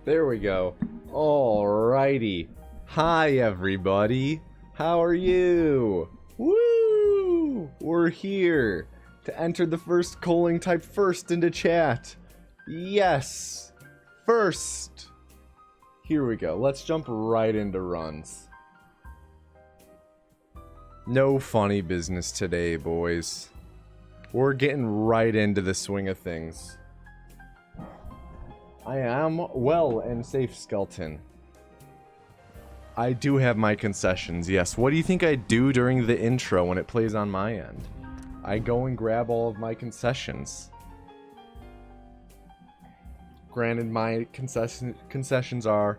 There we go. Alrighty. Hi, everybody. How are you? Woo! We're here to enter the first calling type first into chat. Yes! First! Here we go. Let's jump right into runs. No funny business today, boys. We're getting right into the swing of things. I am well and safe, Skeleton. I do have my concessions, yes. What do you think I do during the intro when it plays on my end? I go and grab all of my concessions. Granted, my concessions are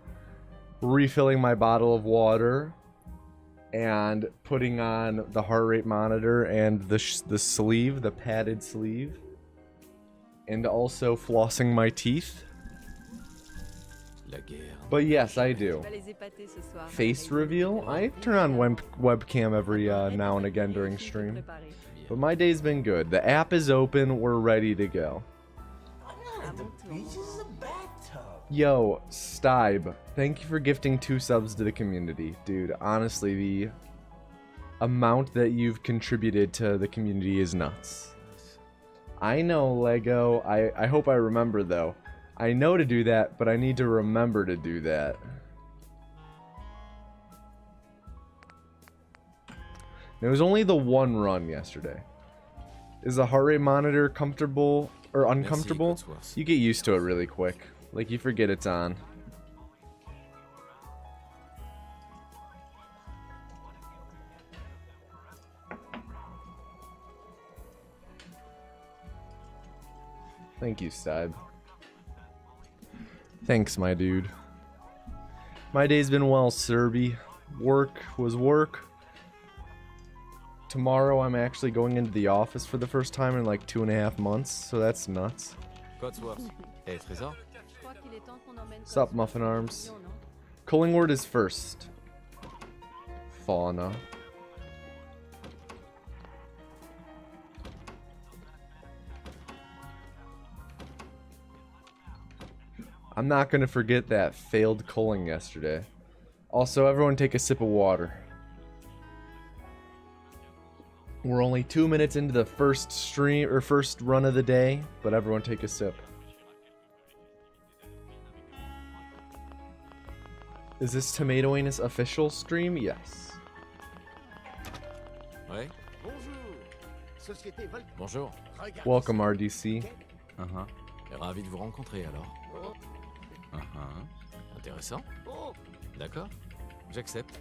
refilling my bottle of water and putting on the heart rate monitor and the sleeve, the padded sleeve, and also flossing my teeth. But yes, I do. Face reveal? I turn on webcam every now and again during stream. But my day's been good. The app is open. We're ready to go. Yo, Stybe, thank you for gifting 2 subs to the community. Dude, honestly, the amount that you've contributed to the community is nuts. I know, Lego. I hope I remember, though. I know to do that, but I need to remember to do that. There was only the one run yesterday. Is the heart rate monitor comfortable or uncomfortable? You get used to it really quick. Like, you forget it's on. Thank you, Stybe. Thanks, my dude. My day's been well, Serby. Work was work. Tomorrow I'm actually going into the office for the first time in like 2.5 months, so that's nuts. Sup, Muffin Arms. Calling word is first. Fauna. I'm not gonna forget that failed culling yesterday. Also, everyone take a sip of water. We're only 2 minutes into the first stream or first run of the day, but everyone take a sip. Is this Tomato Anus official stream? Yes. Ouais. Bonjour. Welcome, RDC. Ravi de vous rencontrer alors. Intéressant. D'accord. J'accepte.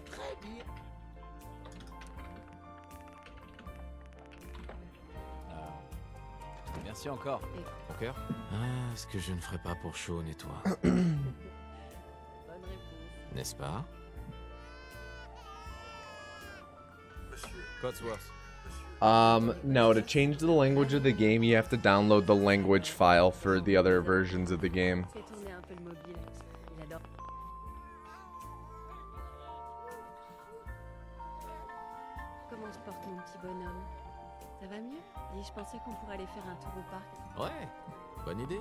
Merci encore. Au cœur. Ah, ce que je ne ferais pas pour Sean et toi. N'est-ce pas? Cotsworth. No, to change the language of the game, you have to download the language file for the other versions of the game. Comment se porte mon petit bonhomme? Ça va mieux? Dis, je pensais qu'on pourrait aller faire un tour au parc. Ouais, bonne idée.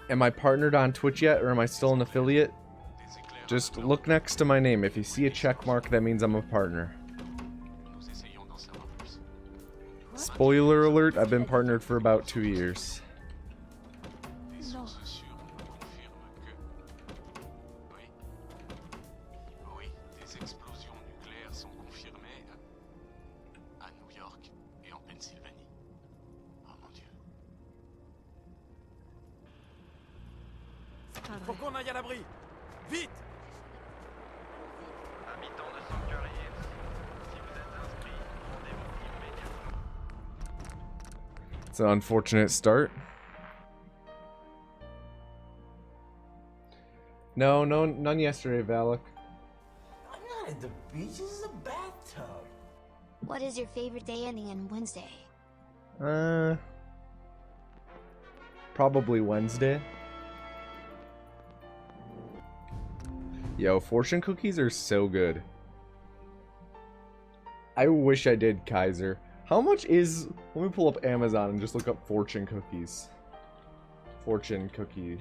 Am I partnered on Twitch yet, or am I still an affiliate? Just look next to my name. If you see a check mark, that means I'm a partner. Spoiler alert, I've been partnered for about 2 years. Faut qu'on aille à l'abri. Vite! Habitants de Sanctuary Hills, si vous êtes inscrits, rendez-vous immédiatement. It's an unfortunate start. No, none yesterday, Valak. I'm not at the beach, this is a bathtub. What is your favorite day ending on Wednesday? Probably Wednesday. Yo, fortune cookies are so good. I wish I did Kaiser. How much is... Let me pull up Amazon and just look up fortune cookies. Fortune cookie.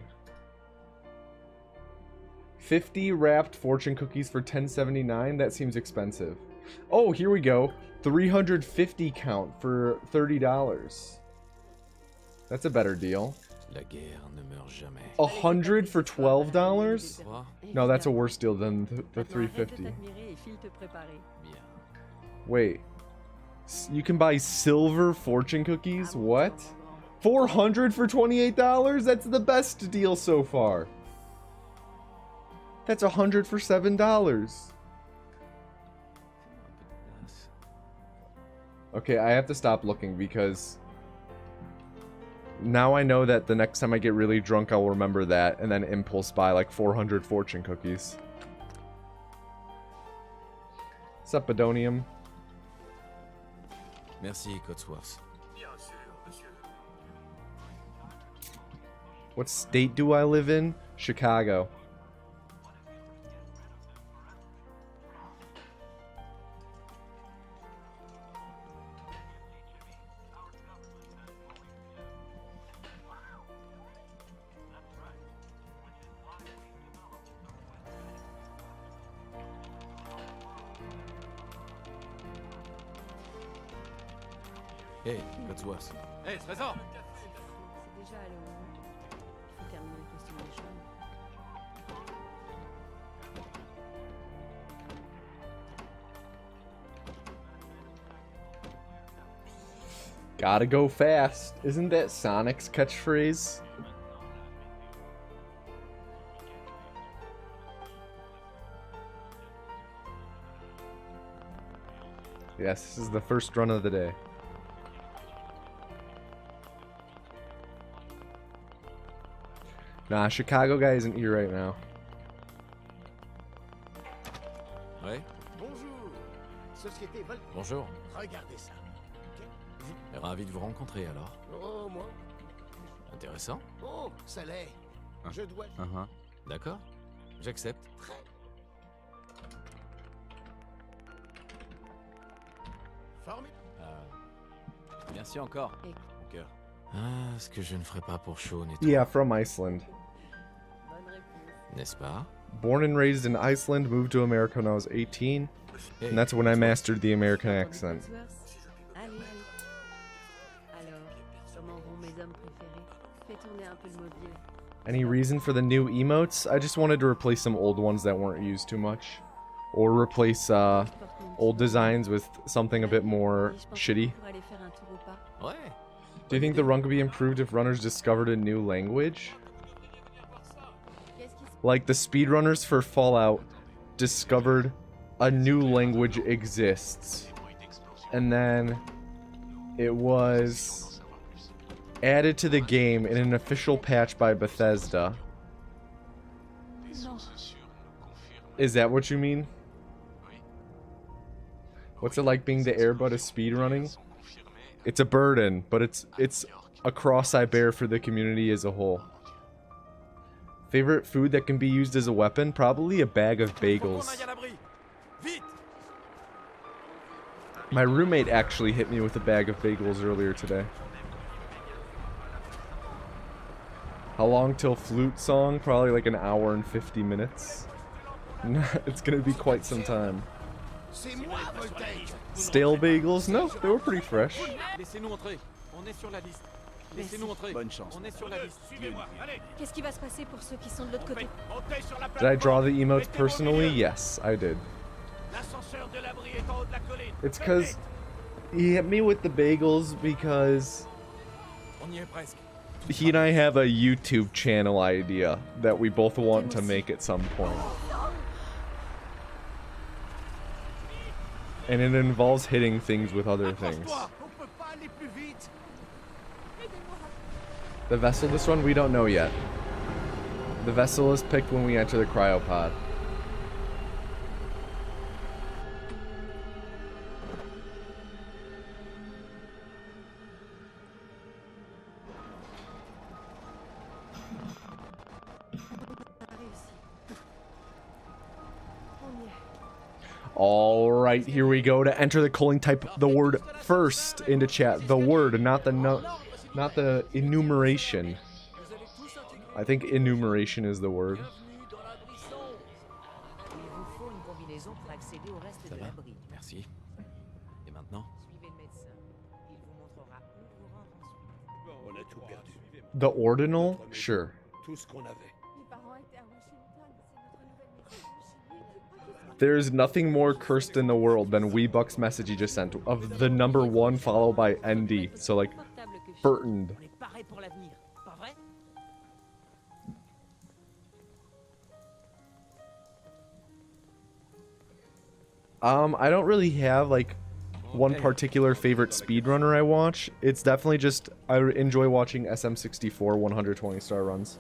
50 wrapped fortune cookies for $10.79? That seems expensive. Oh, here we go. 350 count for $30. That's a better deal. La guerre ne meurt jamais. 100 for $12? Quoi? No, that's a worse deal than the 350. Bien. Wait. You can buy silver fortune cookies? What? 400 for $28? That's the best deal so far. That's 100 for $7. Okay, I have to stop looking because now I know that the next time I get really drunk I'll remember that and then impulse buy like 400 fortune cookies. What's up, Bedonium? Merci, Cotsworth. What state do I live in? Chicago. Hey, Cotsworth. Hey, Trésor! C'est déjà allé au bout. Il faut terminer le costume des cheveux. Gotta go fast. Isn't that Sonic's catchphrase? Yes, this is the first run of the day. Nah, Chicago guy isn't here right now. Ouais. Bonjour. Société Vol... Bonjour. Regardez ça. Ravi de vous rencontrer alors. Oh, moi. Intéressant. Oh, ça l'est. Je dois... D'accord. J'accepte. Formé. Merci encore. Et- Mon cœur. Ah, ce que je ne ferais pas pour Sean et toi. Yeah, from Iceland. Bonne réponse. N'est-ce pas? Born and raised in Iceland, moved to America when I was 18. Hey, And that's when I mastered the American Attendez, accent. Cotsworth. Allez, allez. Alors, comment vont mes hommes préférés? Fais tourner un peu le mobile. Any reason for the new emotes? I just wanted to replace some old ones that weren't used too much. Or replace old designs with something a bit more shitty. Pour aller faire un tour au parc. Ouais. Do you think the run could be improved if runners discovered a new language? Qu'est-ce qui se Like the speedrunners for Fallout discovered a new language exists. And then it was added to the game in an official patch by Bethesda. Non. Is that what you mean? What's it like being the airbud of speedrunning? It's a burden, but it's a cross I bear for the community as a whole. Favorite food that can be used as a weapon? Probably a bag of bagels. My roommate actually hit me with a bag of bagels earlier today. How long till flute song? Probably like an hour and 50 minutes. It's gonna be quite some time. C'est moi, Voltage. Stale bagels? No, they were pretty fresh. Laissez-nous entrer. On est sur la liste. Laissez-nous entrer. Bonne chance. On est sur la liste. Suivez-moi, allez! Qu'est-ce qui va se passer pour ceux qui sont de l'autre côté? Montez sur la Did I draw the plateforme. emotes Mettez-vous au personally? milieu. Yes, I did. L'ascenseur de l'abri est en haut de la colline. It's Faites because vite. he hit me with the bagels because On y est presque. he and I have a YouTube channel idea that we both want to make at some point. And it involves hitting things with other things. Accroche-toi. On peut pas aller plus vite. The vessel this one, we don't know yet. The vessel is picked when we enter the cryopod. On a réussi. On y est. All right, here we go. To enter the calling, type the word first into chat. The word, not the not the enumeration. I think enumeration is the word. Ça va? Merci. Et maintenant? The ordinal? Sure. There's nothing more cursed in the world than Weebuck's message he just sent of the number 1 followed by ND. So like, Burtoned. I don't really have like one particular favorite speedrunner I watch. It's definitely just I enjoy watching SM64 120 star runs.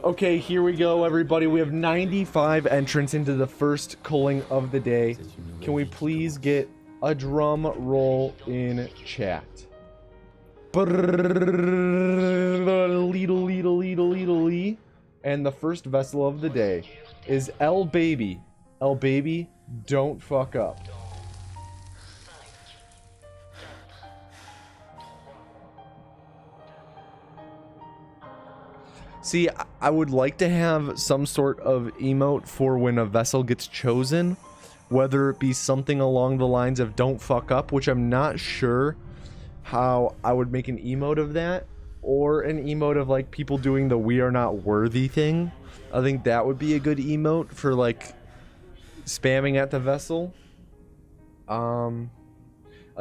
Okay, here we go, everybody. We have 95 entrants into the first culling of the day. Can we please get a drum roll in chat? And the first vessel of the day is L Baby. L Baby, don't fuck up. See, I would like to have some sort of emote for when a vessel gets chosen, whether it be something along the lines of don't fuck up, which I'm not sure how I would make an emote of that, or an emote of like people doing the we are not worthy thing. I think that would be a good emote for like spamming at the vessel. A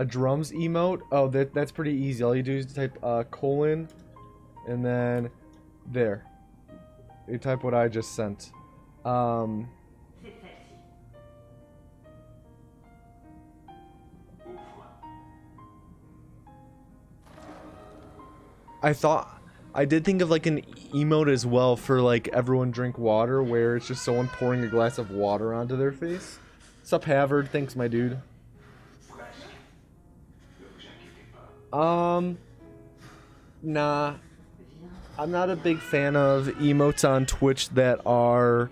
drums emote, oh that's pretty easy. All you do is type colon and then there. You type what I just sent. I did think of like an emote as well for like everyone drink water, where it's just someone pouring a glass of water onto their face. Sup, Havard? Thanks, my dude. Nah. I'm not a big fan of emotes on Twitch that are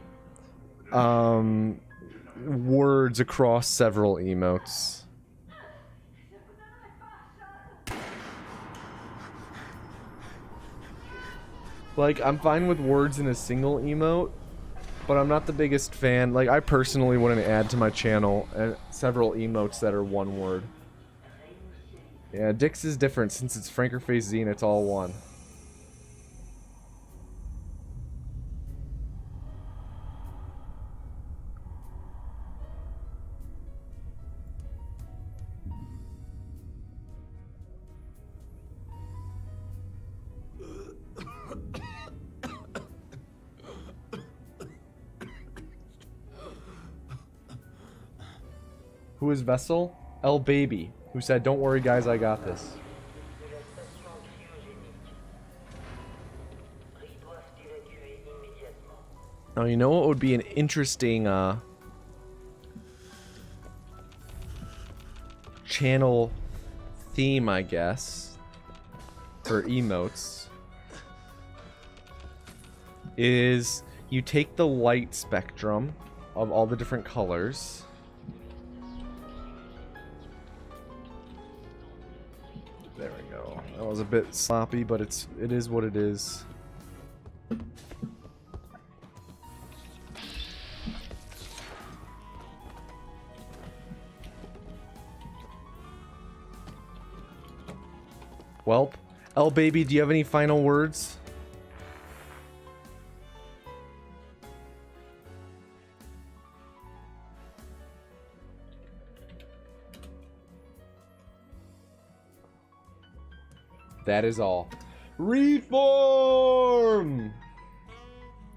words across several emotes. Like, I'm fine with words in a single emote, but I'm not the biggest fan. Like, I personally wouldn't add to my channel several emotes that are one word. Yeah, Dix is different. Since it's Frankerface Z and it's all one. Who is Vessel? L Baby, who said, "Don't worry, guys, I got this." Now, you know what would be an interesting channel theme, I guess, for emotes, is you take the light spectrum of all the different colors. There we go. That was a bit sloppy, but it is what it is. Welp. L Baby, do you have any final words? That is all. Reform!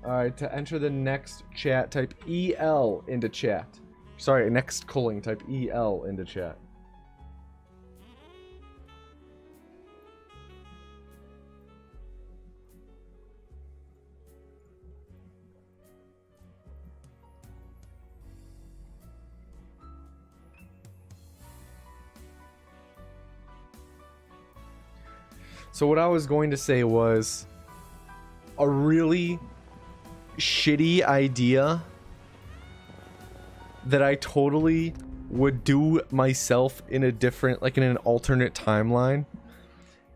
Alright, to enter the next chat, type EL into chat. Sorry, next culling, type EL into chat. So what I was going to say was a really shitty idea that I totally would do myself in a different, like in an alternate timeline,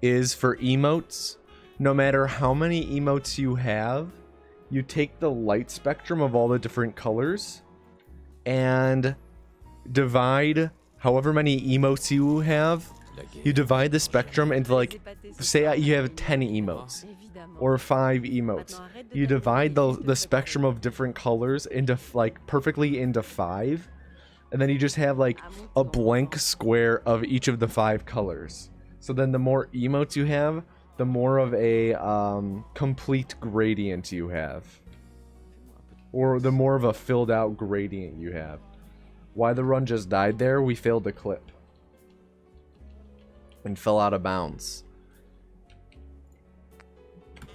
is for emotes. No matter how many emotes you have, you take the light spectrum of all the different colors and divide however many emotes you have. You divide the spectrum into, like, say you have 10 emotes or 5 emotes. You divide the spectrum of different colors into, like, perfectly into 5, and then you just have, like, a blank square of each of the 5 colors. So then the more emotes you have, the more of a complete gradient you have, or the more of a filled out gradient you have. Why the run just died there? We failed the clip and fell out of bounds.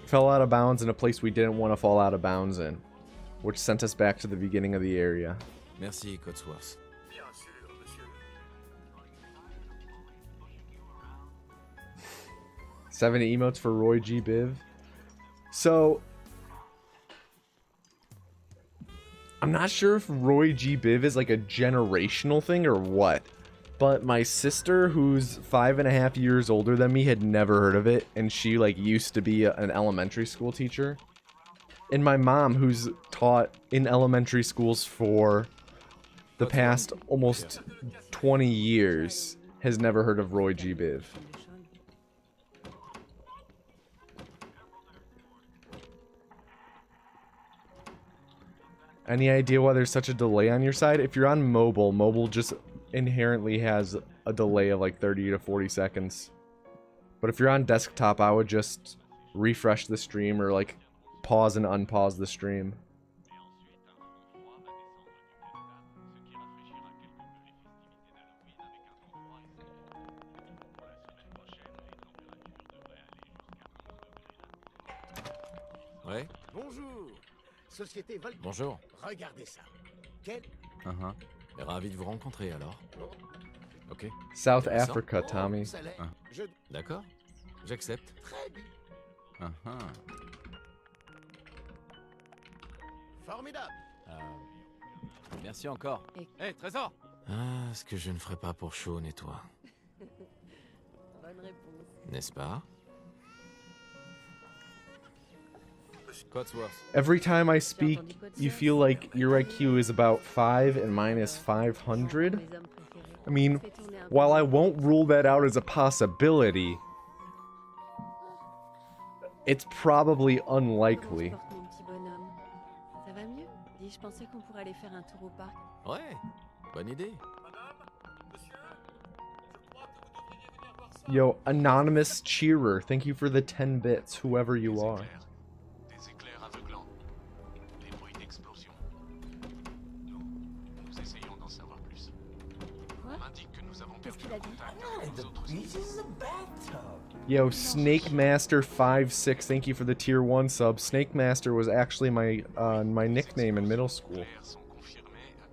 Fell out of bounds in a place we didn't want to fall out of bounds in, which sent us back to the beginning of the area. Merci, Cotsworth. 7 emotes for Roy G. Biv. So, I'm not sure if Roy G. Biv is like a generational thing or what, but my sister, who's 5.5 years older than me, had never heard of it, and she like used to be an elementary school teacher. And my mom, who's taught in elementary schools for the past almost 20 years, has never heard of Roy G. Biv. Any idea why there's such a delay on your side? If you're on mobile, mobile just inherently has a delay of like 30 to 40 seconds. But if you're on desktop, I would just refresh the stream or like pause and unpause the stream. Ouais. Bonjour. Société Vol... Bonjour. Regardez ça. Quel... Ravi de vous rencontrer alors. Ok. South Intéressant. Africa, Tommy. Ah. D'accord. J'accepte. Très bien. Formidable. Merci encore. Et- Trésor. Ah, ce que je ne ferais pas pour Sean et toi. Bonne réponse. N'est-ce pas? Cotsworth. Every time I speak, you feel like your IQ is about 5 and mine is 500. Mes hommes préférés. I mean, Fais tourner un while peu. I won't rule that out as a possibility, it's probably unlikely. Comment se porte mon petit bonhomme? Ça va mieux? Dis, je pensais qu'on pourrait aller faire un tour au parc. Ouais. Bonne idée. Yo, anonymous cheerer, thank you for the 10 bits, whoever you are. Des éclairs aveuglants. Des bruits d'explosion. Nous essayons d'en savoir plus. Quoi? On indique que nous avons Qu'est-ce perdu qu'il a le dit? contact Not avec in les the autres beach, this is a bathtub. Yo, Snake Master 56, thank you for the tier 1 sub. Snake Master was actually my my nickname in middle school. éclairs sont confirmés à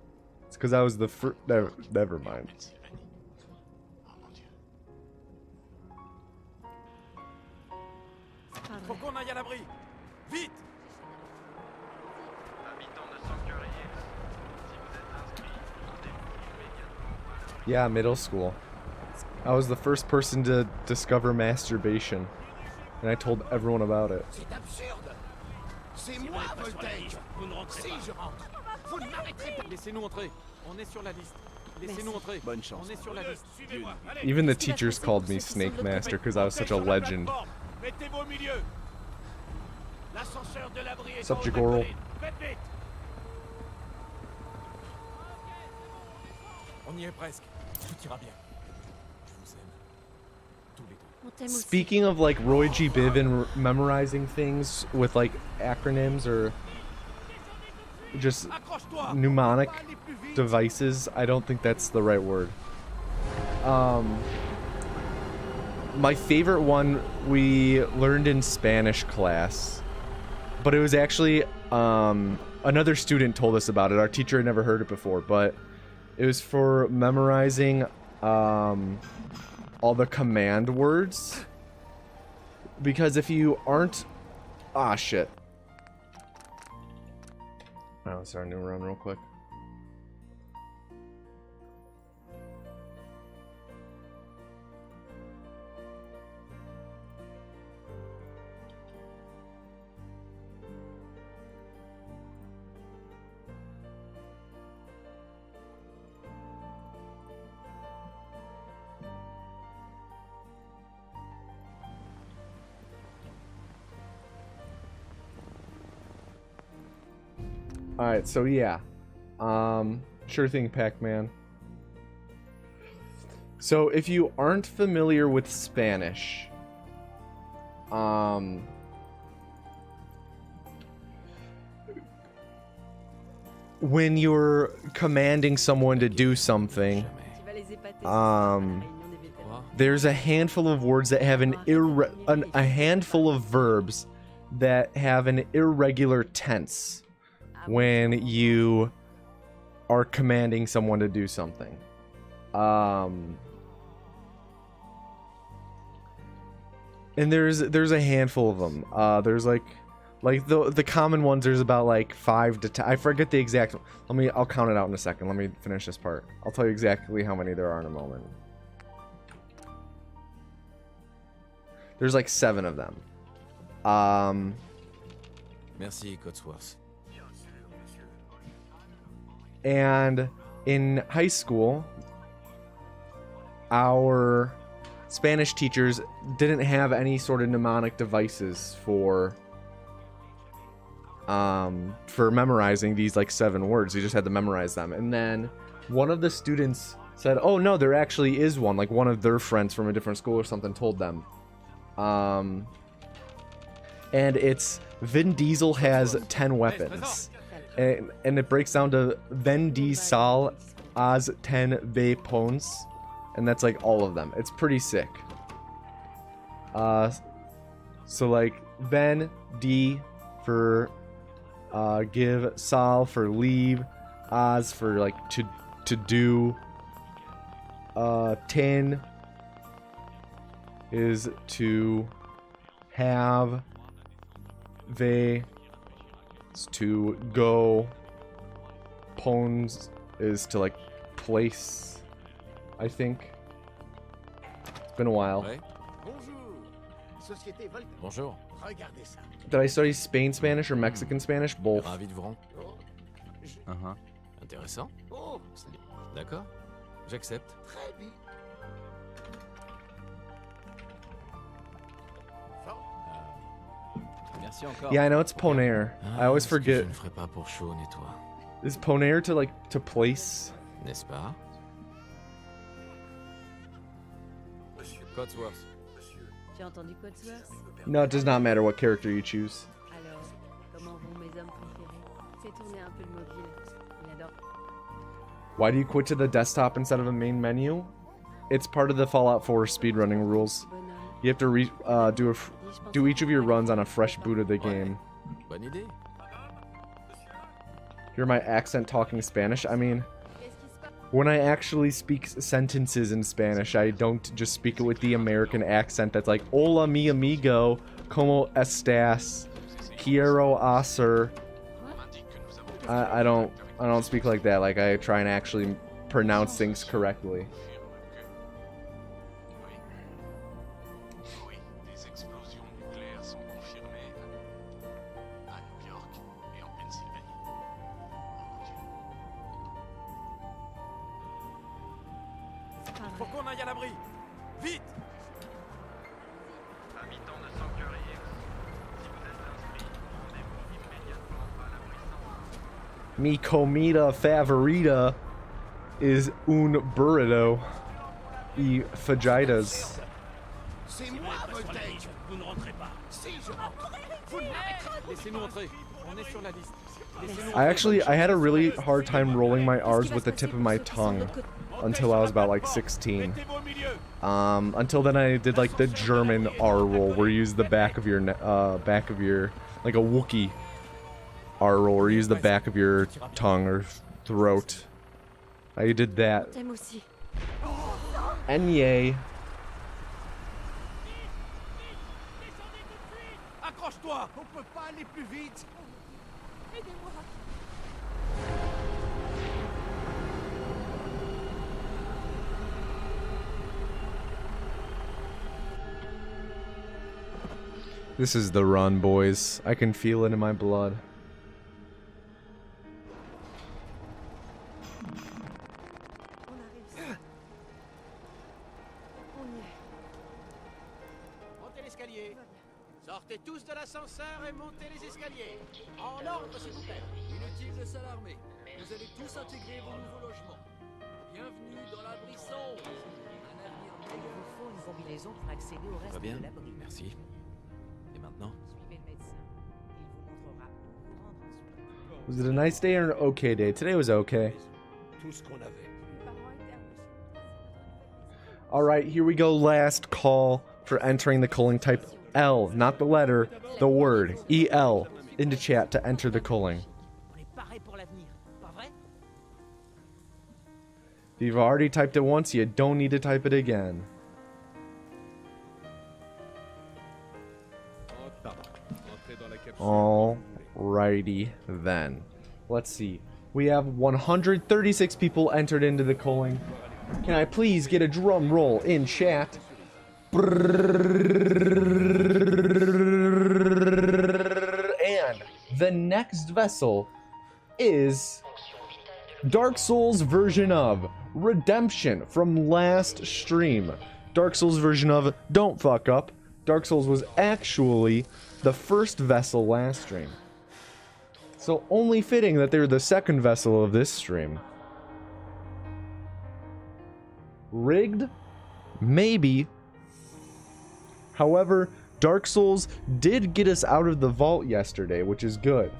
It's because I was the first. Never mind. Pennsylvanie. Oh mon Dieu. C'est pas Faut vrai. qu'on aille à l'abri. Vite. Habitants de Sanctuary Hills, si vous êtes inscrits, rendez-vous immédiatement. Yeah, middle school. I was the first person to discover masturbation, and I told everyone about it. C'est absurde. C'est moi, Voltaire. Si je rentre, vous ne m'arrêterez pas. Laissez-nous entrer. On est sur la liste. Laissez-nous entrer. Bonne chance. On est sur la liste. Even the teachers called me Snake Master because I was such a legend. Mettez-vous au milieu. L'ascenseur de l'abri est Sup, en haut de la Jigoro? colline. Faites vite. On y est presque. Tout ira bien. Je vous aime. Tous les deux. On t'aime aussi. Speaking of like Roy G. Biv and memorizing things with like acronyms or just Accroche-toi. mnemonic Faut aller plus vite. devices, I don't think that's the right word. My favorite one we learned in Spanish class, but it was actually another student told us about it. Our teacher had never heard it before, but it was for memorizing all the command words. Because if you aren't... Ah, shit. Oh, let's start a new run real quick. Alright, so yeah. Sure thing, Pac-Man. So if you aren't familiar with Spanish, when you're commanding someone to do something, Tu vas les épater. ce soir à la réunion des vétérans. there's a handful of words that have a handful of verbs that have an irregular tense when you are commanding someone to do something. And there's a handful of them. There's like the common ones. There's about like 5 to 10. I forget the exact. I'll count it out in a second. Let me finish this part. I'll tell you exactly how many there are in a moment. There's like 7 of them. Merci, Cotsworth. And in high school, our Spanish teachers didn't have any sort of mnemonic devices for memorizing these like 7 words. You just had to memorize them. And then one of the students said, "Oh no, there actually is one." Like one of their friends from a different school or something told them. And it's Vin Diesel has 10 weapons. And it breaks down to Vin Diesel has 10 weapons. And that's like all of them. It's pretty sick. So like Ven, D for give, Sal for leave, Az for like to do. 10 is to have. Ve is to go. Pons is to like place. I think. It's been a while. Ouais. Bonjour. Société Voltaire. Bonjour. Regardez ça. Did I study Spain Spanish or Mexican Spanish? Both. Ravi de vous rencontrer. Oh, je- Intéressant. oh, D'accord. J'accepte. très bien. Merci encore. Yeah, I know it's Poner. I always ce que forget. Je ne ferai pas pour chaud, nettoie. Is Poner to like to place? N'est-ce pas? Cotsworth. Tu as entendu Cotsworth? No, it does not matter what character you choose. Alors, comment vont mes hommes préférés? Fais tourner un peu le mobile. Il adore. Why do you quit to the desktop instead of a main menu? It's part of the Fallout 4 speedrunning rules. Bonhomme. You have to Dis, je pense do each of your qu'on runs on a pourrait fresh aller boot of the faire un game. Bonne idée. Hear my accent talking Spanish? I mean, Qu'est-ce qui se passe? when I actually speak sentences in Spanish, I don't just speak it with the American accent that's like, Hola mi amigo, como estás? Quiero hacer. I don't speak like that. Like I try and actually pronounce things correctly. Oui, des explosions nucléaires sont confirmées à New York et en Pennsylvanie. Oh mon Dieu. C'est pas vrai. Faut qu'on aille à l'abri. Vite. Habitants de Sanctuary X, si vous êtes inscrits, rendez-vous immédiatement à l'abri central. Mi comida favorita is un burrito y fajitas. C'est moi, Voltaire. Vous ne rentrez pas. Si, je rentre. Vous ne m'arrêterez pas. Laissez-nous entrer. On est sur la liste. I had a really hard time rolling my R's with the tip of my tongue until I was about like 16. Until then I did like the German R roll where you use the back of your like a Wookiee R roll where you use the back of your tongue or throat. I did that. T'aimes aussi. Enye. Accroche-toi. On peut pas aller plus vite. This is the run, boys. I can feel it in my blood. On a réussi. On y est. Montez l'escalier. Sortez tous de l'ascenseur et montez les escaliers. En ordre, s'il vous plaît. Inutile de à l'armée. Vous allez tous intégrer vos nouveaux logements. Bienvenue dans l'abri sombre. Un avenir meilleur. Il vous faut une combinaison pour accéder au Va reste bien. de l'abri. Merci. Et maintenant? Suivez le médecin. Il vous montrera où vous rendre ensuite. Was it a nice day or an okay day? Today was okay. Tout ce qu'on avait. Alright, here we go. Last call for entering the culling. Type L, not the letter, the word, EL, into chat to enter the culling. On est paré pour l'avenir, pas vrai? If you've already typed it once, you don't need to type it again. Alrighty then. Let's see. We have 136 people entered into the culling. Can I please get a drum roll in chat? And the next vessel is Dark Souls version of Redemption from last stream. Dark Souls version of Don't Fuck Up. Dark Souls was actually the first vessel last stream. So only fitting that they're the second vessel of this stream. Rigged? Maybe. However, Dark Souls did get us out of the vault yesterday, which is good.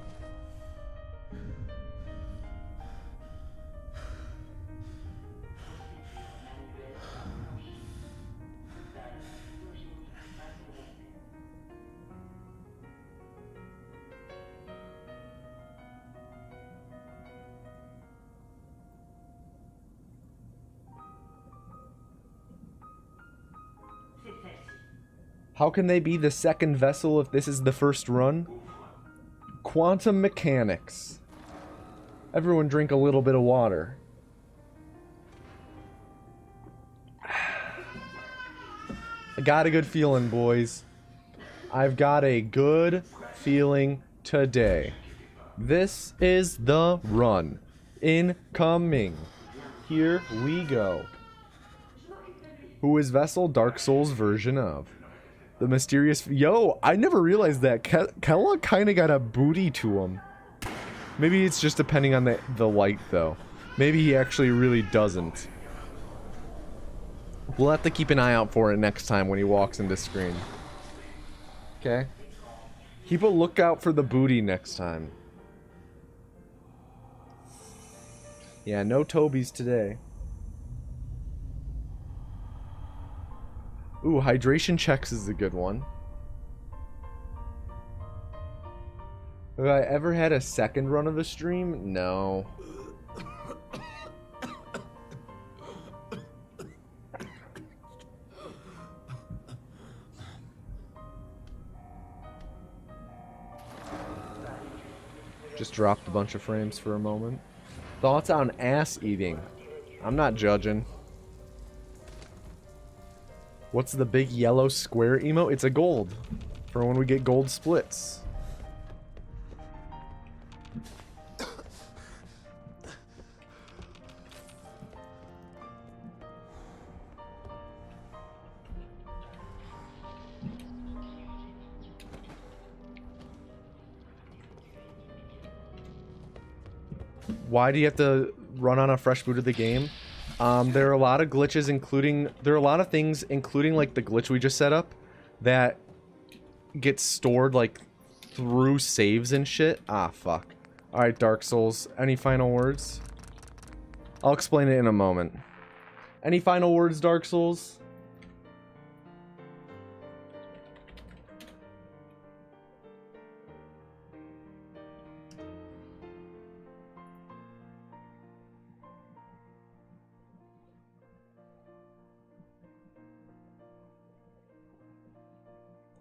How can they be the second vessel if this is the first run? Quantum mechanics. Everyone drink a little bit of water. I got a good feeling, boys. I've got a good feeling today. This is the run. Incoming. Here we go. Who is Vessel? Dark Souls version of. The mysterious... Yo, I never realized that. Kella kind of got a booty to him. Maybe it's just depending on the light, though. Maybe he actually really doesn't. We'll have to keep an eye out for it next time when he walks into screen. Okay? Keep a lookout for the booty next time. Yeah, no Tobies today. Ooh, hydration checks is a good one. Have I ever had a second run of a stream? No. Just dropped a bunch of frames for a moment. Thoughts on ass eating? I'm not judging. What's the big yellow square emote? It's a gold. For when we get gold splits. Why do you have to run on a fresh boot of the game? There are a lot of glitches, there are a lot of things, including like the glitch we just set up, that get stored like through saves and shit. Ah, fuck. Alright, Dark Souls, any final words? I'll explain it in a moment. Any final words, Dark Souls?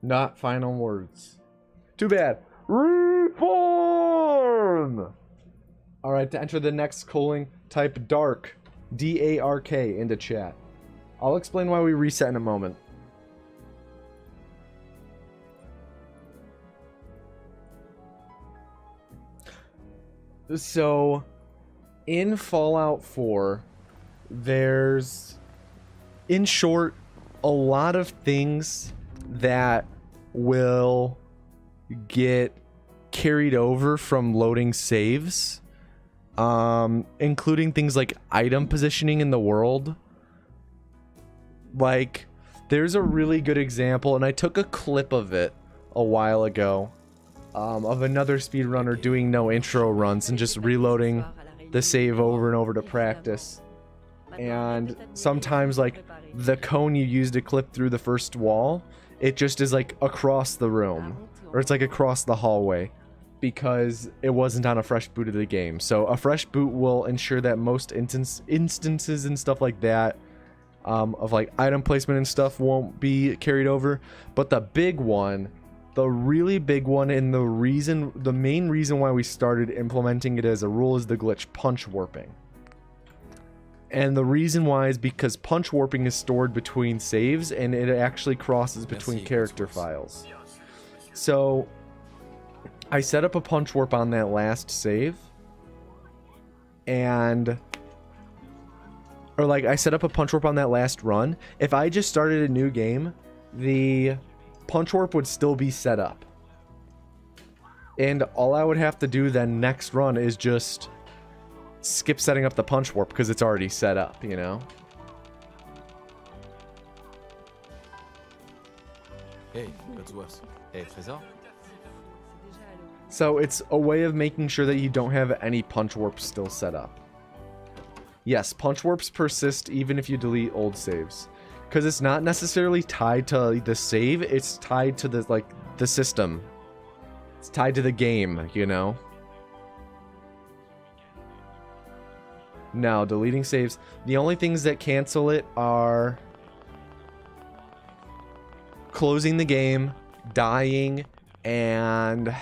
Not final words. Too bad. Reform! Alright, to enter the next culling, type DARK, D-A-R-K, into chat. I'll explain why we reset in a moment. So, in Fallout 4, there's, in short, a lot of things that will get carried over from loading saves including things like item positioning in the world. Like, there's a really good example, and I took a clip of it a while ago, of another speedrunner doing no intro runs and just reloading the save over and over to practice. And sometimes, like, the cone you use to clip through the first wall, it just is like across the room, or it's like across the hallway, because it wasn't on a fresh boot of the game. So a fresh boot will ensure that most instances and stuff like that, of like item placement and stuff, won't be carried over. But the big one, the really big one, and the main reason why we started implementing it as a rule is the glitch punch warping. And the reason why is because punch warping is stored between saves, and it actually crosses between character files. So I set up a punch warp on that last save, I set up a punch warp on that last run. If I just started a new game, the punch warp would still be set up. And all I would have to do then next run is just skip setting up the punch warp because it's already set up, you know? Hey, Codsworth. Hey, Trésor. So it's a way of making sure that you don't have any punch warps still set up. Yes, punch warps persist even if you delete old saves, because it's not necessarily tied to the save, it's tied to the system. It's tied to the game, you know? No, deleting saves. The only things that cancel it are closing the game, dying, and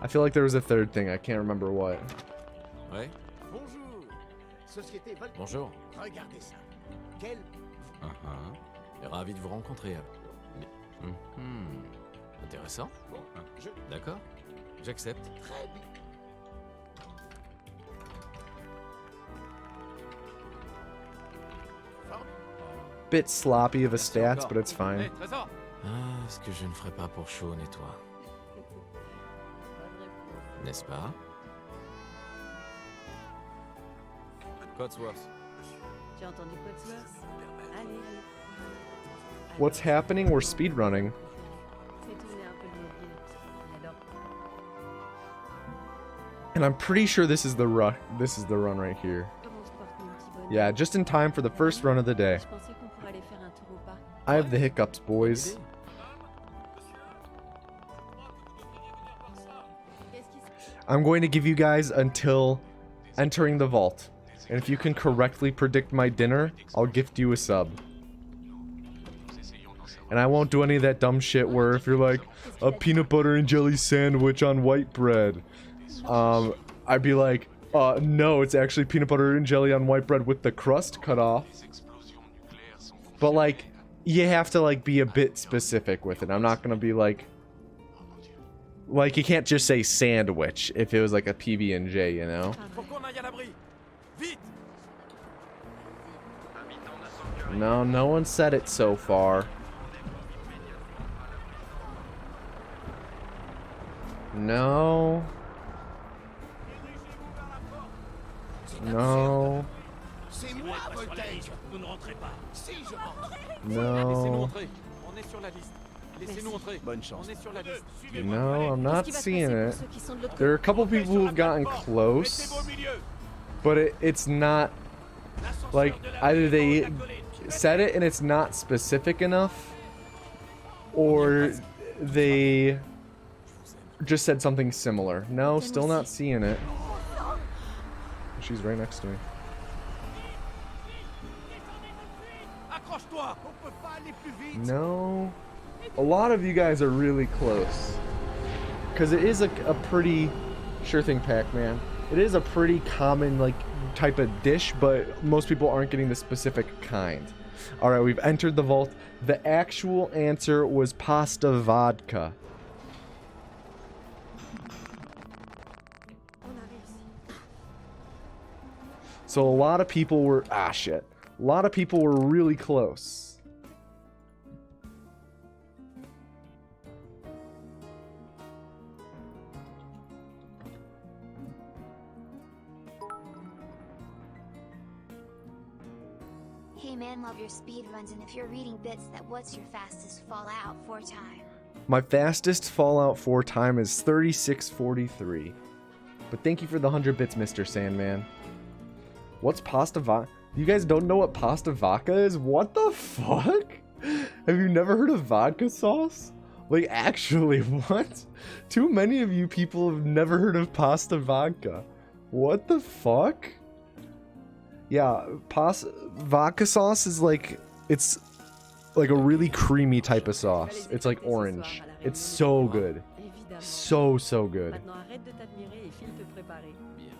I feel like there was a third thing. I can't remember what. Ouais. Bonjour. Société Vol... Bonjour. Regardez ça. Quel... Ravi de vous rencontrer. Intéressant. Bon, je... D'accord. J'accepte. Très bien. Bit sloppy of a stats, but it's fine. Hey, Trésor. Ah, ce que je ne ferai pas pour Sean et toi. N'est-ce pas? Codsworth. Tu as entendu Codsworth? Allez, allez. What's happening? We're speedrunning. Fais tourner un peu le mobile. J'adore. And I'm pretty sure this is the run. This is the run right here. Comment se porte mon petit bonhomme? Yeah, just in time for the first run of the day. Je pensais qu'on pourrait aller faire un tour au parc. I have the hiccups, boys. Qu'est-ce qui se... I'm going to give you guys until entering the vault. And if you can correctly predict my dinner, I'll gift you a sub. And I won't do any of that dumb shit where if you're like, a peanut butter and jelly sandwich on white bread. I'd be like, no, it's actually peanut butter and jelly on white bread with the crust cut off. But like, you have to like be a bit specific with it. I'm not gonna be like you can't just say sandwich if it was like a PB&J, you know? No, no one said it so far. No. No. C'est moi, Voltage. Vous ne rentrez pas. Si, je rentre. Laissez-nous No. entrer. On est sur la liste. Laissez-nous entrer. Bonne chance. On est sur la liste. No, I'm not Qu'est-ce qui va se seeing passer it. pour ceux qui sont de l'autre There are a côté? couple people who've gotten close, but it's not like either they said it and it's not specific enough, or they just said something similar. No, still not seeing it. She's right next to me. Accroche-toi. On peut pas aller plus vite. No. A lot of you guys are really close. Because it is a pretty... Sure thing, Pac-Man. It is a pretty common, like, type of dish, but most people aren't getting the specific kind. Alright, we've entered the vault. The actual answer was pasta vodka. On a réussi. So a lot of people were... Ah, shit. A lot of people were really close. Hey man, love your speedruns, and if you're reading bits, that what's your fastest Fallout 4 time? My fastest Fallout 4 time is 36:43. But thank you for the 100 bits, Mr. Sandman. What's pasta vodka? You guys don't know what pasta vodka is? What the fuck? Have you never heard of vodka sauce? Like, actually, what? Too many of you people have never heard of pasta vodka. What the fuck? Yeah, vodka sauce is like, it's like a really creamy type of sauce. It's like orange. It's so good. So good. Maintenant, arrête de t'admirer et file te préparer. Bien.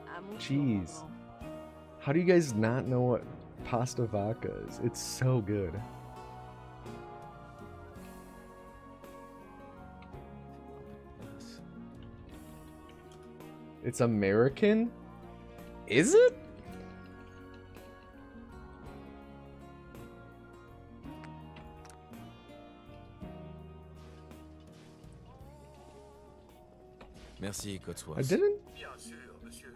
À mon tour, Jeez. enfant. How do you guys not know what pasta vodka is? It's so good. It's American? Is it? Merci, Cotsworth. I didn't? Bien sûr, monsieur.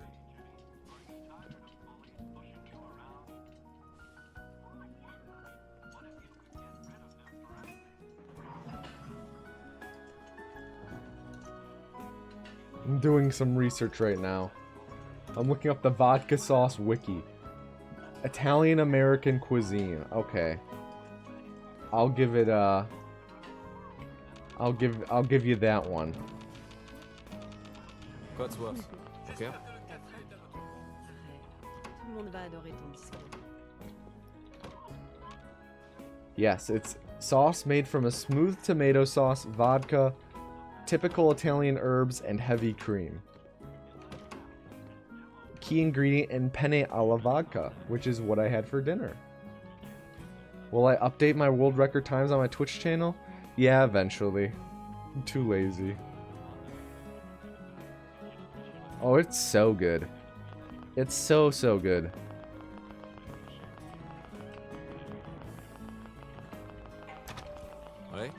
I'm doing some research right now. I'm looking up the vodka sauce wiki. Italian American cuisine. Okay. I'll give it I'll give you that one. Cotsworth. Ok. Tout le monde va adorer ton discours. Yes, it's sauce made from a smooth tomato sauce, vodka, typical Italian herbs, and heavy cream. Key ingredient in penne alla vodka, which is what I had for dinner. Will I update my world record times on my Twitch channel? Yeah, eventually. I'm too lazy. Oh, it's so good. It's so good. Ouais.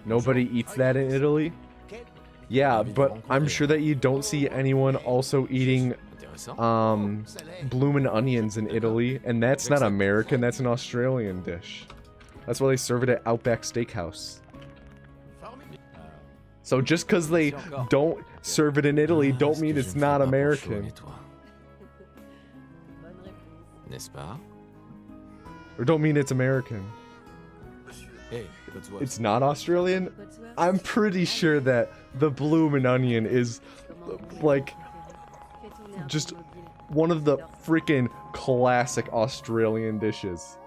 Nobody eats that in Italy? Yeah, but I'm sure that you don't see anyone also eating Intéressant. bloomin' onions in Italy, and that's not American, that's an Australian dish. That's why they serve it at Outback Steakhouse. So just because they don't serve it in Italy, Ah, don't est-ce que mean je it's me not ferais pas pour American. chouiner, toi? Bonne réponse. N'est-ce pas? Or don't mean it's American. Hey, Cotsworth. It's not Australian? Cotsworth, I'm pretty sure that the bloomin' onion is comment on peut like fais tourner un just peu mobile. one of the J'adore ça. freaking classic Australian dishes.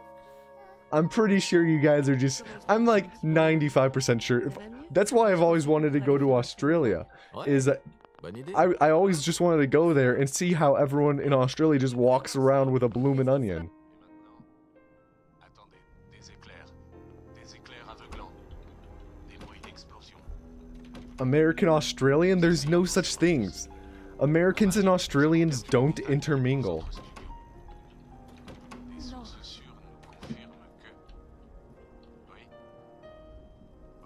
I'm pretty sure you guys are just, I'm like 95% sure. That's why I've always wanted to go to Australia, Ouais. is that Bonne idée. I always just wanted to go there and see how everyone in Australia just walks around with a bloomin' onion. Attendez, des éclairs aveuglants, des bruits d'explosion. American Australian, there's no such things. Americans and Australians don't intermingle. Des sources sûres nous confirment que... Oui.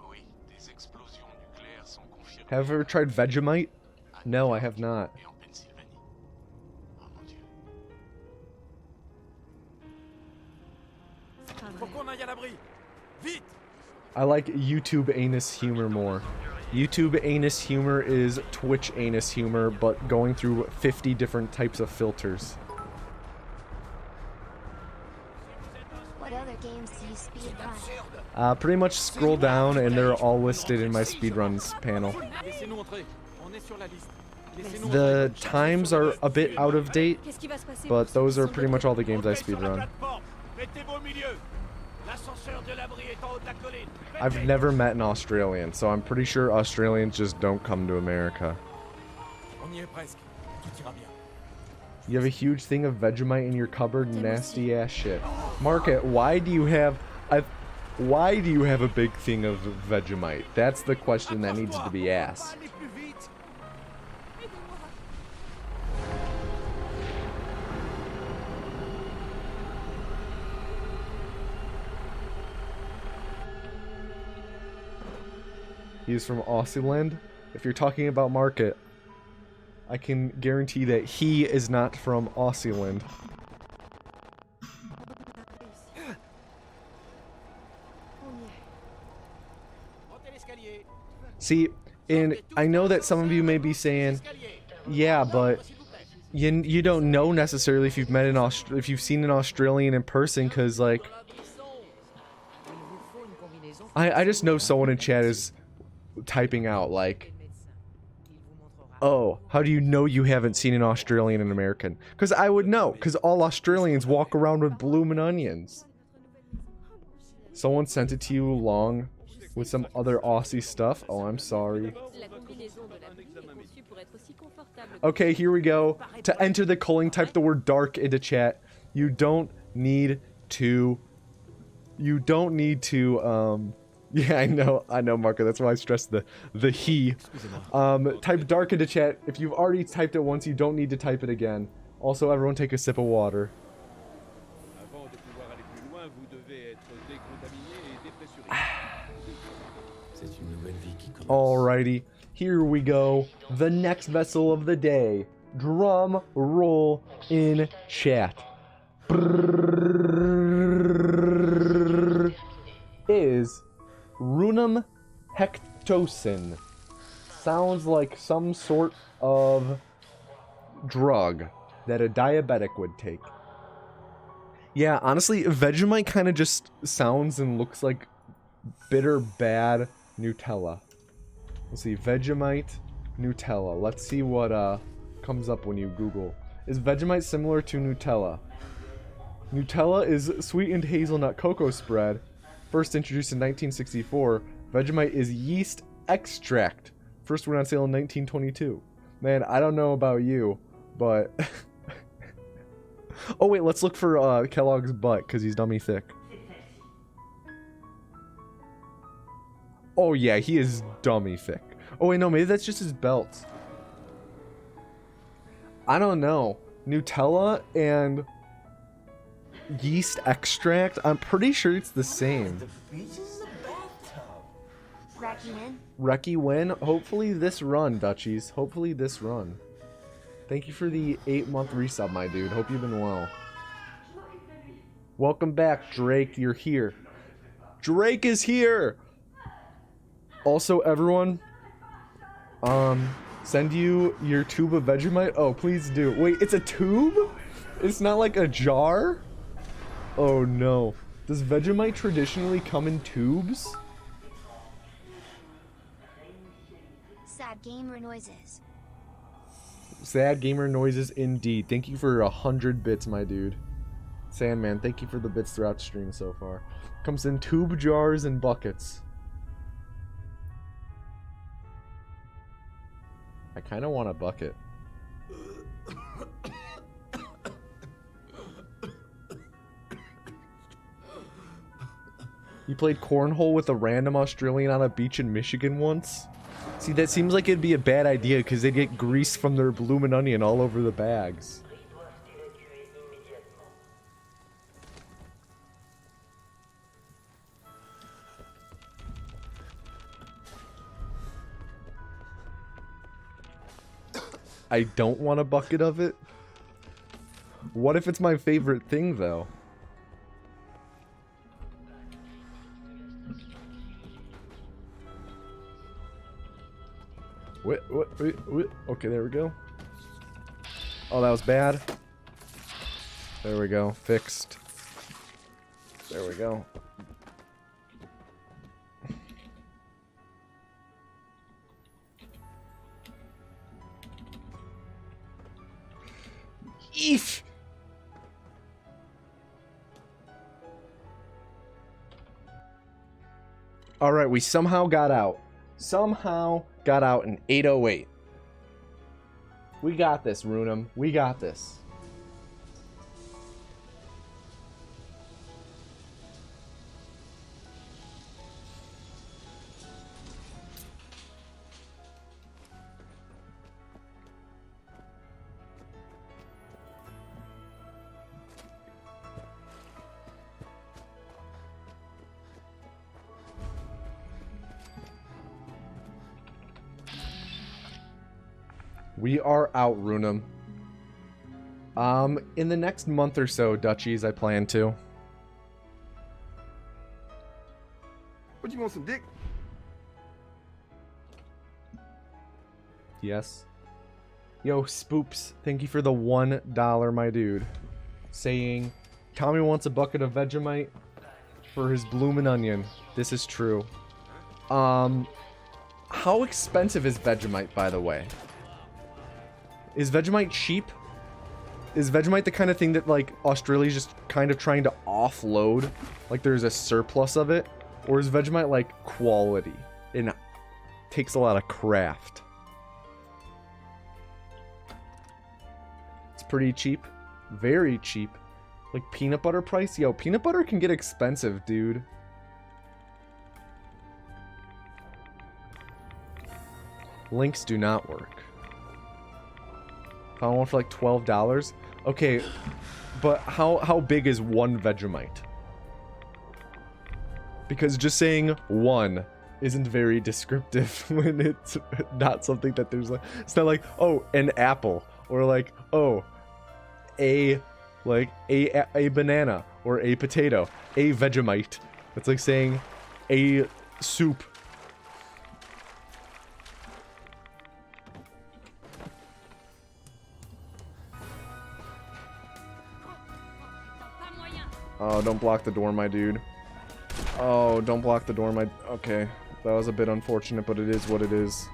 Oui, des explosions nucléaires sont confirmées. Have you ever tried Vegemite? à No, New I York have not. Et en Pennsylvanie. Oh mon Dieu. C'est pas Faut vrai. qu'on aille à l'abri. Vite! I like YouTube anus humor more. YouTube anus humor is Twitch anus humor, but going through 50 different types of filters. What other games do you speedrun? Pretty much scroll down and they're all listed in my speedruns panel. Laissez-nous entrer. On est sur la liste. Laissez-nous The entrer. times are a bit out of date, Qu'est-ce qui va se passer but pour ceux those qui are sont pretty much all the games I Montez sur la speedrun. plateforme. Mettez-vous au milieu. L'ascenseur de l'abri est en haut de la colline. I've Mettez. never met an Australian, so I'm pretty sure Australians just don't come to America. On y est presque. Tout ira bien. You have a huge thing of Vegemite in your cupboard, nasty ass shit. Market, why do you have a big thing of Vegemite? That's the question that needs to be asked. Allez plus vite. He's from Aussieland. If you're talking about Market, I can guarantee that he is not from Aussieland. See, and I know that some of you may be saying, yeah, but you don't know necessarily if you've met if you've seen an Australian in person, because like I just know someone in chat is typing out like, oh, how do you know you haven't seen an Australian and American? Because I would know, because all Australians walk around with bloomin' onions. Someone sent it to you along with some other Aussie stuff. Oh, I'm sorry. Okay, here we go. To enter the culling, type the word dark into chat. You don't need to... Yeah, I know, Marco. That's why I stressed the he. Type dark into chat. If you've already typed it once, you don't need to type it again. Also, everyone take a sip of water. Alrighty, here we go. The next vessel of the day. Drum roll in chat. Is Runum hectosin. Sounds like some sort of drug that a diabetic would take. Yeah, honestly, Vegemite kind of just sounds and looks like bitter bad Nutella. Let's see, Vegemite, Nutella. Let's see what comes up when you Google. Is Vegemite similar to Nutella? Nutella is sweetened hazelnut cocoa spread. First introduced in 1964. Vegemite is yeast extract. First went on sale in 1922. Man, I don't know about you, but... Oh wait, let's look for Kellogg's butt, because he's dummy thick. Oh yeah, he is dummy thick. Oh wait, no, maybe that's just his belt. I don't know. Nutella and yeast extract, I'm pretty sure it's the same. Recky win. Hopefully this run, Dutchies. Hopefully this run. Thank you for the 8-month resub, my dude. Hope you've been well. Welcome back, Drake. You're here. Drake is here! Also, everyone, send you your tube of Vegemite. Oh, please do. Wait, it's a tube? It's not like a jar? Oh no. Does Vegemite traditionally come in tubes? Sad gamer noises. Sad gamer noises indeed. Thank you for 100 bits, my dude. Sandman, thank you for the bits throughout the stream so far. Comes in tube jars and buckets. I kind of want a bucket. You played cornhole with a random Australian on a beach in Michigan once? See, that seems like it'd be a bad idea because they'd get grease from their bloomin' onion all over the bags. I don't want a bucket of it. What if it's my favorite thing, though? Wait. Okay, there we go. Oh, that was bad. There we go. Fixed. There we go. Eef! Alright, we somehow got out. Somehow got out in 808. We got this, Runum. We got this. We are out, Runum. In the next month or so, Dutchies, I plan to. What, you want some dick? Yes. Yo, Spoops, thank you for the $1, my dude. Saying, Tommy wants a bucket of Vegemite for his bloomin' onion. This is true. How expensive is Vegemite, by the way? Is Vegemite cheap? Is Vegemite the kind of thing that, like, Australia's just kind of trying to offload? Like, there's a surplus of it? Or is Vegemite, like, quality? It takes a lot of craft. It's pretty cheap. Very cheap. Like, peanut butter price? Yo, peanut butter can get expensive, dude. Links do not work. Found one for like $12. Okay, but how big is one Vegemite? Because just saying one isn't very descriptive when it's not something that there's like, it's not like, oh, an apple, or like, oh, a banana, or a potato, a Vegemite. It's like saying a soup. Oh, don't block the door, my dude. Oh, don't block the door, my... Okay. That was a bit unfortunate, but it is what it is.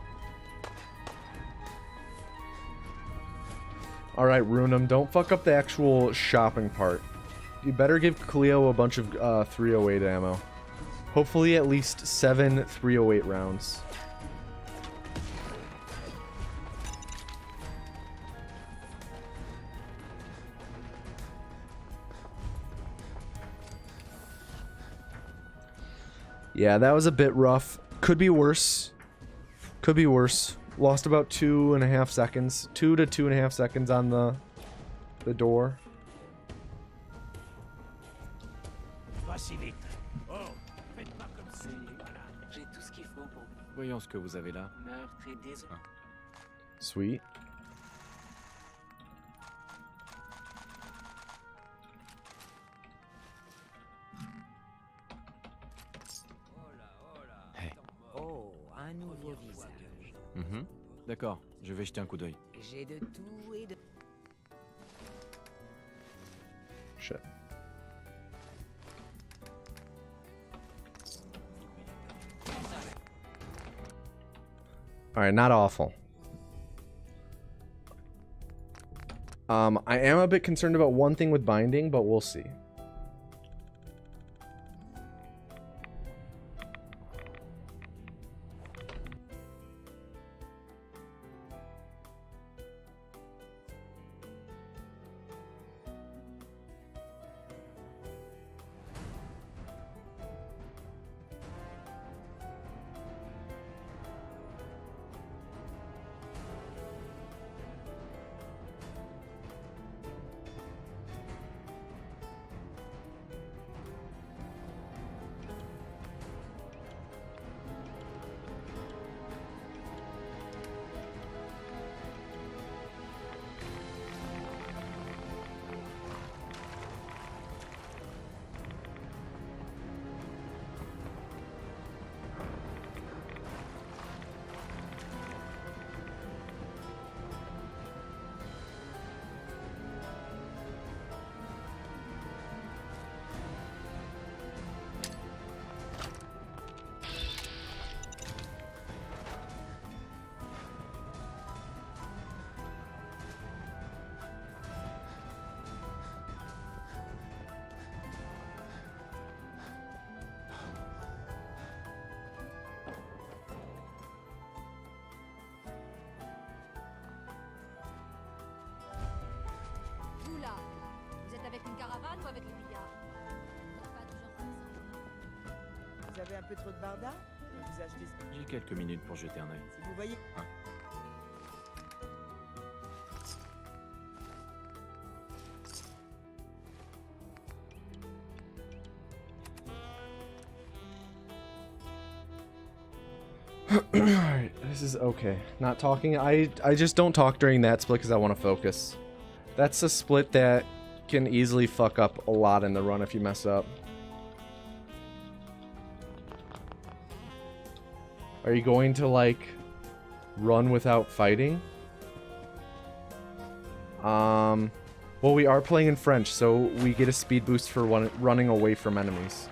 Alright, Runum, don't fuck up the actual shopping part. You better give Cleo a bunch of 308 ammo. Hopefully at least 7 308 rounds. Yeah, that was a bit rough. Could be worse. Could be worse. Lost about 2.5 seconds. 2 to 2.5 seconds on the door. Voyons ce que vous avez là. Sweet. Oh, un nouveau visage. D'accord, je vais jeter un coup d'œil. J'ai de tout et de... Shit. Alright, not awful. I am a bit concerned about one thing with binding, but we'll see. Oula, vous êtes avec une caravane ou avec les pillards? Pas toujours comme ça. Vous avez un peu trop de barda? Vous achetez... J'ai quelques minutes pour jeter un œil. Si vous voyez... Alright, this is okay. Not talking. I just don't talk during that split because I want to focus. That's a split that can easily fuck up a lot in the run if you mess up. Are you going to, like, run without fighting? Well, we are playing in French, so we get a speed boost for running away from enemies.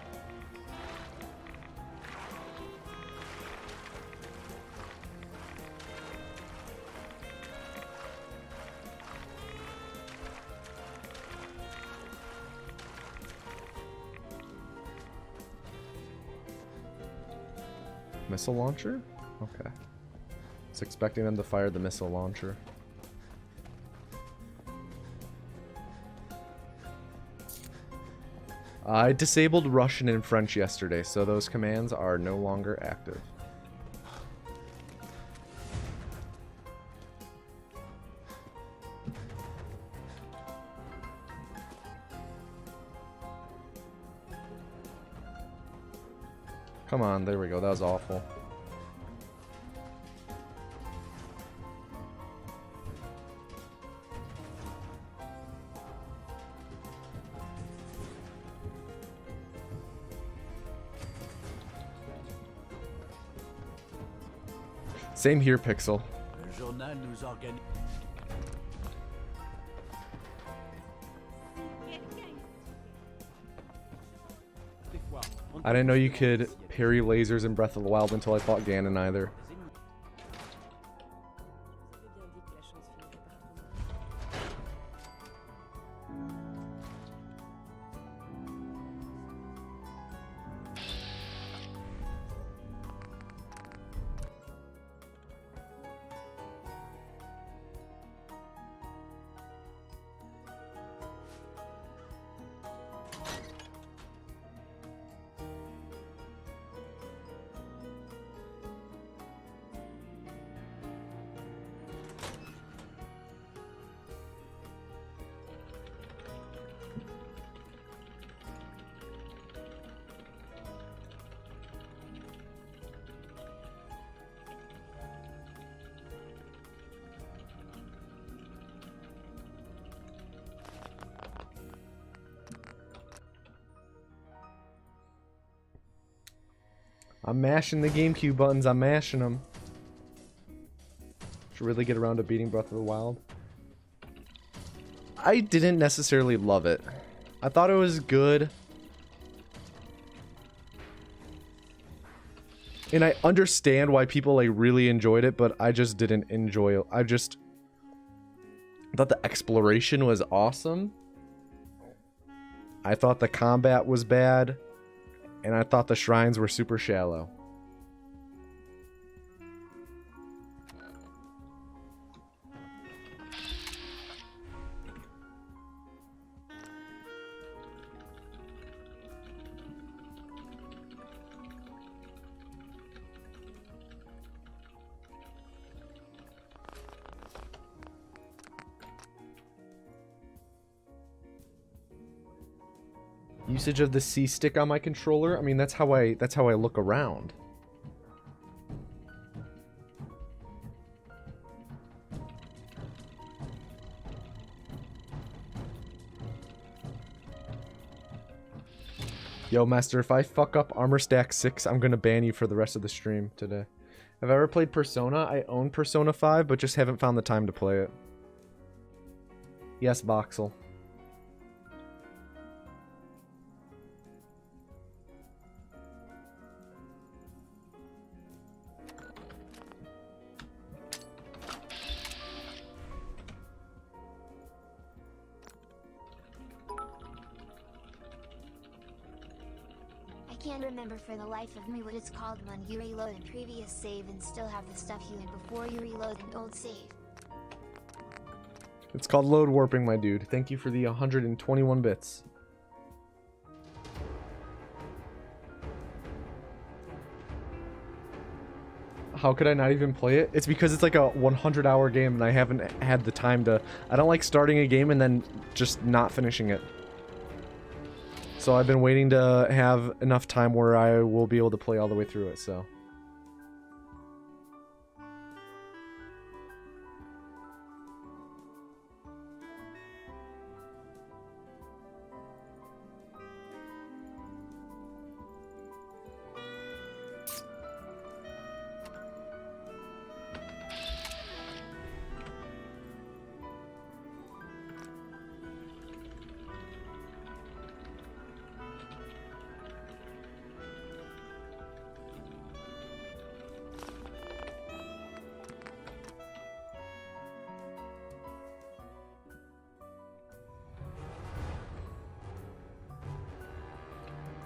Missile launcher? Okay. I was expecting them to fire the missile launcher. I disabled Russian and French yesterday, so those commands are no longer active. Come on, there we go. That was awful. Same here, Pixel. Le journal nous organise. I didn't know you could parry lasers in Breath of the Wild until I fought Ganon either. I'm mashing the GameCube buttons. I'm mashing them. Should really get around to beating Breath of the Wild. I didn't necessarily love it. I thought it was good. And I understand why people like really enjoyed it, but I just didn't enjoy it. I thought the exploration was awesome. I thought the combat was bad. And I thought the shrines were super shallow. Usage of the C stick on my controller. I mean, that's how I look around. Yo, Master, if I fuck up Armor Stack 6, I'm gonna ban you for the rest of the stream today. Have I ever played Persona? I own Persona 5, but just haven't found the time to play it. Yes, Voxel. I can't remember for the life of me what it's called when you reload a previous save and still have the stuff you had before you reload an old save. It's called load warping, my dude. Thank you for the 121 bits. How could I not even play it? It's because it's like a 100-hour game and I haven't had the time to... I don't like starting a game and then just not finishing it. So I've been waiting to have enough time where I will be able to play all the way through it, so...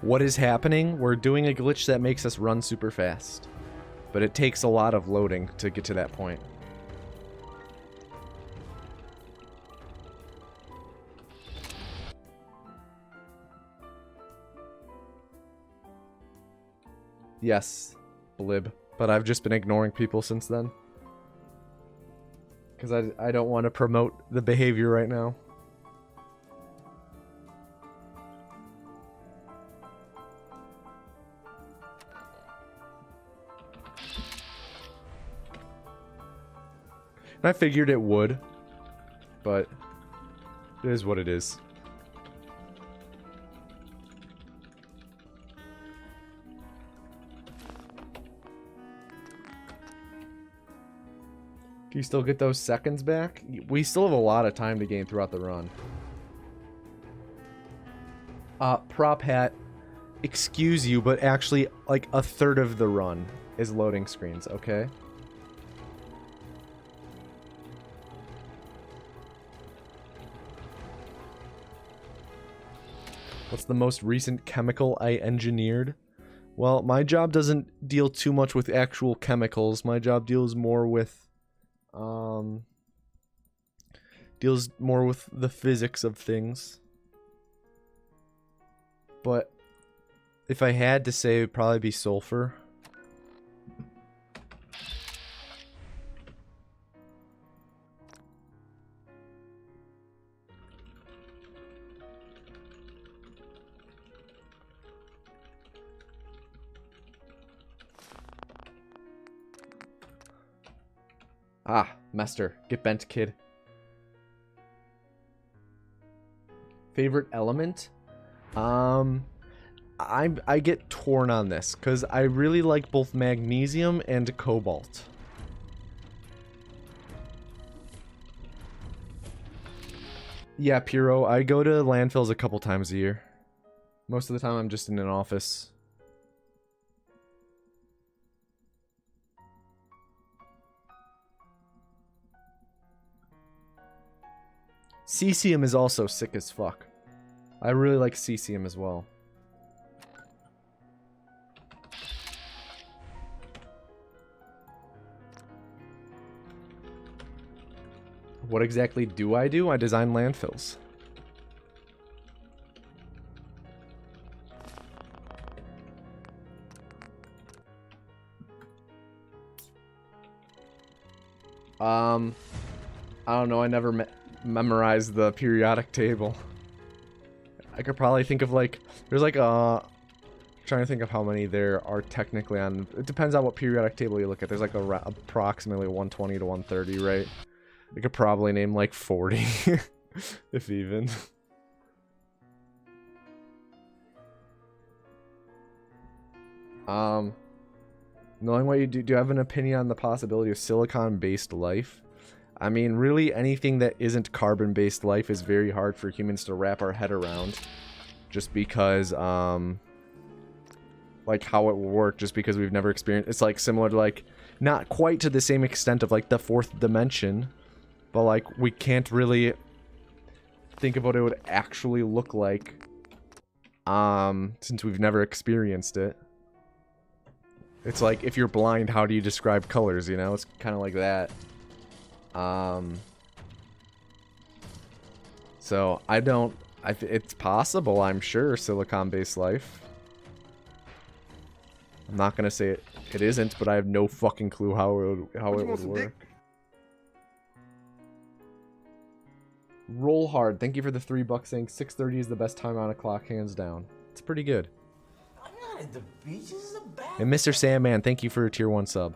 what is happening? We're doing a glitch that makes us run super fast. But it takes a lot of loading to get to that point. Yes, Blib. But I've just been ignoring people since then. Because I don't want to promote the behavior right now. And I figured it would. But it is what it is. Can you still get those seconds back? We still have a lot of time to gain throughout the run. Prop hat, excuse you, but actually, like, a third of the run is loading screens, okay? What's the most recent chemical I engineered? Well, my job doesn't deal too much with actual chemicals. My job deals more with the physics of things. But if I had to say, it would probably be sulfur. Ah, Mester. Get bent, kid. Favorite element? I get torn on this, because I really like both magnesium and cobalt. Yeah, Piro, I go to landfills a couple times a year. Most of the time I'm just in an office. Cesium is also sick as fuck. I really like cesium as well. What exactly do? I design landfills. I don't know, I never memorized the periodic table. I could probably think of like, there's like trying to think of how many there are technically on, it depends on what periodic table you look at. There's like approximately 120 to 130, right? I could probably name like 40, if even. Knowing what you do you have an opinion on the possibility of silicon-based life? I mean, really, anything that isn't carbon-based life is very hard for humans to wrap our head around. Just because, like, how it will work, just because we've never experienced... It's, like, similar to, like, not quite to the same extent of, like, the fourth dimension. But, like, we can't really think of what it would actually look like, since we've never experienced it. It's like, if you're blind, how do you describe colors, you know? It's kind of like that. So, it's possible, I'm sure, silicon-based life. I'm not gonna say it isn't, but I have no fucking clue how it would work. Roll hard. Thank you for the $3 saying 6:30 is the best time on a clock, hands down. It's pretty good. I'm not at the beach. This is a bad. And Mr. Sandman, thank you for a tier 1 sub.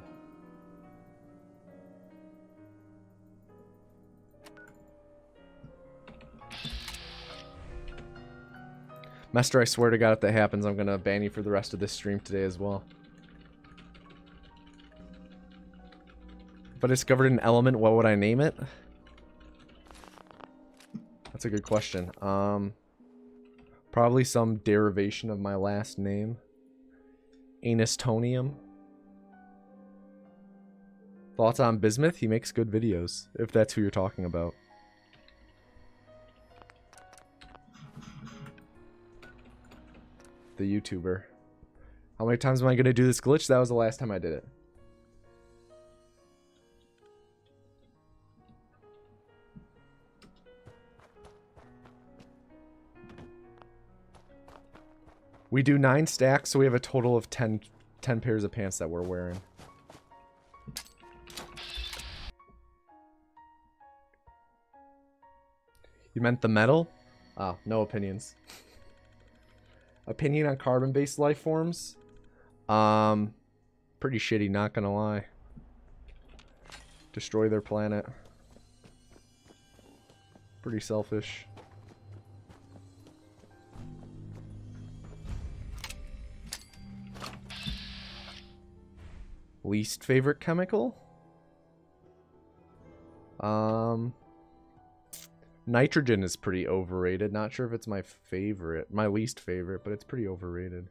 Master, I swear to God, if that happens, I'm gonna ban you for the rest of this stream today as well. If I discovered an element, what would I name it? That's a good question. Probably some derivation of my last name. Anistonium. Thoughts on Bismuth? He makes good videos, if that's who you're talking about. the YouTuber. How many times am I going to do this glitch? That was the last time I did it. We do 9 stacks, so we have a total of 10 pairs of pants that we're wearing. You meant the metal? Oh, no opinions. Opinion on carbon-based life forms? Pretty shitty, not gonna lie. Destroy their planet. Pretty selfish. Least favorite chemical? Nitrogen is pretty overrated. Not sure if it's my favorite. My least favorite, but it's pretty overrated.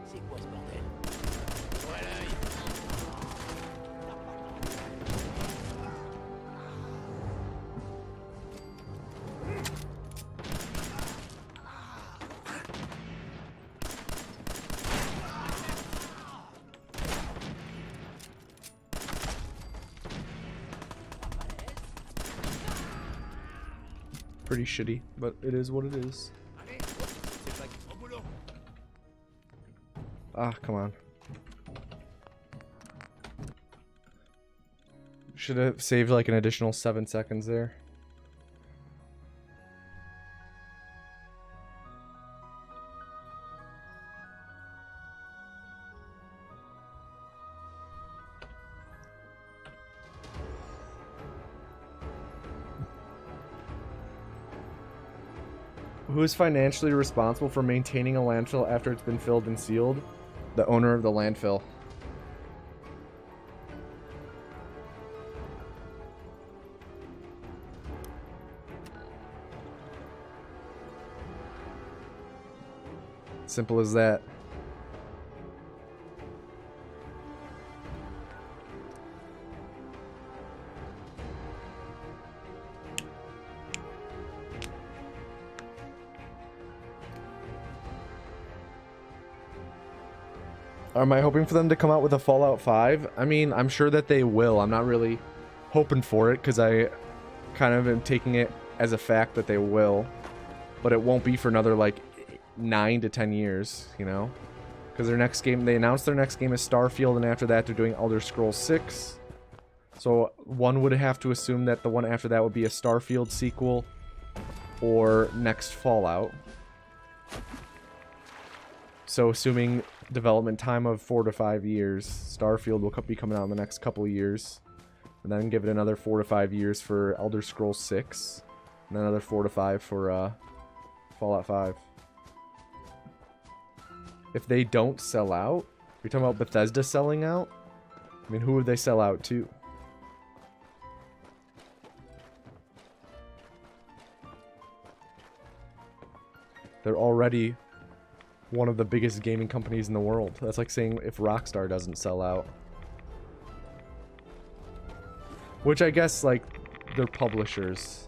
C'est quoi ce bordel? Voilà. Pretty shitty, but it is what it is. Ah, come on. Should have saved like an additional 7 seconds there. Who is financially responsible for maintaining a landfill after it's been filled and sealed? The owner of the landfill. Simple as that. Am I hoping for them to come out with a Fallout 5? I mean, I'm sure that they will. I'm not really hoping for it because I kind of am taking it as a fact that they will. But it won't be for another, like, 9 to 10 years, you know? Because their next game, they announced their next game is Starfield, and after that they're doing Elder Scrolls 6. So one would have to assume that the one after that would be a Starfield sequel or next Fallout. So assuming development time of 4 to 5 years, Starfield will be coming out in the next couple of years, and then give it another 4 to 5 years for Elder Scrolls 6, and then another 4 to 5 for Fallout 5. If they don't sell out, you're talking about Bethesda selling out? I mean, who would they sell out to? They're already one of the biggest gaming companies in the world. That's like saying if Rockstar doesn't sell out. Which I guess, like, they're publishers.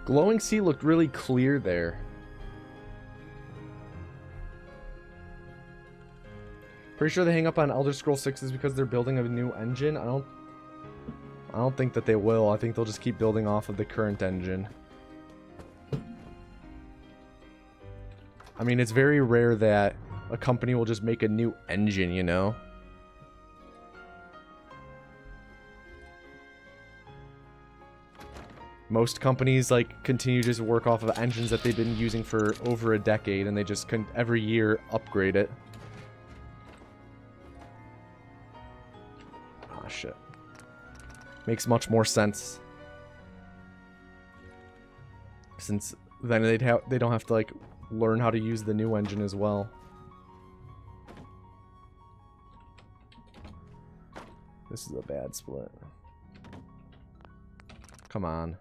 Glowing Sea looked really clear there. Pretty sure they hang up on Elder Scrolls 6 is because they're building a new engine. I don't think that they will. I think they'll just keep building off of the current engine. I mean, it's very rare that a company will just make a new engine, you know? Most companies, like, continue to just work off of engines that they've been using for over a decade, and they just every year upgrade it. Ah, shit. Makes much more sense. Since then they don't have to, like, learn how to use the new engine as well. This is a bad split. Come on.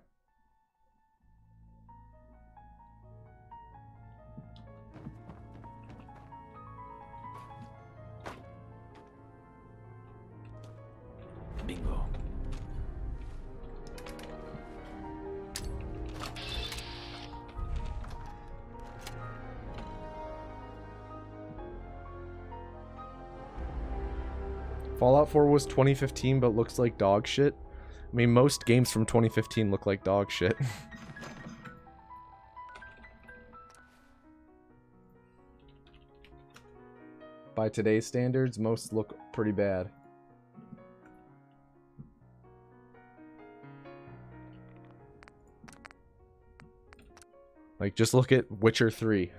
Bingo. Fallout 4 was 2015, but looks like dog shit. I mean, most games from 2015 look like dog shit. By today's standards, most look pretty bad. Like, just look at Witcher 3.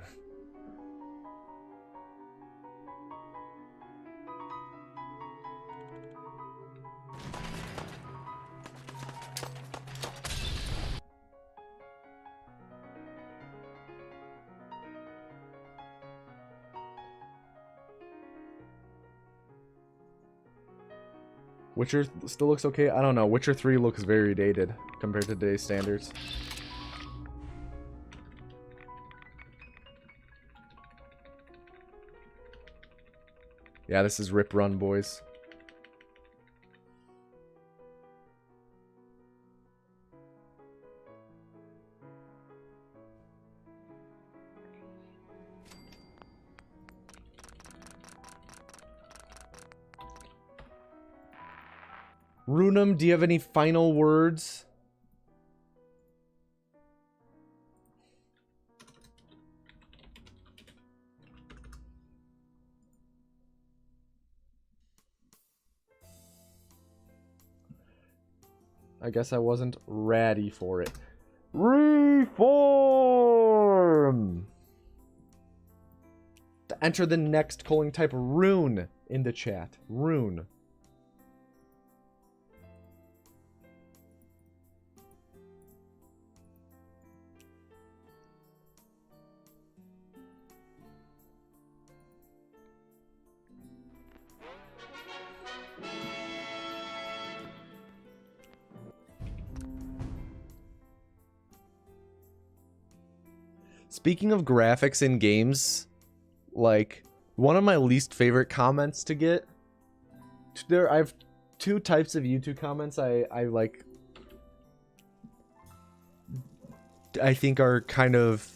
Witcher still looks okay. I don't know. Witcher 3 looks very dated compared to today's standards. Yeah, this is Rip Run, boys. Runum, do you have any final words? I guess I wasn't ready for it. Reform! To enter the next calling type rune in the chat. Rune. Speaking of graphics in games, like, one of my least favorite comments to get, I have two types of YouTube comments I think are kind of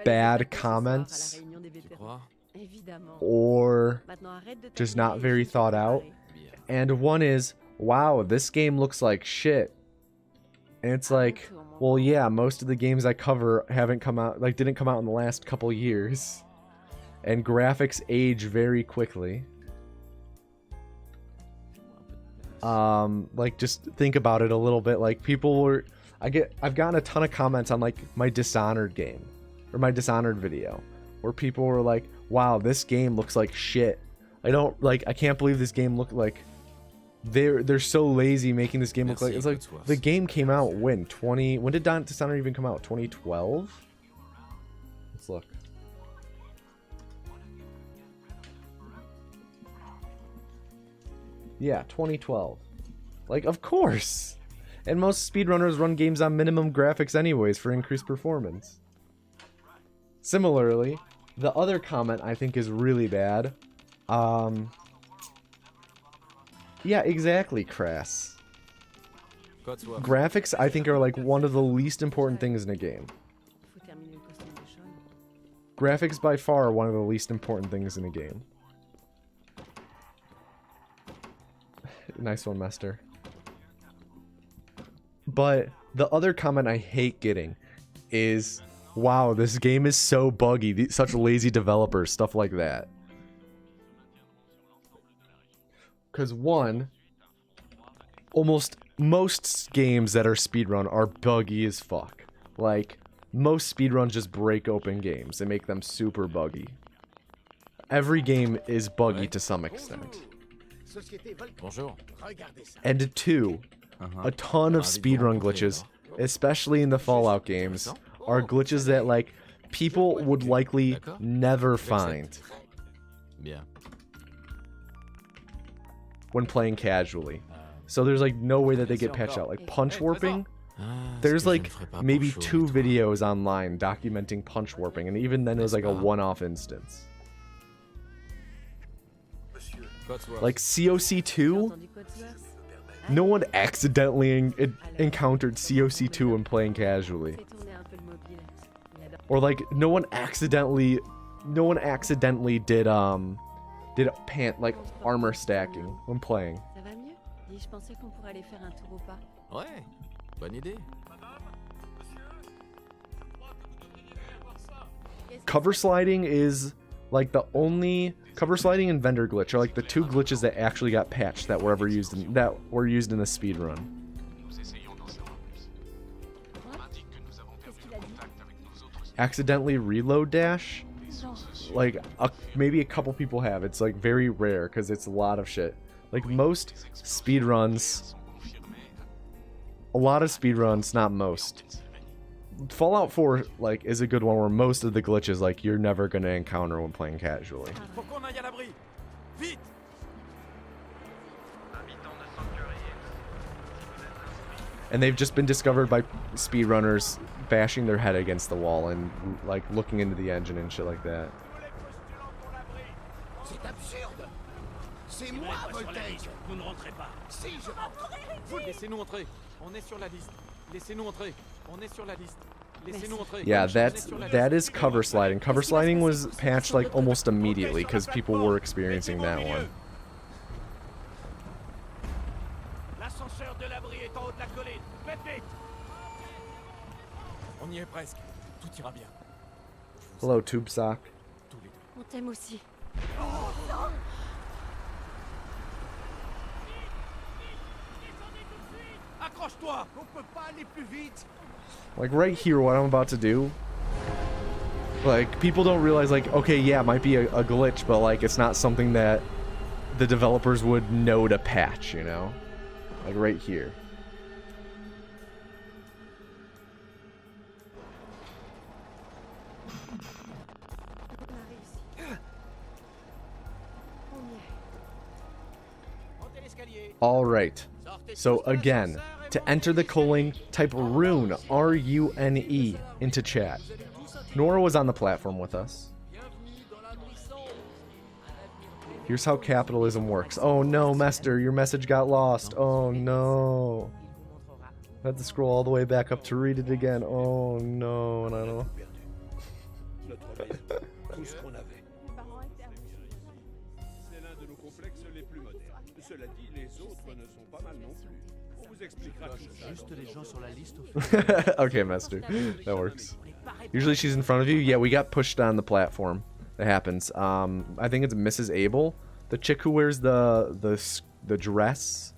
bad comments, or just not very thought out. And one is, wow, this game looks like shit. And it's like, well, yeah, most of the games I cover haven't come out, like, didn't come out in the last couple years. And graphics age very quickly. Like, just think about it a little bit. Like, people were, I've gotten a ton of comments on, like, my Dishonored game, or my Dishonored video, where people were like, wow, this game looks like shit. I can't believe this game looked like, they're so lazy making this game look like, it's like, the game came out when did Dishonored even come out? 2012? Let's look. Yeah, 2012. Like, of course. And most speedrunners run games on minimum graphics anyways for increased performance. Similarly, the other comment I think is really bad. Yeah, exactly, Crass. Graphics, I think, are like one of the least important things in a game. Graphics by far are one of the least important things in a game. Nice one, Mester. But the other comment I hate getting is, wow, this game is so buggy, such lazy developers, stuff like that. Because one, almost most games that are speedrun are buggy as fuck. Like, most speedruns just break open games and make them super buggy. Every game is buggy to some extent. Bonjour. And two, a ton of speedrun glitches, especially in the Fallout games, are glitches that, like, people would likely never find Bien. when playing casually. So there's, like, no way that they get patched out. Like, punch warping, there's, like, maybe 2 videos online documenting punch warping, and even then it was, like, a one-off instance. Like, COC2? No one accidentally encountered COC2 when playing casually. Or like no one accidentally did like armor stacking when playing. Ouais, bonne idée. Cover sliding is like the only cover sliding and vendor glitch are like the 2 glitches that actually got patched that were ever used in the speedrun. Accidentally reload dash? Like maybe a couple people have. It's like very rare because it's a lot of shit. Like most speedruns, a lot of speedruns, not most. Fallout 4 like is a good one where most of the glitches like you're never gonna encounter when playing casually. And they've just been discovered by speedrunners bashing their head against the wall and like looking into the engine and shit like that. C'est absurde. C'est moi, Voltaire. Vous ne rentrez pas. Si, je rentre. Laissez-nous entrer. On est sur la liste. Laissez-nous entrer. On est sur la liste. Laissez-nous entrer. Yeah, that is cover sliding. Cover sliding was patched like almost immediately because people were experiencing that one. L'ascenseur de l'abri est en haut de la colline. Faites vite. On y est presque. Tout ira bien. Hello, Tube Sock. On t'aime aussi. Accroche-toi. On peut pas aller plus vite. Like right here, what I'm about to do. Like people don't realize like, okay, yeah, it might be a glitch, but like it's not something that the developers would know to patch, you know? Like right here. Alright, so again, to enter the culling, type rune, R-U-N-E, into chat. Nora was on the platform with us. Here's how capitalism works. Oh no, Mester, your message got lost. Oh no. I had to scroll all the way back up to read it again. Oh no, and I don't know. Okay, Mester. That works. Usually she's in front of you. Yeah, we got pushed on the platform. That happens. I think it's Mrs. Abel, the chick who wears the dress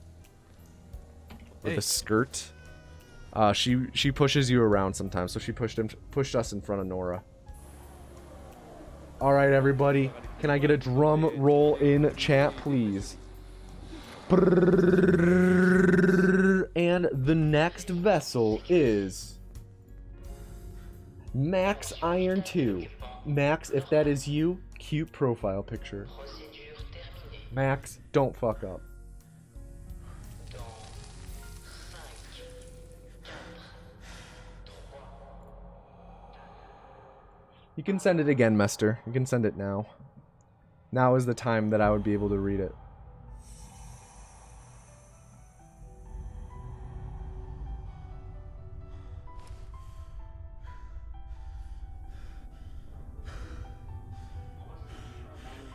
or the skirt. She pushes you around sometimes, so she pushed us in front of Nora. All right, everybody, can I get a drum roll in chat, please? And the next vessel is Max Iron 2. Max, if that is you, cute profile picture. Max, don't fuck up. You can send it again, Mester. You can send it now. Now is the time that I would be able to read it.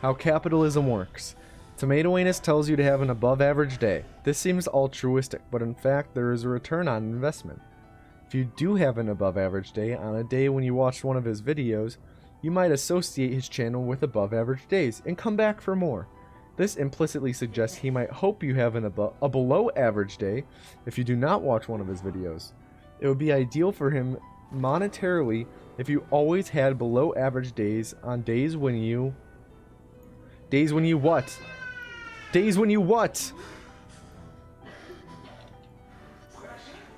How capitalism works. Tomato Anus tells you to have an above average day. This seems altruistic, but in fact there is a return on investment. If you do have an above average day on a day when you watched one of his videos, you might associate his channel with above average days and come back for more. This implicitly suggests he might hope you have a below average day if you do not watch one of his videos. It would be ideal for him monetarily if you always had below average days on days when you... Days when you what? Days when you what?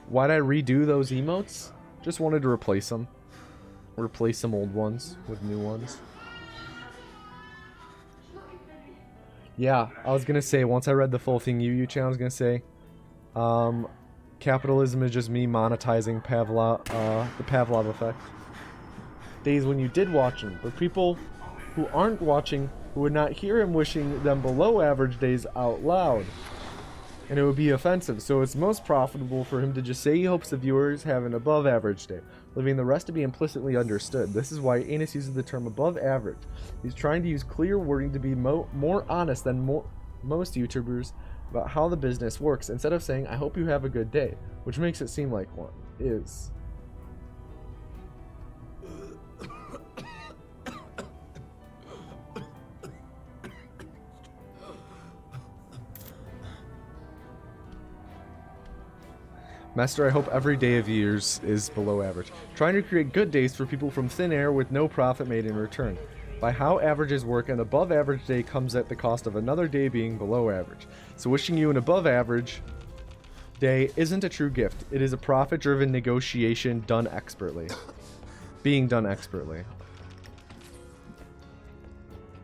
Why'd I redo those emotes? Just wanted to replace them. Replace some old ones with new ones. Yeah, I was gonna say, once I read the full thing you channel, I was gonna say, capitalism is just me monetizing the Pavlov effect. Days when you did watch him, but people who aren't watching who would not hear him wishing them below average days out loud. And it would be offensive, so it's most profitable for him to just say he hopes the viewers have an above average day, leaving the rest to be implicitly understood. This is why Anus uses the term above average. He's trying to use clear wording to be more honest than most YouTubers about how the business works, instead of saying, I hope you have a good day, which makes it seem like one is. Master, I hope every day of yours is below average. Trying to create good days for people from thin air with no profit made in return. By how averages work, an above average day comes at the cost of another day being below average. So wishing you an above average day isn't a true gift. It is a profit-driven negotiation done expertly. Being done expertly.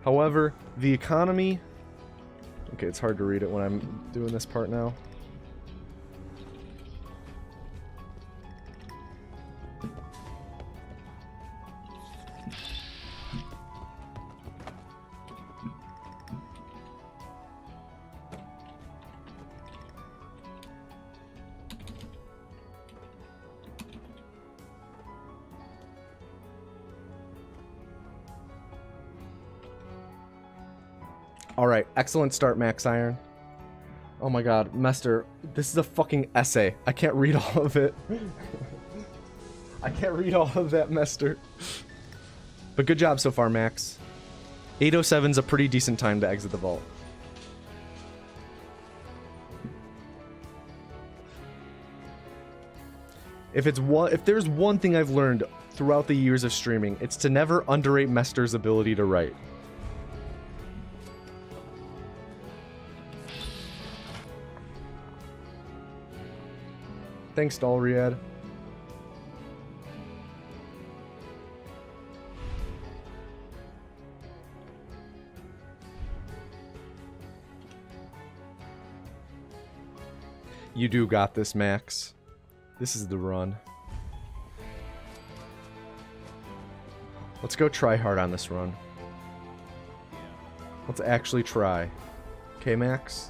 However, the economy... Okay, it's hard to read it when I'm doing this part now. Alright, excellent start, Max Iron. Oh my god, Mester, this is a fucking essay. I can't read all of it. I can't read all of that, Mester. But good job so far, Max. 8:07's a pretty decent time to exit the vault. If there's one thing I've learned throughout the years of streaming, it's to never underrate Mester's ability to write. Thanks, Dalriad. You do got this, Max. This is the run. Let's go try hard on this run. Let's actually try. Okay, Max?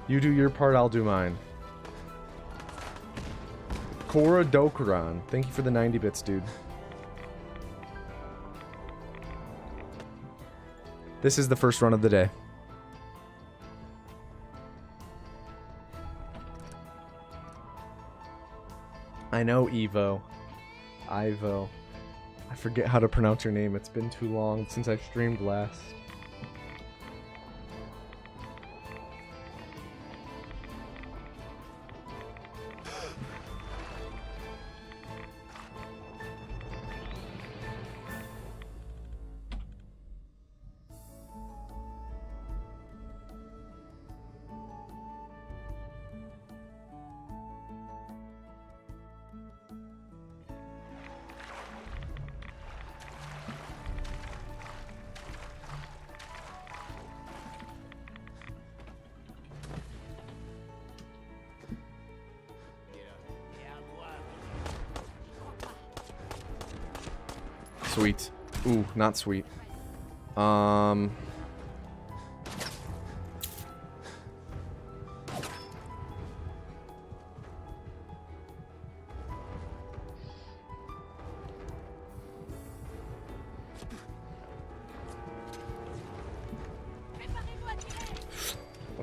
You do your part, I'll do mine. Kora Dokran, thank you for the 90 bits, dude. This is the first run of the day. I know, Evo. Ivo. I forget how to pronounce your name. It's been too long since I've streamed last. Sweet. Ooh, not sweet.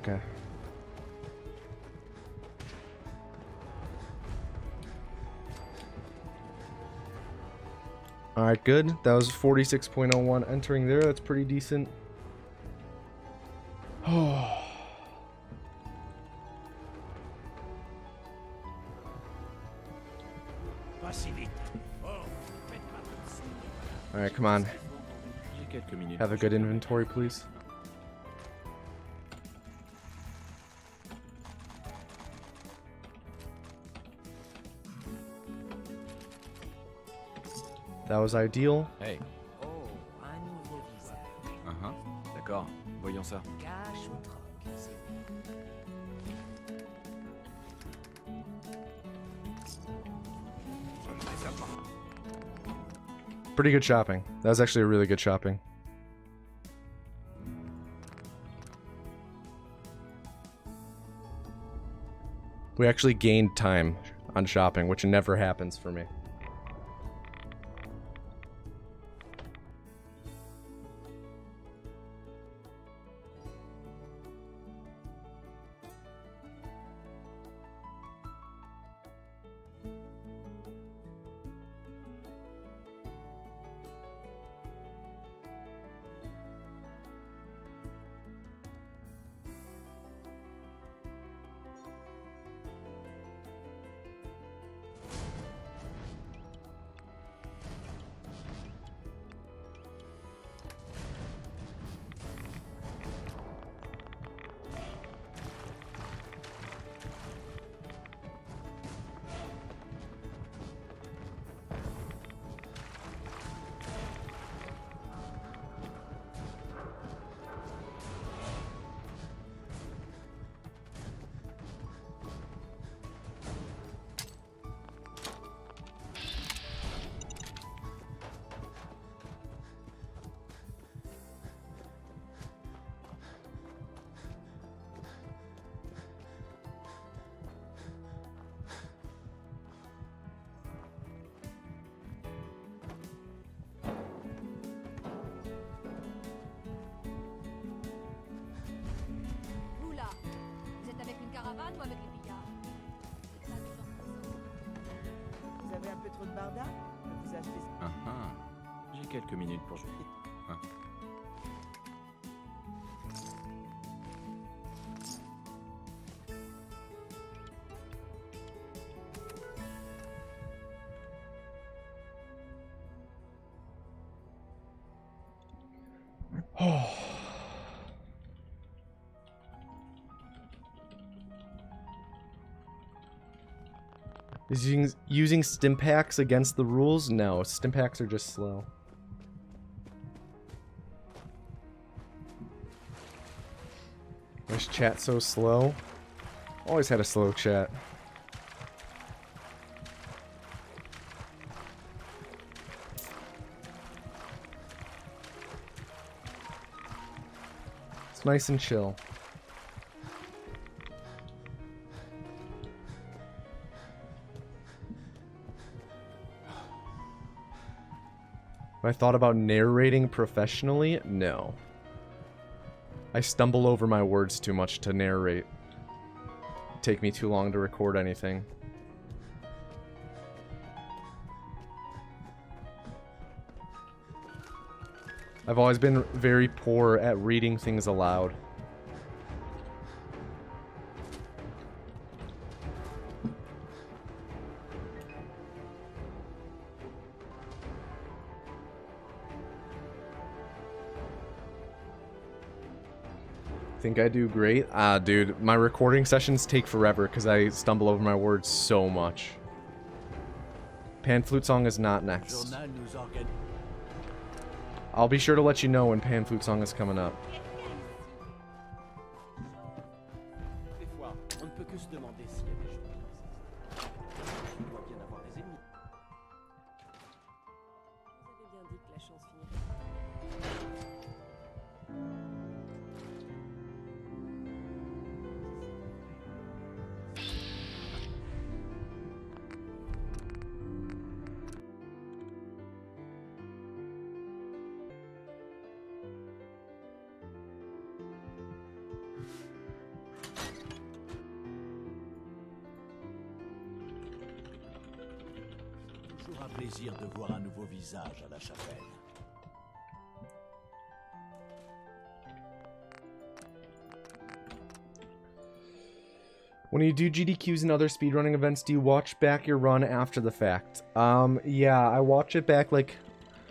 Okay. Alright, good. That was 46.01 entering there. That's pretty decent. Oh. Alright, come on. Have a good inventory, please. That was ideal. Hey. Oh, un nouveau visage. D'accord. Voyons ça. Cash ou troc, c'est Pretty good shopping. That was actually a really good shopping. We actually gained time on shopping, which never happens for me. Vous là, vous êtes avec une caravane ou avec les pillards? C'est pas du genre comme ça. Vous avez un peu trop de barda? Vous achetez J'ai quelques minutes pour jouer. Is using stim packs against the rules? No, stim packs are just slow. Why is chat so slow? Always had a slow chat. It's nice and chill. Have I thought about narrating professionally? No. I stumble over my words too much to narrate. It'd take me too long to record anything. I've always been very poor at reading things aloud. Think I do great? Ah, dude, my recording sessions take forever because I stumble over my words so much. Pan Flute Song is not next. I'll be sure to let you know when Pan Flute Song is coming up. Des fois, on ne peut que se demander s'il y a des choses. Il doit bien avoir des ennemis. Vous avez bien dit que la chance finirait. Toujours un plaisir de voir un nouveau visage à la chapelle. When you do GDQs and other speedrunning events, do you watch back your run after the fact? Yeah, I watch it back, like,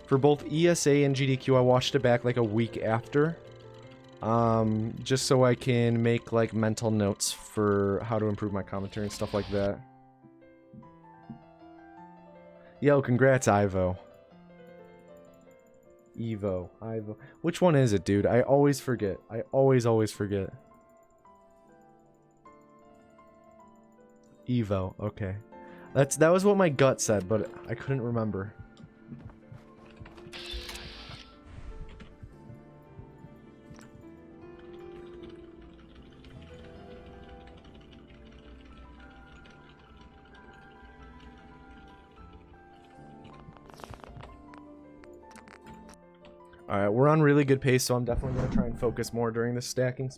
for both ESA and GDQ, I watched it back, like, a week after. Just so I can make, like, mental notes for how to improve my commentary and stuff like that. Yo, congrats, Ivo. Ivo. Which one is it, dude? I always forget. I always forget. Evo, okay. That was what my gut said, but I couldn't remember. Alright, we're on really good pace, so I'm definitely going to try and focus more during this stacking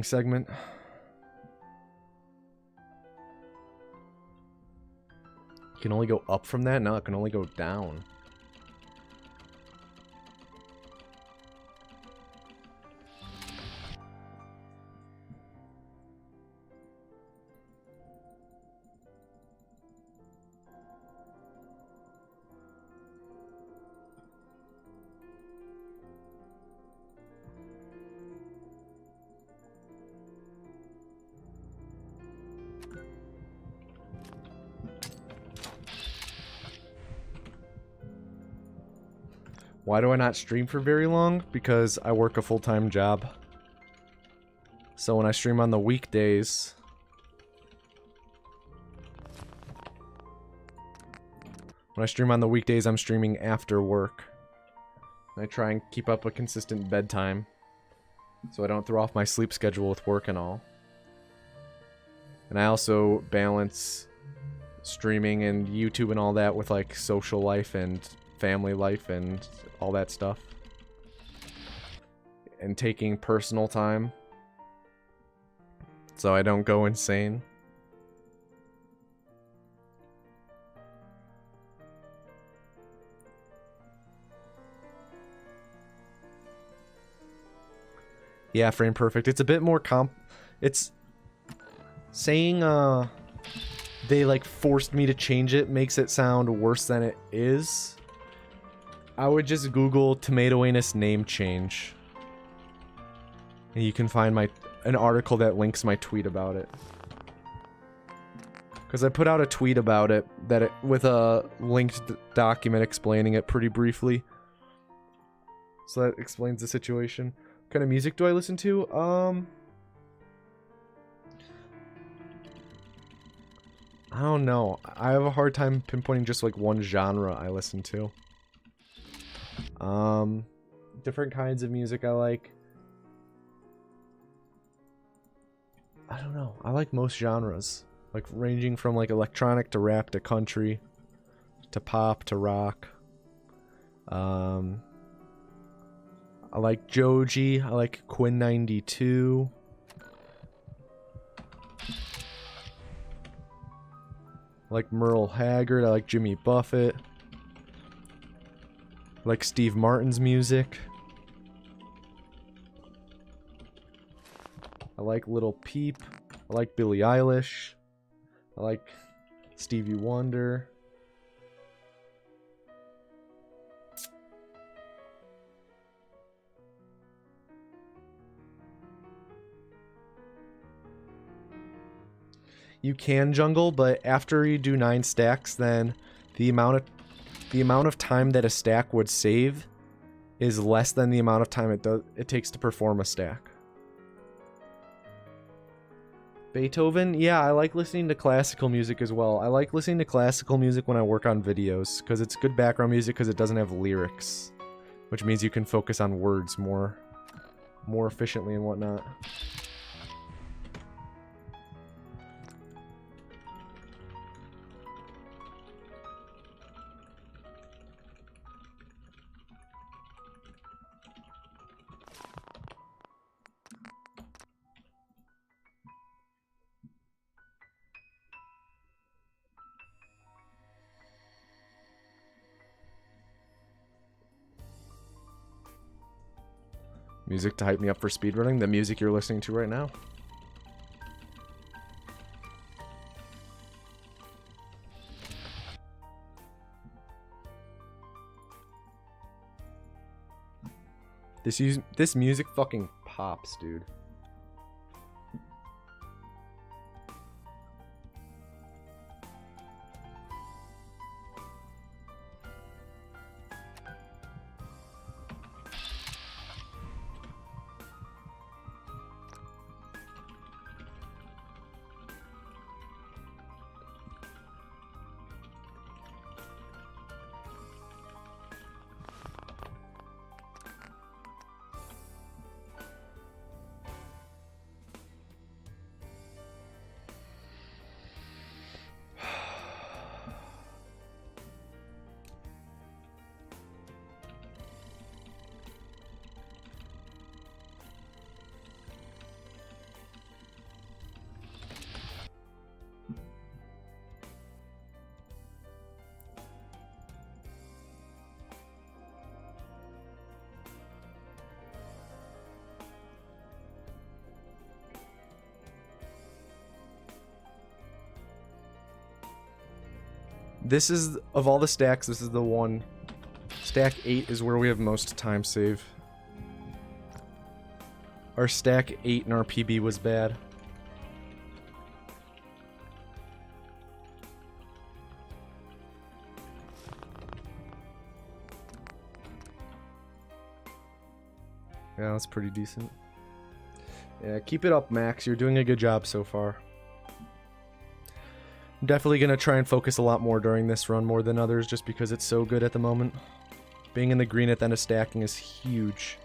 segment. Can only go up from that? No, it can only go down. Why do I not stream for very long? Because I work a full-time job. So when I stream on the weekdays... I'm streaming after work. And I try and keep up a consistent bedtime. So I don't throw off my sleep schedule with work and all. And I also balance streaming and YouTube and all that with, like, social life and family life and all that stuff. And taking personal time. So I don't go insane. Yeah, frame perfect. It's a bit more it's saying they like forced me to change it makes it sound worse than it is. I would just Google tomato anus name change. And you can find an article that links my tweet about it. Because I put out a tweet about it with a linked document explaining it pretty briefly. So that explains the situation. What kind of music do I listen to? I don't know. I have a hard time pinpointing just like one genre I listen to. Different kinds of music I like. I don't know. I like most genres. Like ranging from like electronic to rap to country to pop to rock. I like Joji. I like Quinn 92. I like Merle Haggard. I like Jimmy Buffett. I like Steve Martin's music. I like Lil Peep. I like Billie Eilish. I like Stevie Wonder. You can jungle, but after you do 9 stacks, then the amount of time that a stack would save is less than the amount of time it takes to perform a stack. Beethoven? Yeah, I like listening to classical music as well. I like listening to classical music when I work on videos, because it's good background music because it doesn't have lyrics. Which means you can focus on words more efficiently and whatnot. Music to hype me up for speedrunning, the music you're listening to right now. This music fucking pops, dude. This is, of all the stacks, this is the one. Stack 8 is where we have most time save. Our stack 8 in our PB was bad. Yeah, that's pretty decent. Yeah, keep it up, Max. You're doing a good job so far. I'm definitely going to try and focus a lot more during this run more than others just because it's so good at the moment. Being in the green at the end of stacking is huge.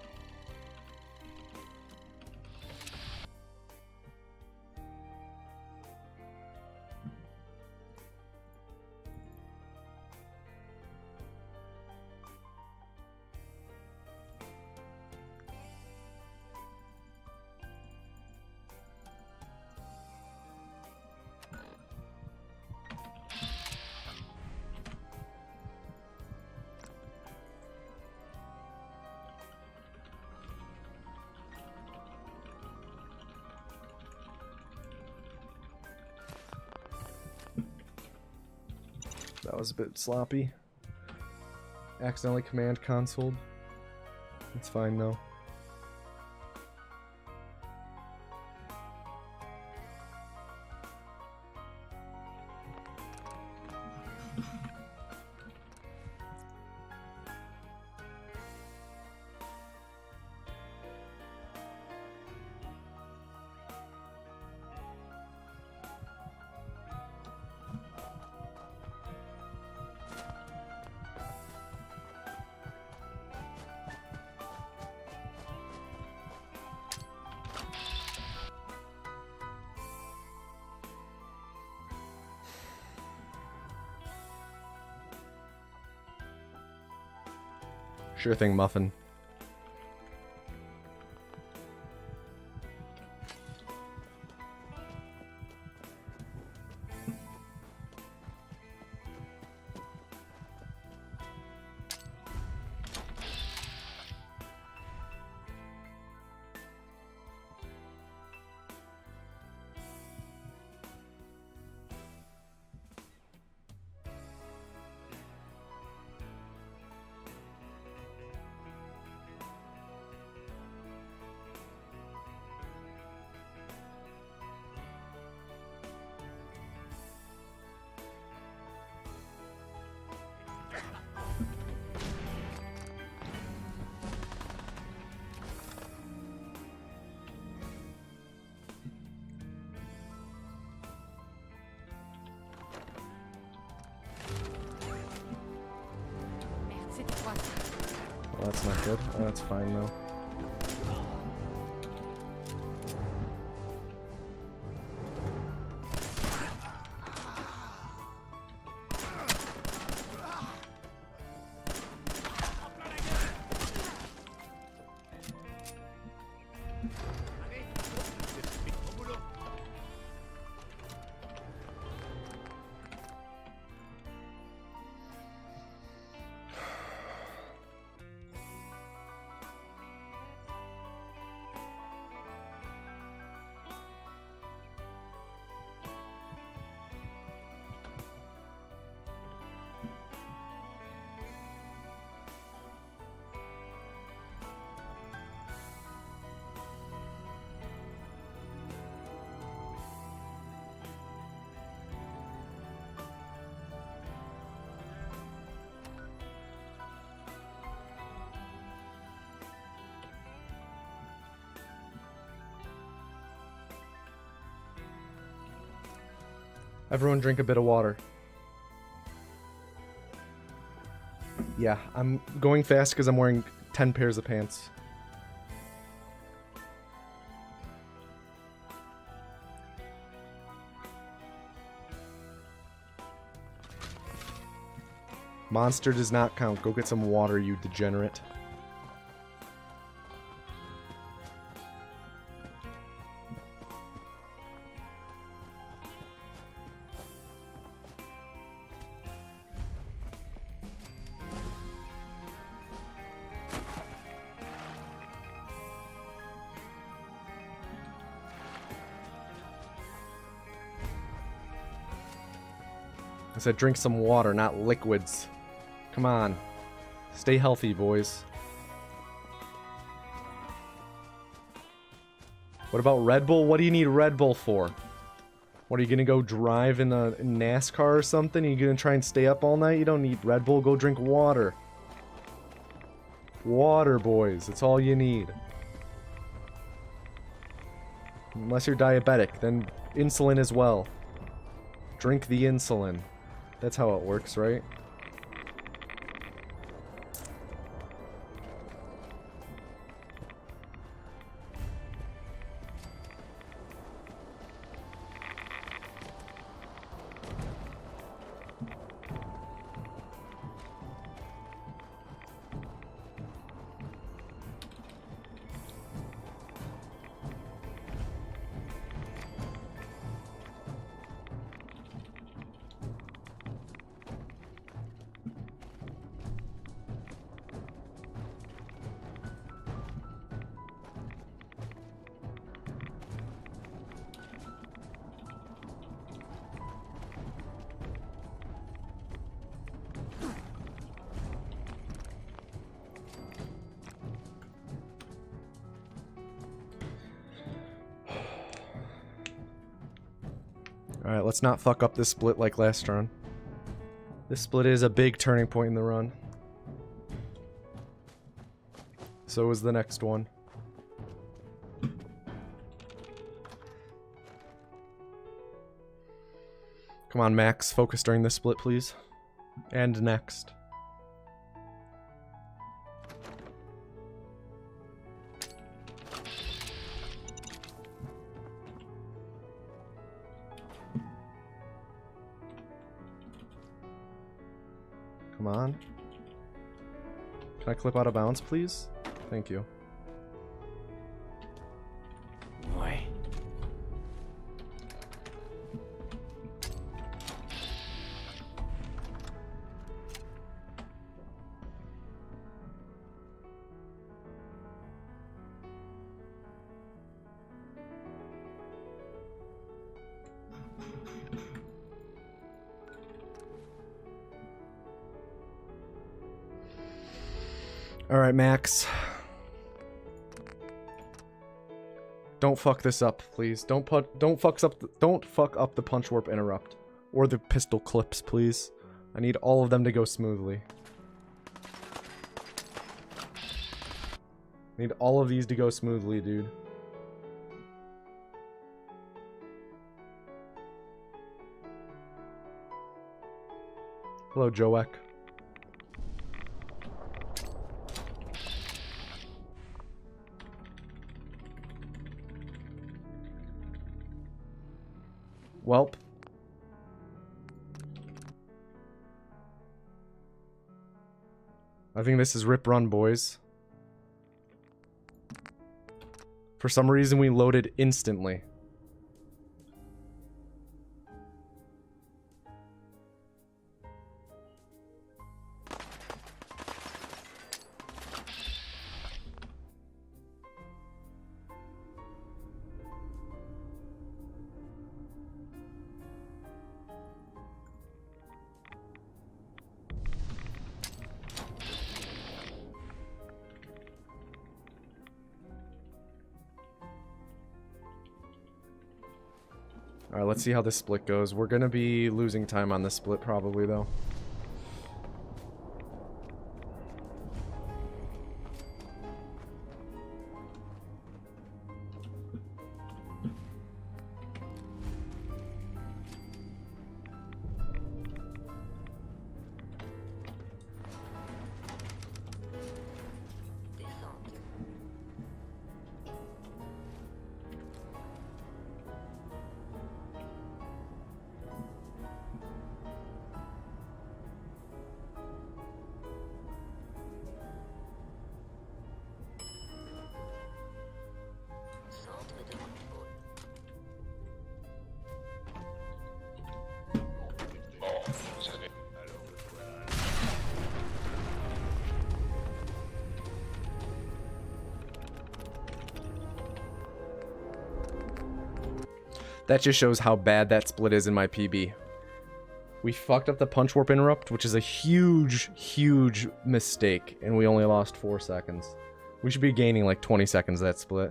That was a bit sloppy. Accidentally command console. It's fine though. Sure thing, Muffin. Well, that's not good. Oh, that's fine though. Everyone drink a bit of water. Yeah, I'm going fast because I'm wearing 10 pairs of pants. Monster does not count. Go get some water, you degenerate. I said drink some water, not liquids. Come on. Stay healthy, boys. What about Red Bull? What do you need Red Bull for? What, are you gonna go drive in a NASCAR or something? Are you gonna try and stay up all night? You don't need Red Bull. Go drink water. Water, boys. That's all you need. Unless you're diabetic, then insulin as well. Drink the insulin. That's how it works, right? Alright, let's not fuck up this split like last run. This split is a big turning point in the run. So is the next one. Come on, Max. Focus during this split, please. And next. Come on. Can I clip out of bounds, please? Thank you. Ouais. All right, Max. Don't fuck this up, please. Don't fuck up the punch warp interrupt or the pistol clips, please. I need all of them to go smoothly. Need all of these to go smoothly, dude. Hello, Joek. Welp. I think this is rip run, boys. For some reason, we loaded instantly. Alright, let's see how this split goes. We're gonna be losing time on this split probably, though. That just shows how bad that split is in my PB. We fucked up the punch warp interrupt, which is a huge, huge mistake, and we only lost 4 seconds. We should be gaining like 20 seconds of that split.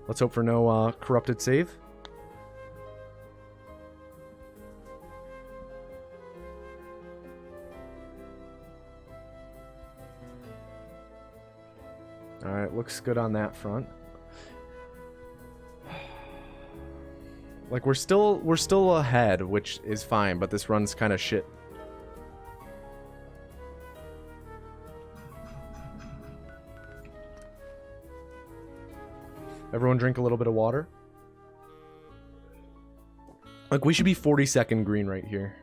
Let's hope for no corrupted save. Alright, looks good on that front. Like we're still ahead, which is fine, but this run's kind of shit. Everyone drink a little bit of water. Like we should be 40-second green right here.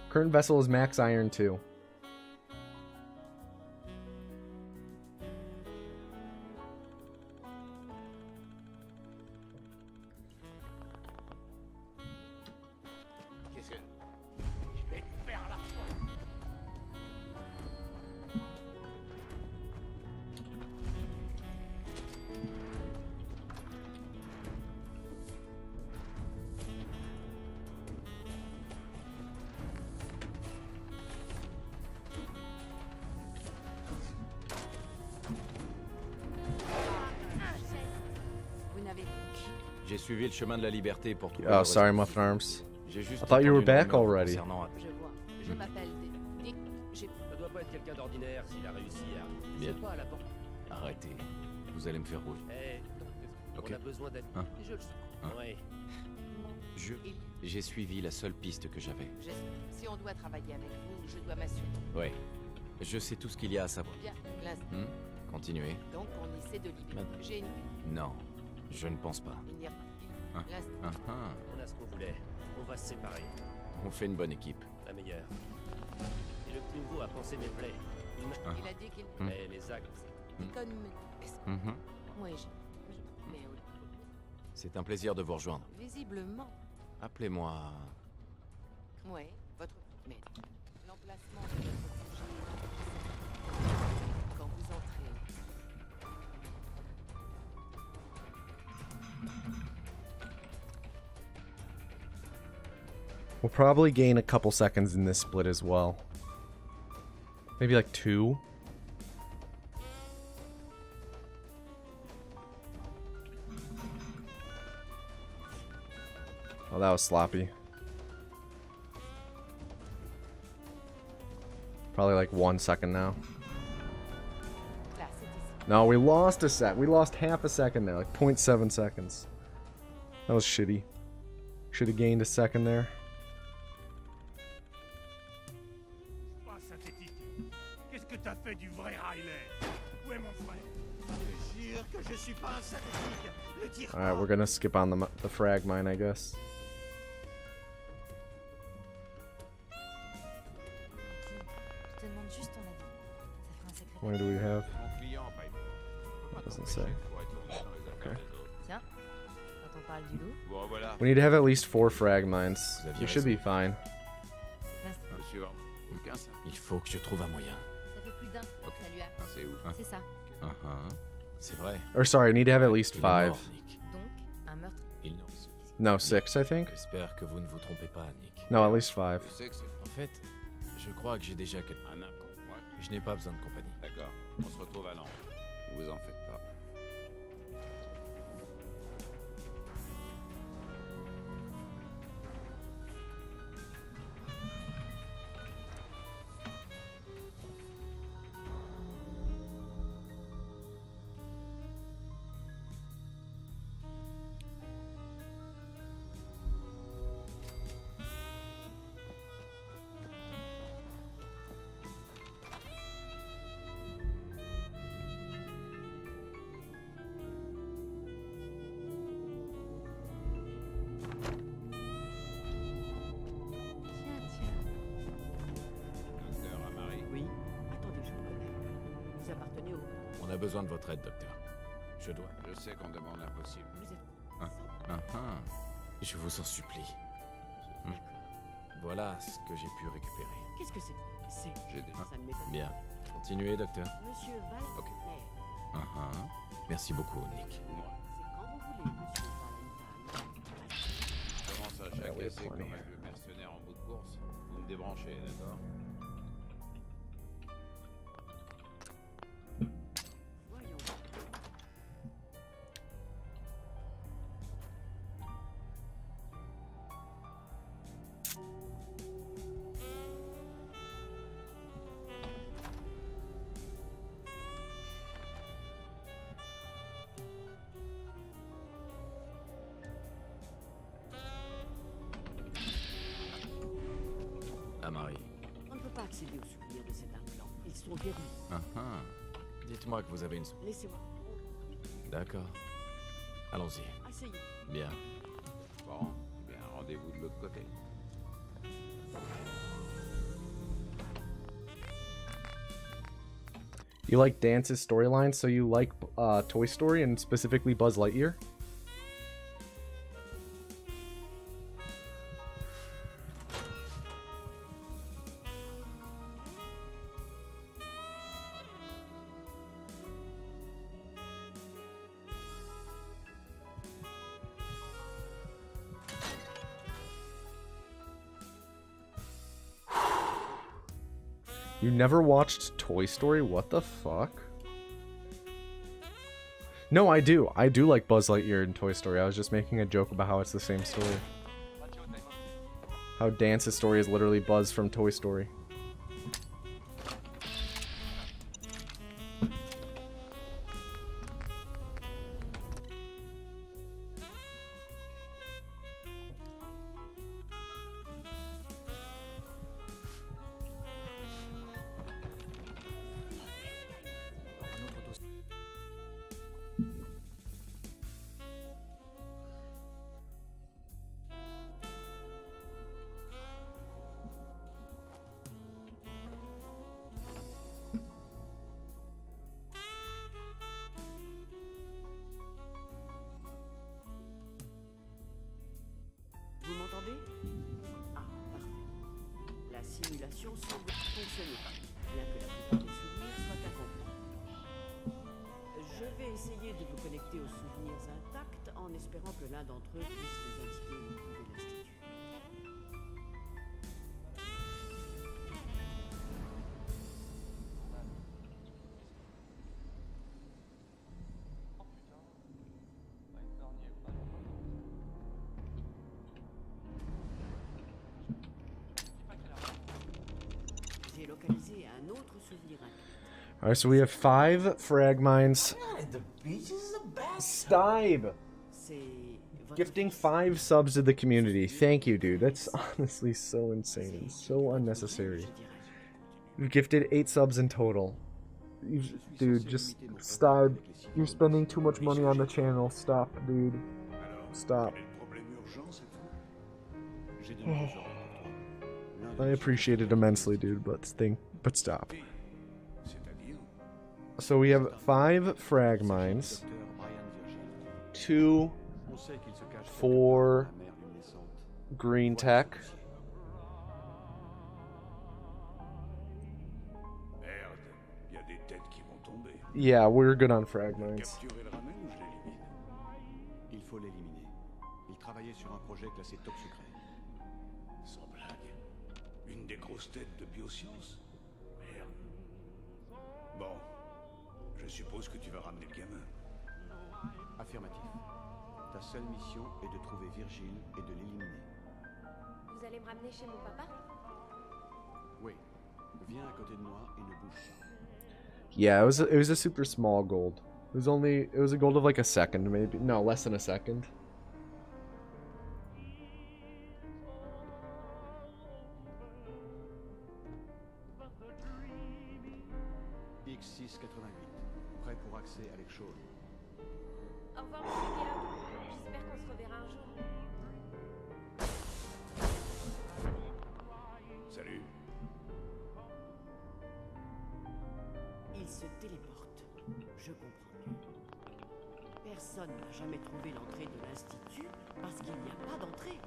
Current vessel is max iron 2. J'ai suivi le chemin de la liberté pour trouver. Oh, sorry, Muffin Arms. J'ai juste I thought you were entendu une back rumeur already. concernant- Je vois. Je m'appelle Dick. Ça doit pas être quelqu'un d'ordinaire s'il a réussi à... Bien. C'est pas à la porte. Arrêtez. Vous allez me faire rouge. On Ok. a besoin d'aide. Hein. Je le sais. Hein. Ouais. J'ai suivi la seule piste que j'avais. Si on doit travailler avec vous, je dois m'assurer. Ouais. Je sais tout ce qu'il y a à savoir. Bien, l'instant. Continuez. Donc on essaie de libérer. Maintenant. J'ai une... Non, je ne pense pas. Il n'y a pas... Hein. L'instant. On a ce qu'on voulait. On va se séparer. On fait une bonne équipe. La meilleure. Et le nouveau a pensé mes plaies. Il m'a... Il a dit qu'il... Mais les actes... Comme... Mhm. Oui, mais C'est un plaisir de vous rejoindre. visiblement... Appelez-moi... Oui, votre... Mais... L'emplacement de votre sujet... Quand vous entrez... We'll probably gain a couple seconds in this split as well. Maybe like 2. Oh, that was sloppy. Probably like 1 second now. Là, c'est ici. No, we lost a sec. We lost half a second there, like 0.7 seconds. That was shitty. Should have gained a second there. Pas synthétique. Qu'est-ce que t'as fait du vrai Riley? Où est mon frère? Je jure que je suis pas un synthétique. Le tire pas. Alright, we're gonna skip on the frag mine, I guess. Je te demande juste ton avis. Ça fera un sacré... What do we have? Mon client paye. Doesn't say. Okay. Tiens, quand on parle du loup... Bon, voilà. We need to have at least 4 frag mines. Vous aviez We should be fine. Le suivant. Aucun ça. Il faut que je trouve un moyen. Ça fait plus d'un. Ok. Ça lui a... Ah, c'est où? C'est ça. C'est vrai. Or sorry, I need to have at least Il est 5. mort, Nick. Donc, un meurtre... Il n'en- No, 6, I think. J'espère que vous ne vous trompez pas, Nick. No, at least 5. Je sais que c'est En fait, je crois que j'ai déjà quelque... un incon. Ouais, Je n'ai pas besoin de compagnie. d'accord. On se retrouve à Londres. Vous en faites pas. Tiens, tiens. Docteur Amari. Oui. Attendez, je vous connais. Vous appartenez au... On a besoin de votre aide, docteur. Je dois. Je sais qu'on demande l'impossible. Vous êtes... Je vous en supplie. Voilà ce que j'ai pu récupérer. Qu'est-ce que c'est? J'ai des... Ça ne m'étonne Bien. Continuez, docteur. Monsieur Valentine. Ok. Merci beaucoup, Nick. C'est quand vous voulez, monsieur Valentine. Comment ça, Yeah, we have chacasser comme un plenty. vieux mercenaire en bout de course? Vous me débranchez, d'accord? Voyons. Ah, Marie. On ne peut pas accéder aux souvenirs de cet implant. Ils sont verrouillés. Dites-moi que vous avez une... Laissez-moi. D'accord. Allons-y. Asseyez. Bien. Bon, bien, rendez-vous de l'autre côté. You like Dance's storyline, so you like Toy Story and specifically Buzz Lightyear? You never watched Toy Story? What the fuck? No, I do. I do like Buzz Lightyear in Toy Story. I was just making a joke about how it's the same story. How Dance's story is literally Buzz from Toy Story. Vous m'entendez? Ah, parfait. La simulation semble fonctionner, bien que la plupart des souvenirs soient incompris. Je vais essayer de vous connecter aux souvenirs intacts en espérant que l'un d'entre eux puisse vous indiquer où trouver l'institut. J'ai localisé un autre souvenir intact. Alright, so we have 5 frag mines. Stibe! C'est votre Gifting fils. 5 subs to the community. Thank you, dude. That's honestly so insane and so unnecessary. Je dirais. You've gifted 8 subs in total. Dude, just stop. You're spending too much money on the channel. Stop, dude. Stop. I appreciate it immensely, dude, but stop. So we have 5 frag mines, 2 for green tech. Merde, il y a des têtes qui vont tomber. Yeah, we're good on frag mines. Capturer le ramen ou je l'élimine? Il faut l'éliminer. Il travaillait sur un projet classé top secret. Sans blague. Une des grosses têtes de biosciences? Merde. Bon. Je suppose que tu vas ramener le gamin. Affirmatif. Ta seule mission est de trouver Virgile et de l'éliminer. Vous allez me ramener chez mon papa? Oui. Viens à côté de moi et ne bouge pas. Yeah, it was a super small gold. It was a gold of like a second, maybe. No, less than a second. X688. Prêt pour accès à l'ex-chaude. Au revoir, monsieur Kellogg. J'espère qu'on se reverra un jour. Salut. Il se téléporte. Je comprends mieux. Personne n'a jamais trouvé l'entrée de l'institut parce qu'il n'y a pas d'entrée.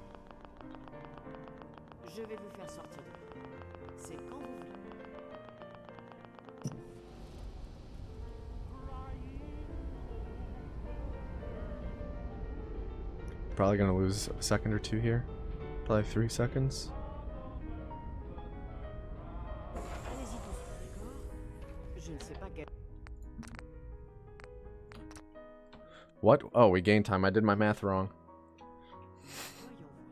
Je vais vous faire sortir. C'est quand vous voulez. Probably gonna lose a second or two here. Probably 3 seconds. Allez-y doucement, d'accord? Je ne sais pas quel... What? Oh, we gained time. I did my math wrong. Voyons voir.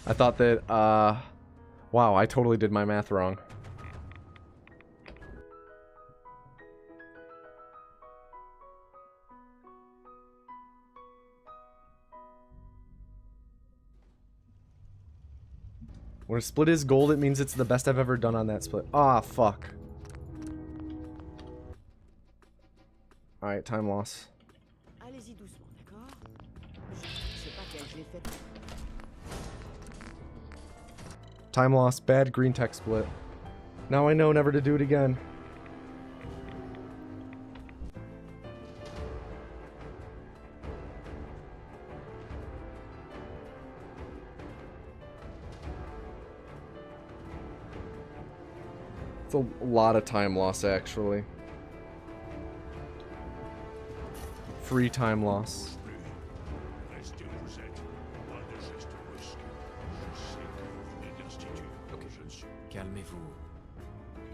I thought that, wow, I totally did my math wrong. When a split is gold, it means it's the best I've ever done on that split. Ah, fuck. Alright, time loss. Allez-y doucement, d'accord? Je ne sais pas quel j'ai fait. Time loss, bad green tech split. Now I know never to do it again. It's a lot of time loss, actually. Free time loss. Restez où vous êtes. Pas de geste brusque. Je sais que vous venez de l'institut. Ok. Je ne suis Calmez-vous.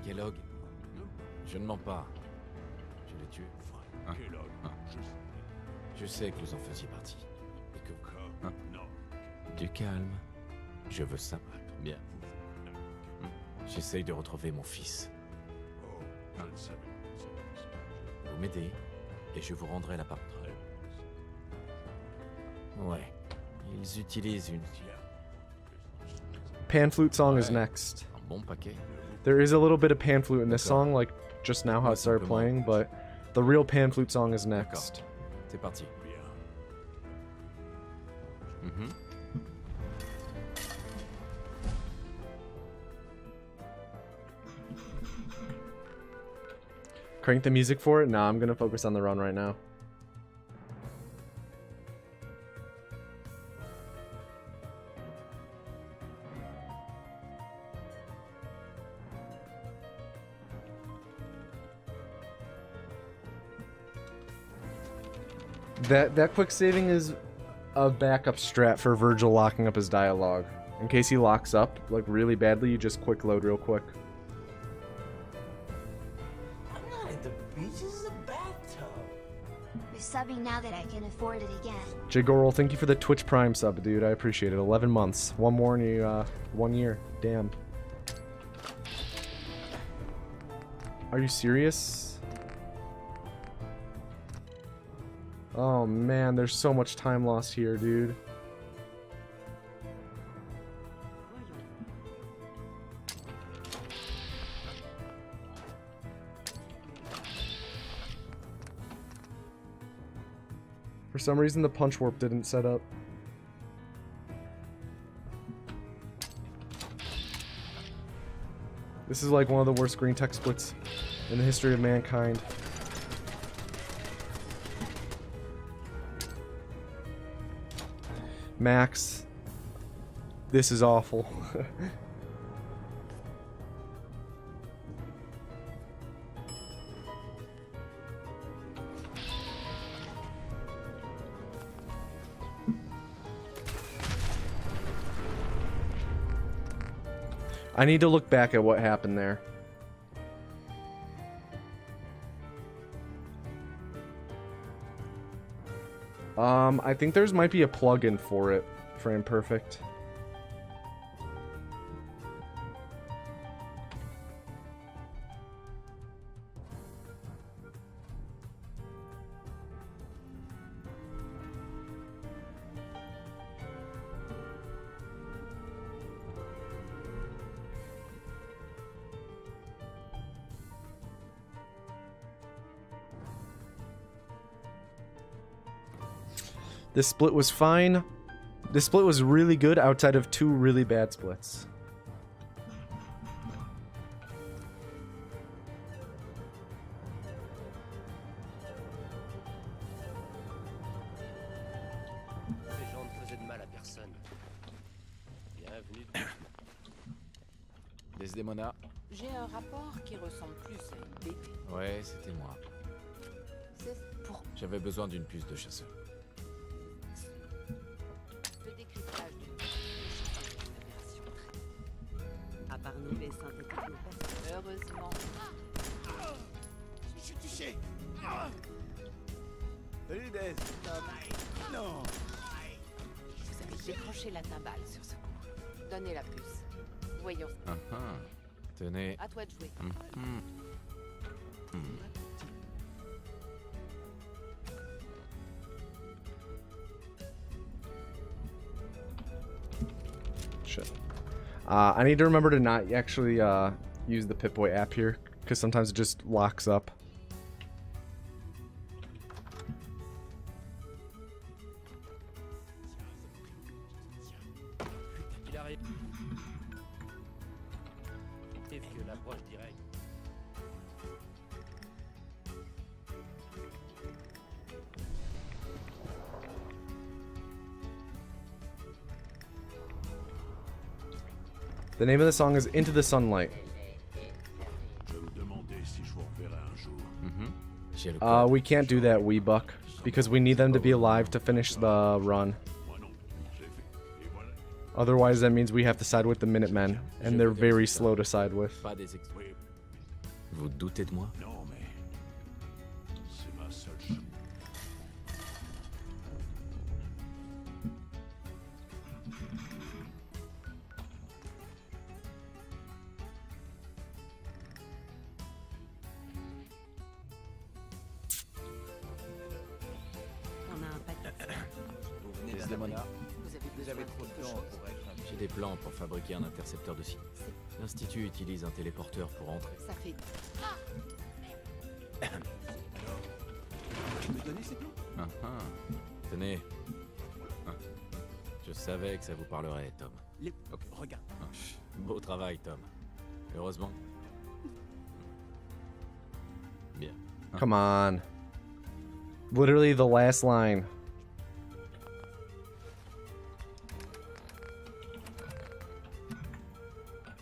Kellogg, je ne mens pas. Je l'ai tué. pas Kellogg. Je sais que vous en faisiez partie. Et que Comme non. du calme. Je veux ça. Bien. J'essaye de retrouver mon fils. Oh, je le savais. Vous m'aidez et je vous rendrai la part. Très Ouais. Ils utilisent une... Pan flute song is Ouais. next. un bon paquet. There is a little bit of pan flute in this D'accord. song, like just now how it started Simplement. playing, but the real pan flute song is next. C'est parti. bien. Mhm. Crank the music for it? Nah, I'm gonna focus on the run right now. That quick saving is a backup strat for Virgil locking up his dialogue. In case he locks up, like, really badly, you just quick load real quick. I'm not at the beach, this is a bathtub. We're subbing now that I can afford it again. Jigorl, thank you for the Twitch Prime sub, dude. I appreciate it. 11 months. One more in you, 1 year. Damn. Are you serious? Oh man, there's so much time lost here, dude. For some reason, the punch warp didn't set up. This is like one of the worst green tech splits in the history of mankind. Max, this is awful. I need to look back at what happened there. I think there's might be a plugin for it, Frame Perfect. This split was fine. This split was really good outside of 2 really bad splits. personne. Bienvenue. Desdemona. J'ai un rapport qui ressemble plus à une bébé. Ouais, c'était moi. C'est pour J'avais besoin d'une puce de chasseur. le décryptage d'une opération très... À part nous, les synthétiques n'ont pas. Heureusement. Je suis touché. Salut, Des. Non. Vous avez décroché la timbale sur ce coup. Donnez la puce. Voyons. Tenez. À toi de jouer. Shit. I need to remember to not actually use the Pip-Boy app here, because sometimes it just locks up. Il arrive. Et que l'approche directe. The name of the song is Into the Sunlight. Je me demandais si je vous reverrai un jour. J'ai le code. We can't do that, wee buck, because we need them to be alive to finish the run. Moi non. J'ai fait. Et voilà. Otherwise, that means we have to side with the Minutemen, and they're very slow to side with. Pas des ex... Oui. Vous doutez de moi? Non, mais. C'est ma seule chance. On a un paquet. Desdemona. Vous avez besoin de quelque chose. J'ai des plans pour fabriquer un intercepteur de signaux. L'Institut utilise un téléporteur pour entrer. Ça fait... Tu peux donner ces plans? Tenez. Je savais que ça vous parlerait, Tom. Les... Ok, regarde. Beau travail, Tom. Heureusement. Bien. Come on. Literally the last line.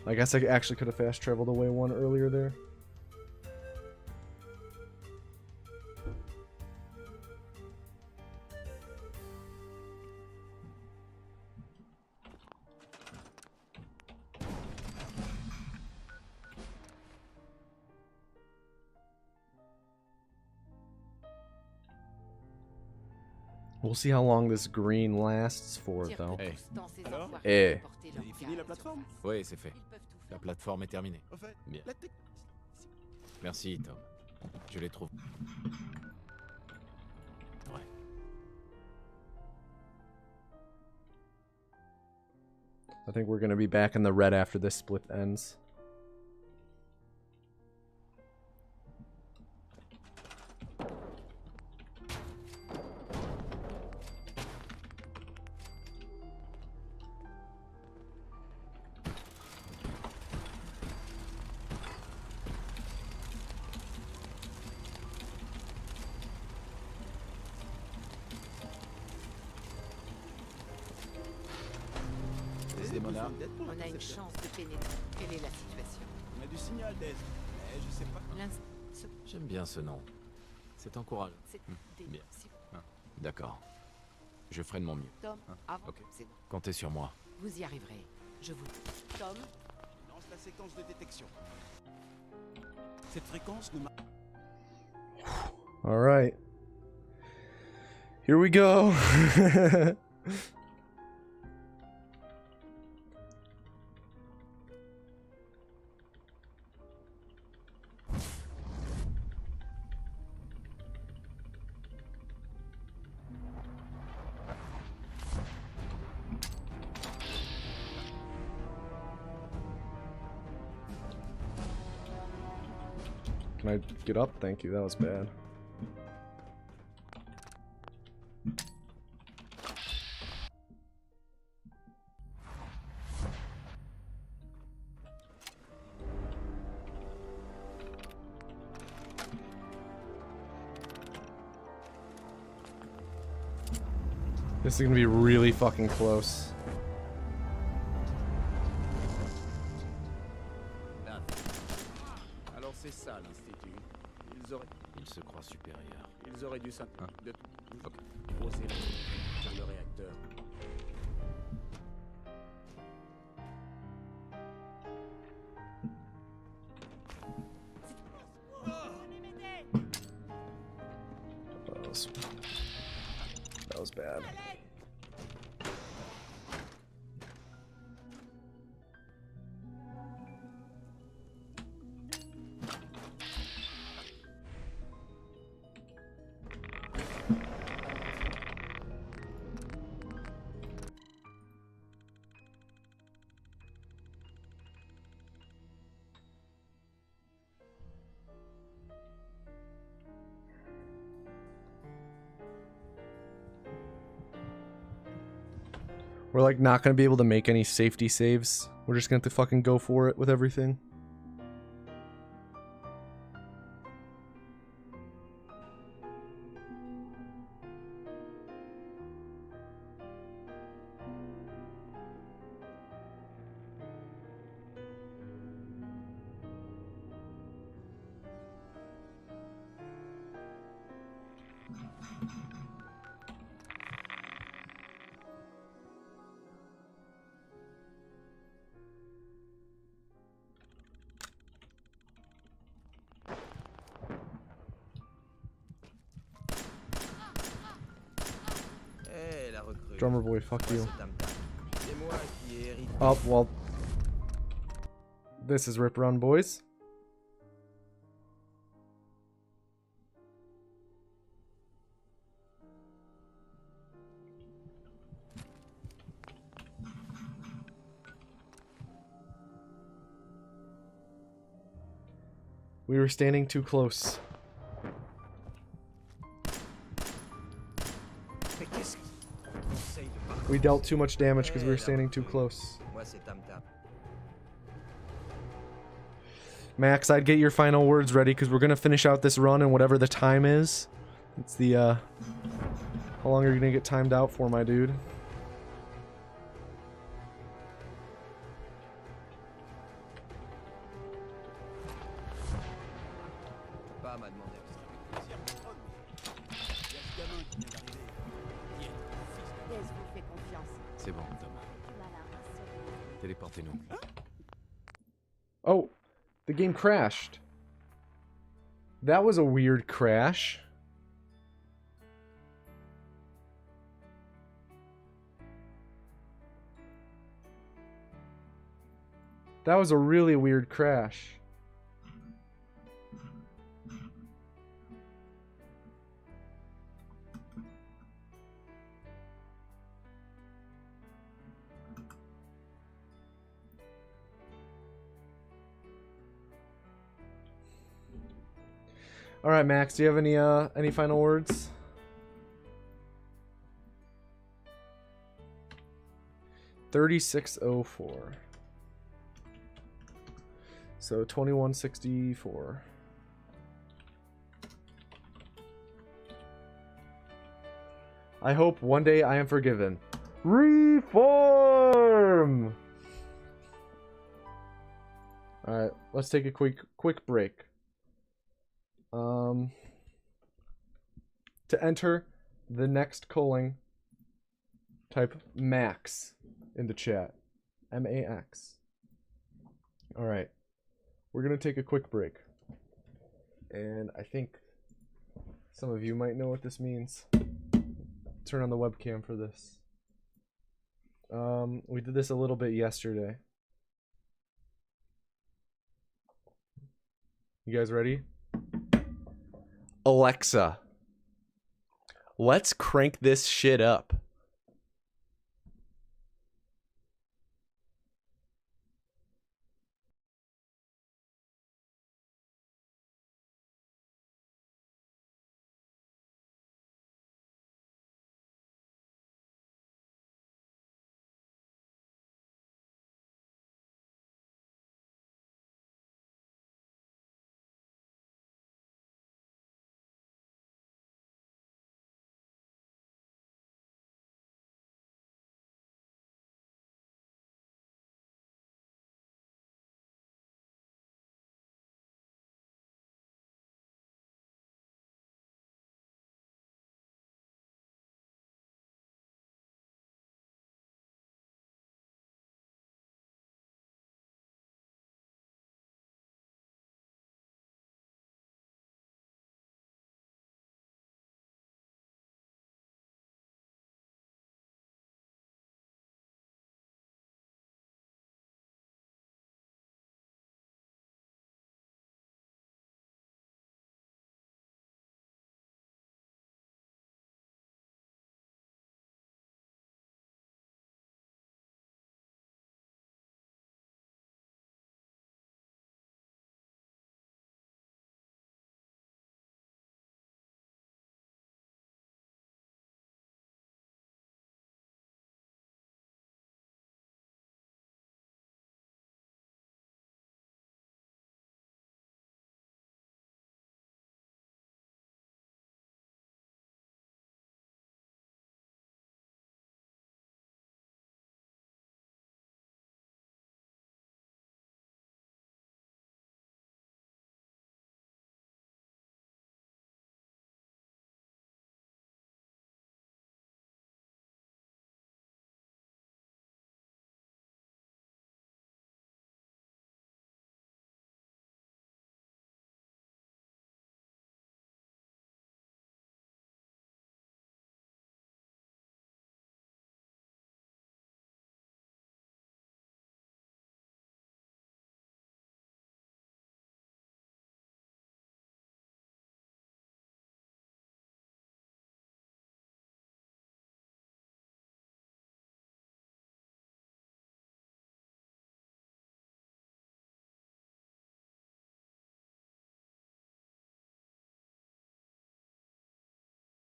I guess I actually could have fast traveled away one earlier there. We'll see how long this green lasts for, Tire though. tous Hey. dans ces Alors enfoirés Eh. pour porter leur Vous avez fini la gaz plateforme? sur face. Oui, c'est fait. Ils peuvent tout La faire. plateforme est terminée. Au fait, Bien. la tech... Merci, Tom. Je les trouve. Ouais. I think we're gonna be back in the red after this split ends. Desdemona. On a une chance de pénétrer. Quelle est la situation? On a du signal, Des. Mais je sais pas. J'aime bien ce nom. C'est encourageant. C'est Bien. démon. D'accord. Je ferai de mon mieux. Tom, avant, ok. c'est bon. Comptez sur moi. Vous y arriverez. Je vous... Tom, Lance la séquence de détection. Cette fréquence ne m'a... All right. Here we go. Can I get up? Thank you. That was bad. This is gonna be really fucking close. Alors c'est ça l'institut. Il se croit supérieur. Ils auraient dû s'intégrer de Ok. poser sur le réacteur. That was bad. We're like not gonna be able to make any safety saves. We're just gonna have to fucking go for it with everything. Eh, la recrue. Drummer boy, fuck Moi, you. c'est Tam Tam. C'est moi qui ai hérité. Oh, well. This is Rip Run, boys. We were standing too close. Mais qu'est-ce qu'on essaye de pas... We dealt too much damage because we were standing too close. Moi, c'est Tam Tam. Max, I'd get your final words ready because we're gonna finish out this run and whatever the time is. It's the how long are you gonna get timed out for, my dude? Pas m'a demandé parce qu'il y avait plaisir. Il y a ce gamin qui vient d'arriver. Yes, vous fais confiance. C'est bon, Thomas. Téléportez-nous. Oh, the game crashed. That was a weird crash. That was a really weird crash. All right, Max, do you have any final words? $36.04. So $21.64. I hope one day I am forgiven. Reform. All right, let's take a quick break. To enter the next calling, type Max in the chat. M-A-X. Alright. We're going to take a quick break. And I think some of you might know what this means. Turn on the webcam for this. We did this a little bit yesterday. You guys ready? Alexa, let's crank this shit up.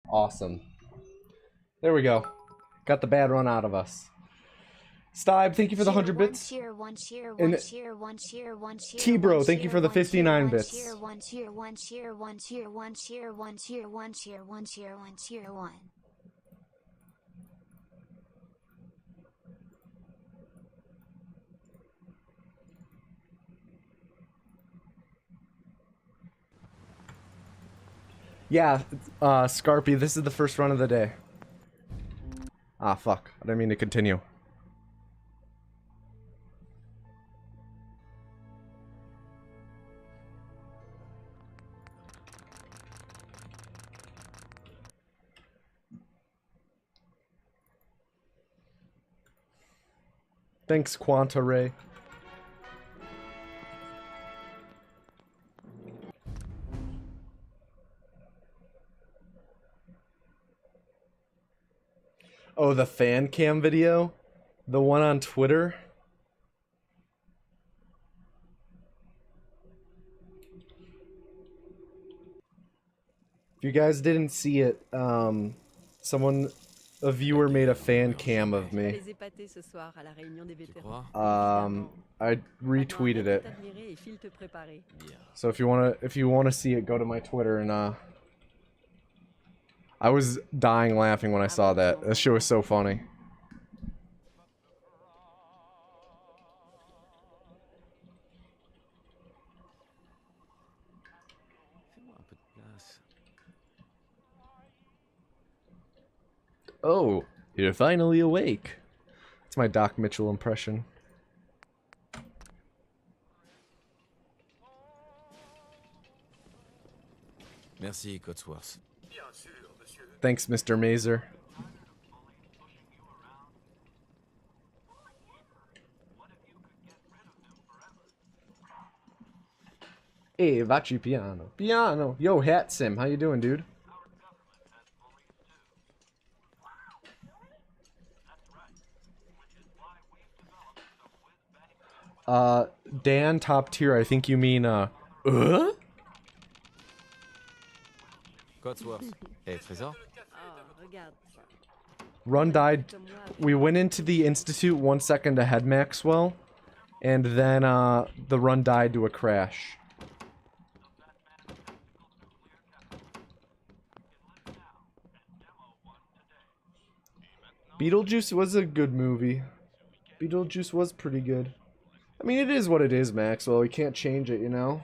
Awesome. There we go. Got the bad run out of us. Stibe, thank you for the 100 bits. And T-Bro, thank you for the 59 bits. Yeah, Scarpy, this is the first run of the day. Ah, fuck. I didn't mean to continue. Thanks, Quanta Ray. Oh, the fan cam video? The one on Twitter? If you guys didn't see it, a viewer made a fan cam of me. I retweeted it. So if you wanna see it, go to my Twitter and I was dying laughing when I saw that. That shit was so funny. Oh, you're finally awake. It's my Doc Mitchell impression. Merci, Cotsworth. Thanks, Mr. Mazer. Hey, Vachi Piano. Piano! Yo, Hat Sim, how you doing, dude? Dan, top tier, I think you mean, Cotsworth. Hey, Trésor. Run died. We went into the Institute 1 second ahead, Maxwell, and then the run died to a crash. Beetlejuice was a good movie. Beetlejuice was pretty good. I mean, it is what it is, Maxwell. We can't change it, you know?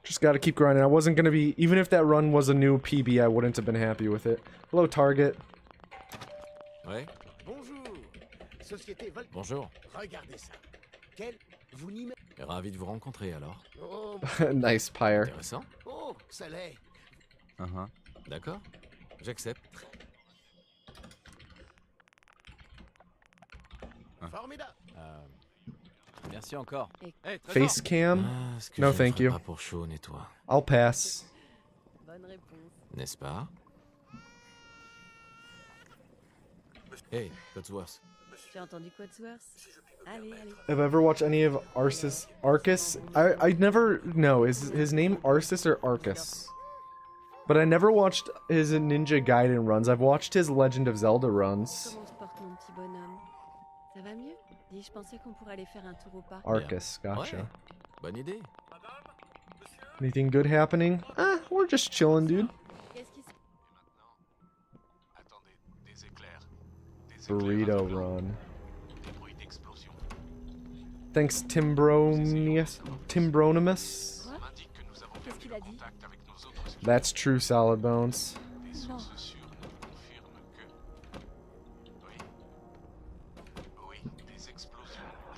Just gotta keep grinding. I wasn't gonna be... Even if that run was a new PB, I wouldn't have been happy with it. Hello, Target. Ouais. Bonjour. Société Vol... Bonjour. Regardez ça. Quel... Vous n'y... Ravi de vous rencontrer, alors. Oh, Nice, Pyre. Intéressant. oh, ça l'est. D'accord. J'accepte. Formidable. Merci encore. Hey, Trésor. Face cam? Ah, ce que No, je thank ne ferais you. pas pour chaud, nettoie. I'll pass. N'est-ce pas? Hey, Cotsworth. J'ai entendu Cotsworth. Allez, allez. Have I ever watched any of Arceus? I never... No, is his name Arceus or Arcus? But I never watched his Ninja Gaiden runs. I've watched his Legend of Zelda runs. Comment se porte mon petit bonhomme? Ça va mieux? Dis, je pensais qu'on pourrait aller faire un tour au parc. Arcus, gotcha. Ouais. Bonne idée. Anything good happening? We're just chilling, dude. Qu'est-ce qui se... Attendez, des éclairs. Burrito run. Thanks, Timbronimus. Qu'est-ce qu'il a dit? That's true, Solid Bones. Non.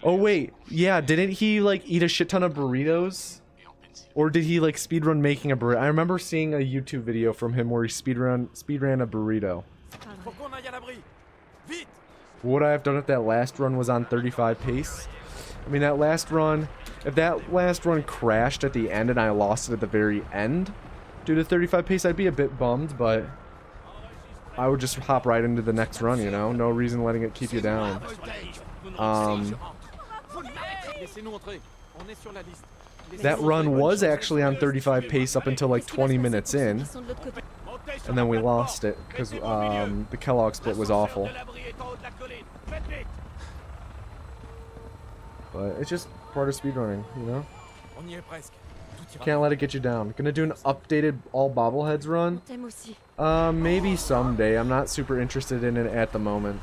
Oh wait, yeah, didn't he like eat a shit ton of burritos? Or did he like speedrun making a burrito? I remember seeing a YouTube video from him where he speedran a burrito. Faut qu'on aille à l'abri. Vite! Would I have done it that last run was on 35 pace? I mean, that last run, if that last run crashed at the end and I lost it at the very end due to 35 pace, I'd be a bit bummed, but I would just hop right into the next run, you know? No reason letting it keep you down. Laissez-nous entrer. On est sur la liste. That run was actually on 35 pace up until like 20 minutes in, and then we lost it because the Kellogg split was awful. But it's just part of speedrunning, you know? Can't let it get you down. Gonna do an updated all bobbleheads run? Maybe someday. I'm not super interested in it at the moment.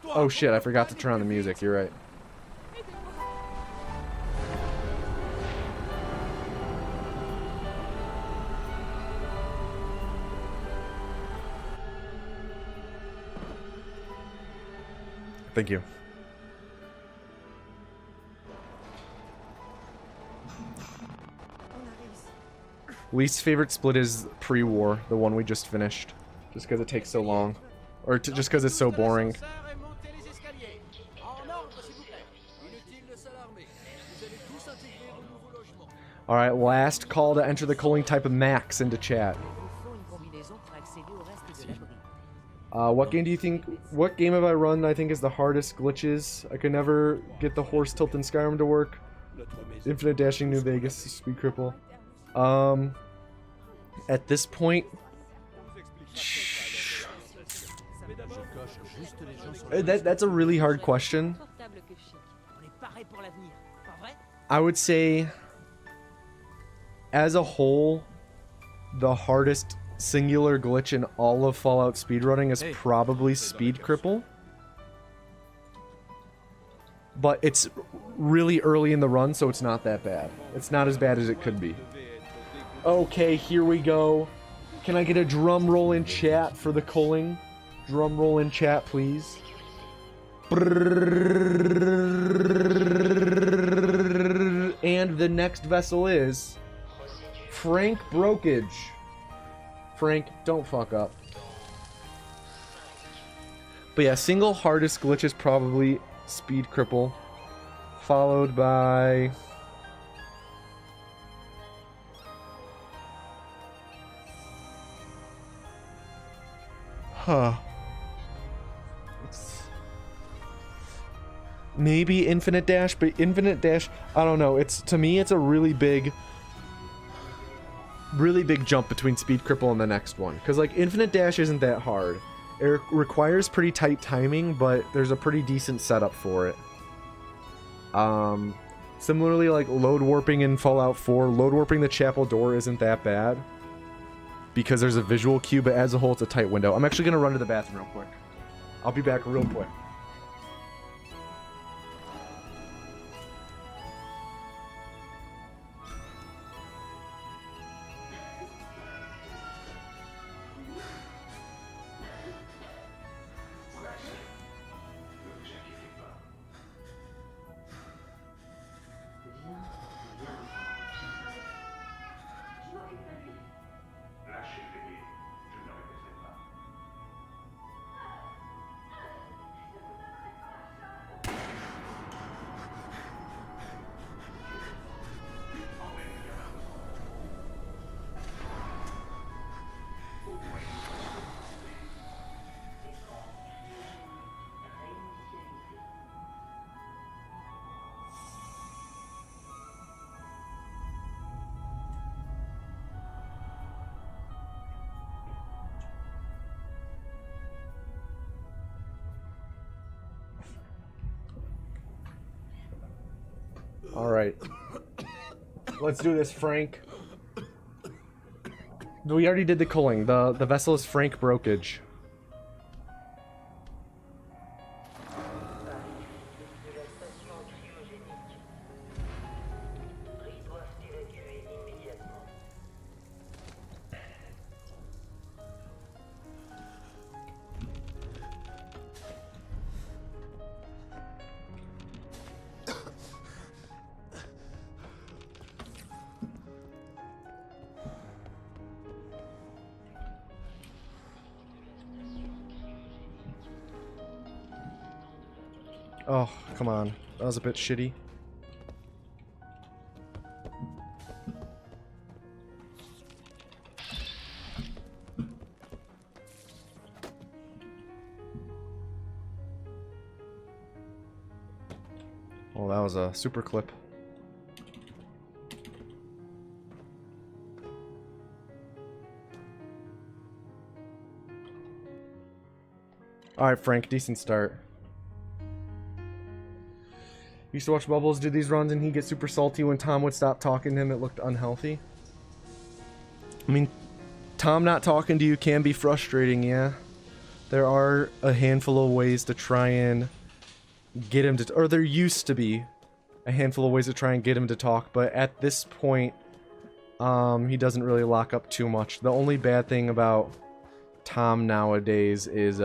Oh shit, I forgot to turn on the music, you're right. Thank you. Least favorite split is pre-war, the one we just finished. Just because it takes so long. Or just because it's so boring. Alright, last call to enter the culling type of Max into chat. What game do you think... What game have I run I think is the hardest glitches? I could never get the horse tilt in Skyrim to work. Infinite dashing New Vegas, speed cripple. At this point... That's a really hard question. I would say... As a whole, the hardest singular glitch in all of Fallout speedrunning is probably speed cripple. But it's really early in the run, so it's not that bad. It's not as bad as it could be. Okay, here we go. Can I get a drum roll in chat for the culling? Drum roll in chat, please. And the next vessel is... Frank Brokage. Frank, don't fuck up. But yeah, single hardest glitch is probably speed cripple, followed by maybe infinite dash, but infinite dash, I don't know. It's, to me, it's a really big jump between speed cripple and the next one, because like infinite dash isn't that hard. It requires pretty tight timing, but there's a pretty decent setup for it. Similarly, like load warping in Fallout 4, load warping the chapel door isn't that bad because there's a visual cue, but as a whole it's a tight window. I'm actually gonna run to the bathroom real quick. I'll be back real quick. Alright. Let's do this, Frank. We already did the culling. The vessel is Frank Brokage. Oh, come on. That was a bit shitty. Oh, that was a super clip. Alright, Frank, decent start. Used to watch Bubbles do these runs and he'd get super salty when Tom would stop talking to him. It looked unhealthy. I mean, Tom not talking to you can be frustrating, yeah. There are a handful of ways to try and get him to, or there used to be a handful of ways to try and get him to talk, but at this point, he doesn't really lock up too much. The only bad thing about Tom nowadays is,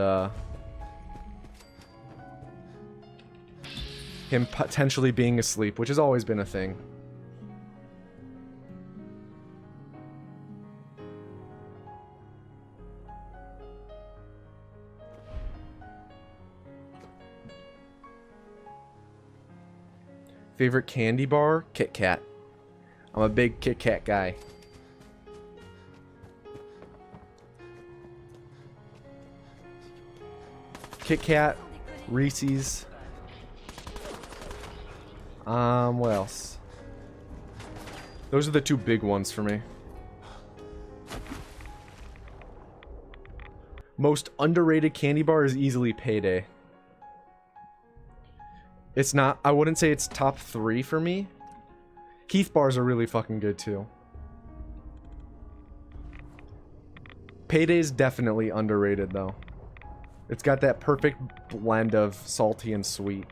him potentially being asleep, which has always been a thing. Favorite candy bar? Kit Kat. I'm a big Kit Kat guy. Kit Kat, Reese's. What else? Those are the two big ones for me. Most underrated candy bar is easily Payday. It's not, I wouldn't say it's top 3 for me. Keith bars are really fucking good too. Payday is definitely underrated though. It's got that perfect blend of salty and sweet.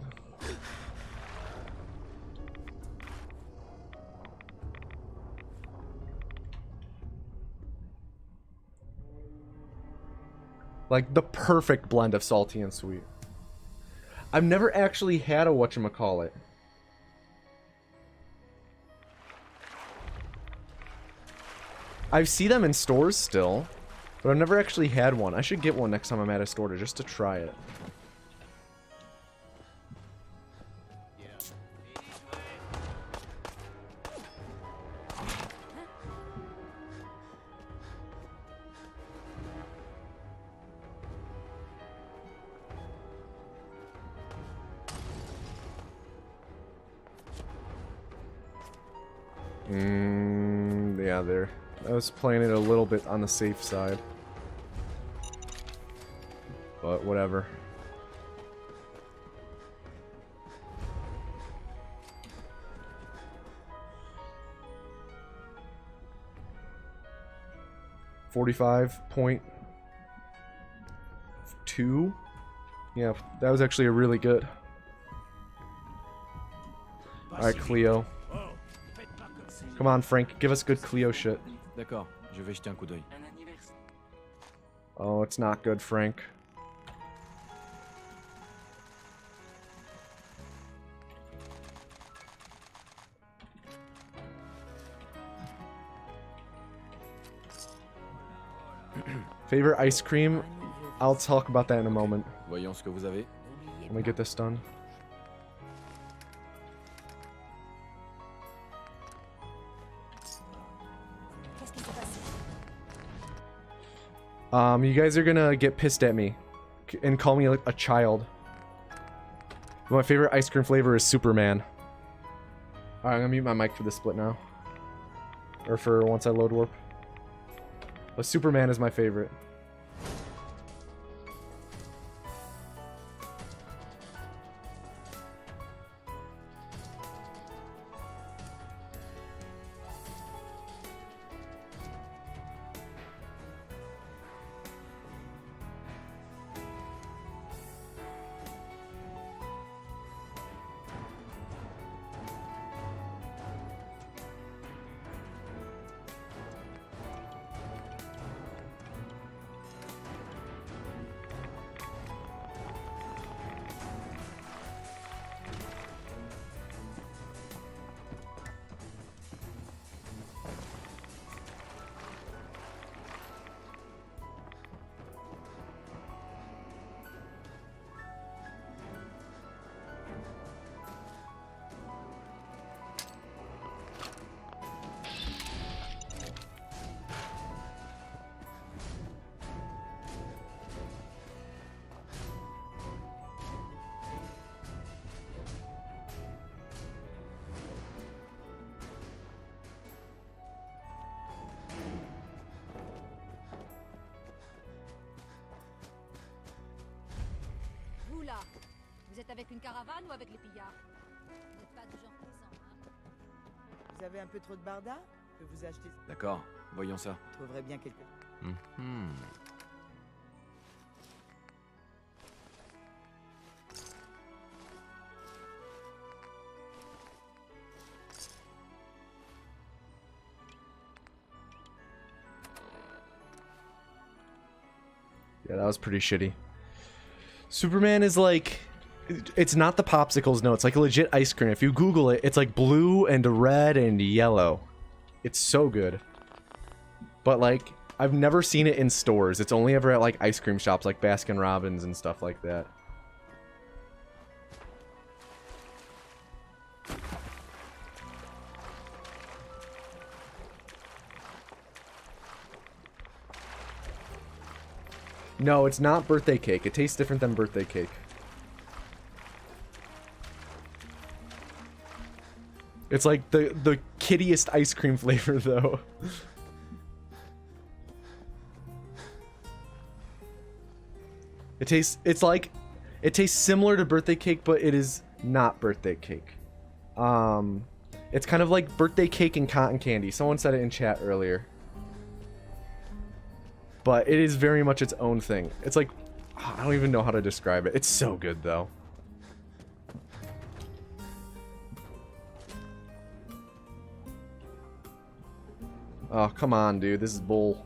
Like the perfect blend of salty and sweet. I've never actually had a whatchamacallit. I see them in stores still, but I've never actually had one. I should get one next time I'm at a store just to try it. Yeah, there. I was playing it a little bit on the safe side. But whatever. $45.2. Yeah, that was actually a really good. Alright, Cleo. Come on, Frank, give us good Cleo shit. D'accord, je vais jeter un coup d'œil. Oh, it's not good, Frank. Favorite ice cream? I'll talk about that in a moment. Voyons ce que vous avez. Let me get this done. You guys are gonna get pissed at me and call me like a child. My favorite ice cream flavor is Superman. Alright, I'm gonna mute my mic for this split now. Or for once I load warp. But Superman is my favorite. avec une caravane ou avec les pillards? Vous n'êtes pas du genre puissant, hein? Vous avez un peu trop de barda? Je peux vous acheter... D'accord, voyons ça. Je trouverais bien quelque... Yeah, that was pretty shitty. Superman is like... It's not the popsicles, no. It's like a legit ice cream. If you Google it, it's like blue and red and yellow. It's so good. But like, I've never seen it in stores. It's only ever at like ice cream shops like Baskin Robbins and stuff like that. No, it's not birthday cake. It tastes different than birthday cake. It's like the kiddiest ice cream flavor though. It tastes similar to birthday cake, but it is not birthday cake. It's kind of like birthday cake and cotton candy. Someone said it in chat earlier. But it is very much its own thing. It's like, I don't even know how to describe it. It's so good, though. Oh, come on, dude. This is bull.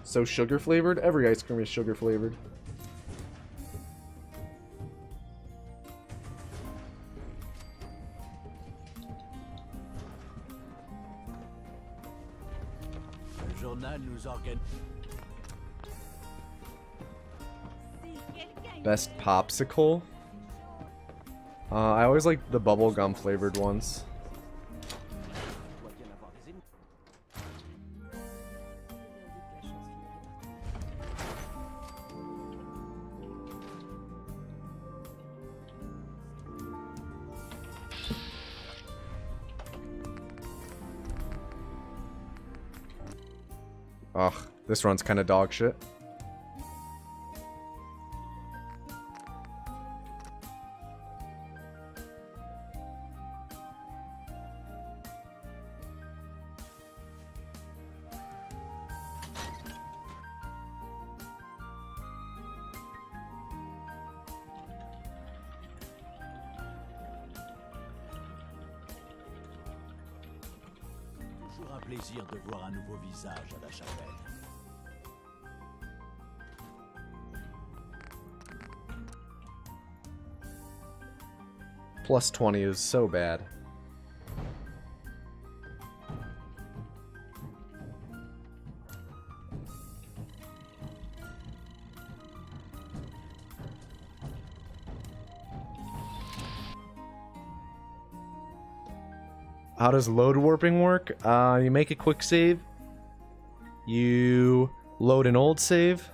So sugar flavored? Every ice cream is sugar flavored. Best popsicle? I always like the bubblegum flavored ones. Ugh, this run's kind of dog shit. Toujours un plaisir de voir un nouveau visage à la chapelle. Plus 20 is so bad. How does load warping work? You make a quick save. You load an old save.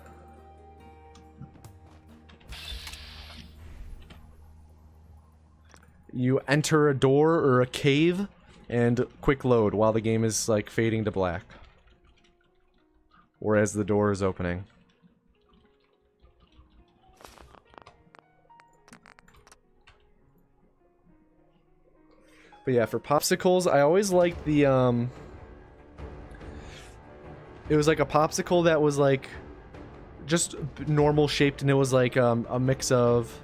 You enter a door or a cave and quick load while the game is like fading to black. Or as the door is opening. But yeah, for popsicles, I always liked the, it was like a popsicle that was like just normal shaped, and it was like a mix of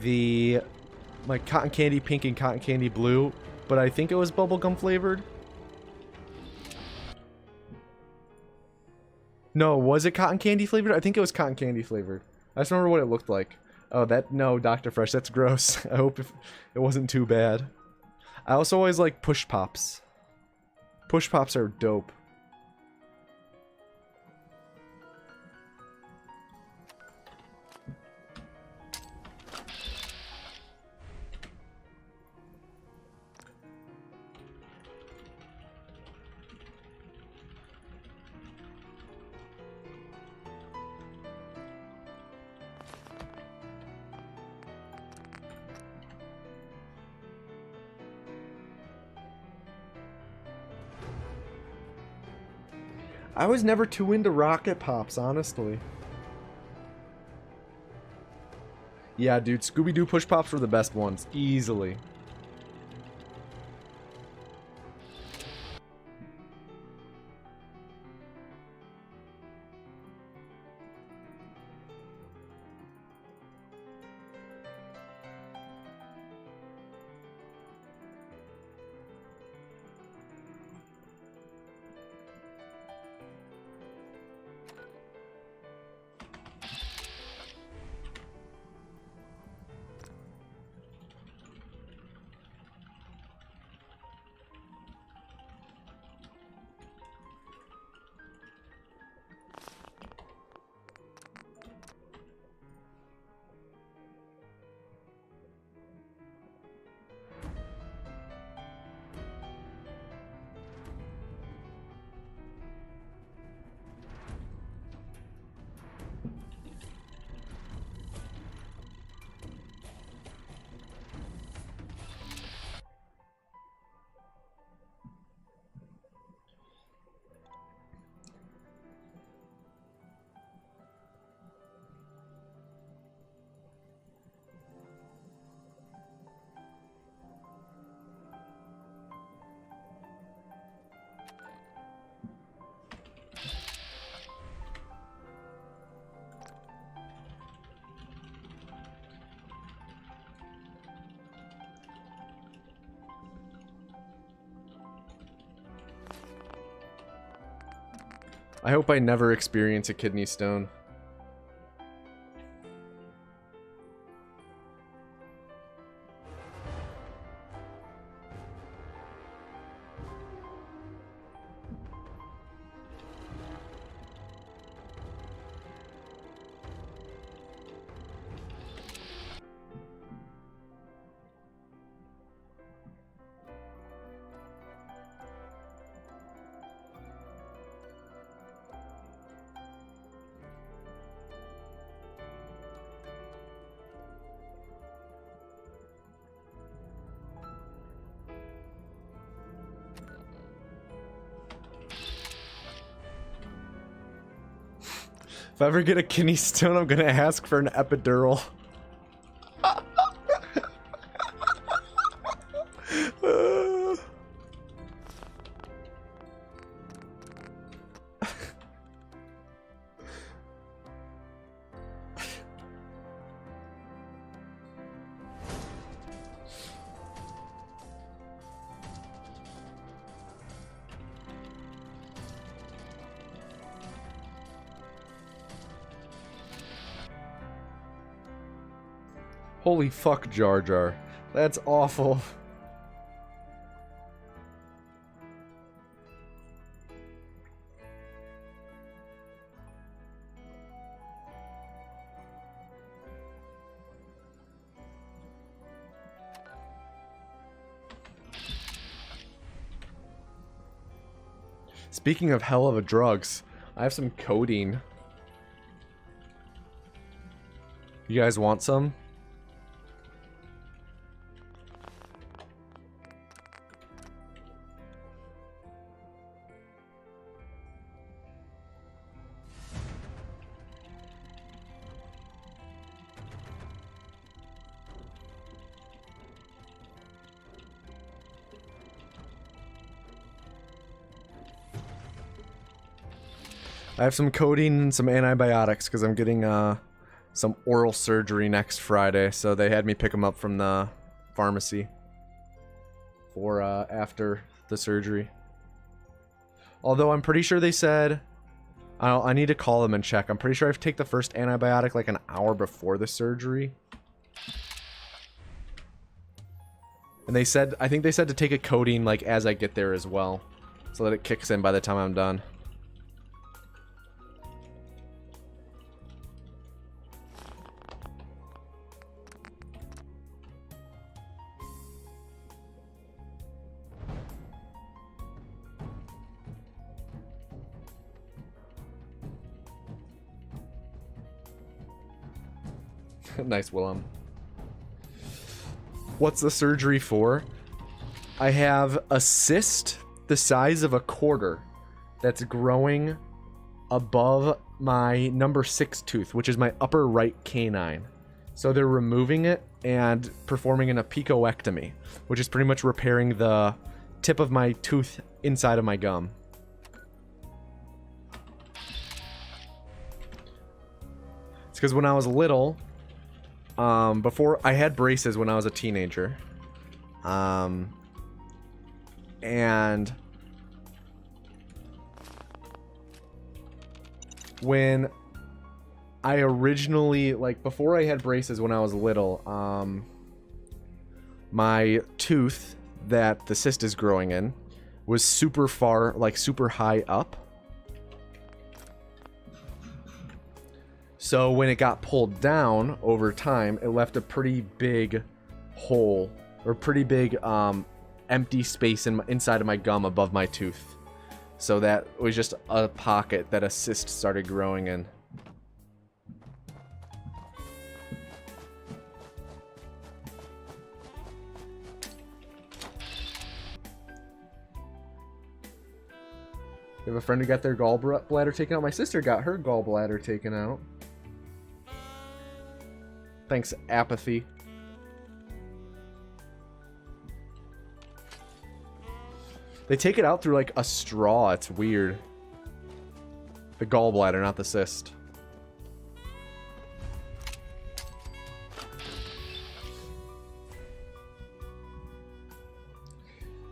the like cotton candy pink and cotton candy blue, but I think it was bubblegum flavored. No, was it cotton candy flavored? I think it was cotton candy flavored. I just remember what it looked like. Oh, no, Dr. Fresh, that's gross. I hope it wasn't too bad. I also always like push pops. Push pops are dope. I was never too into Rocket Pops, honestly. Yeah, dude, Scooby-Doo Push Pops were the best ones. Easily. I hope I never experience a kidney stone. If I ever get a kidney stone, I'm gonna ask for an epidural. Holy fuck, Jar Jar. That's awful. Speaking of hell of a drugs, I have some codeine. You guys want some? I have some codeine and some antibiotics because I'm getting some oral surgery next Friday, so they had me pick them up from the pharmacy for after the surgery. Although I'm pretty sure they said I need to call them and check. I'm pretty sure I have to take the first antibiotic like an hour before the surgery. And they said, I think they said to take a codeine like as I get there as well, so that it kicks in by the time I'm done. Nice, Willem. What's the surgery for? I have a cyst the size of a quarter that's growing above my number 6 tooth, which is my upper right canine. So they're removing it and performing an apicoectomy, which is pretty much repairing the tip of my tooth inside of my gum. It's because when I was little, before I had braces when I was a teenager, and when I originally, like, before I had braces when I was little, my tooth that the cyst is growing in was super far, like, super high up. So when it got pulled down over time, it left a pretty big hole, or pretty big empty space inside of my gum above my tooth. So that was just a pocket that a cyst started growing in. You have a friend who got their gallbladder taken out? My sister got her gallbladder taken out. Thanks, apathy. They take it out through, like, a straw. It's weird. The gallbladder, not the cyst.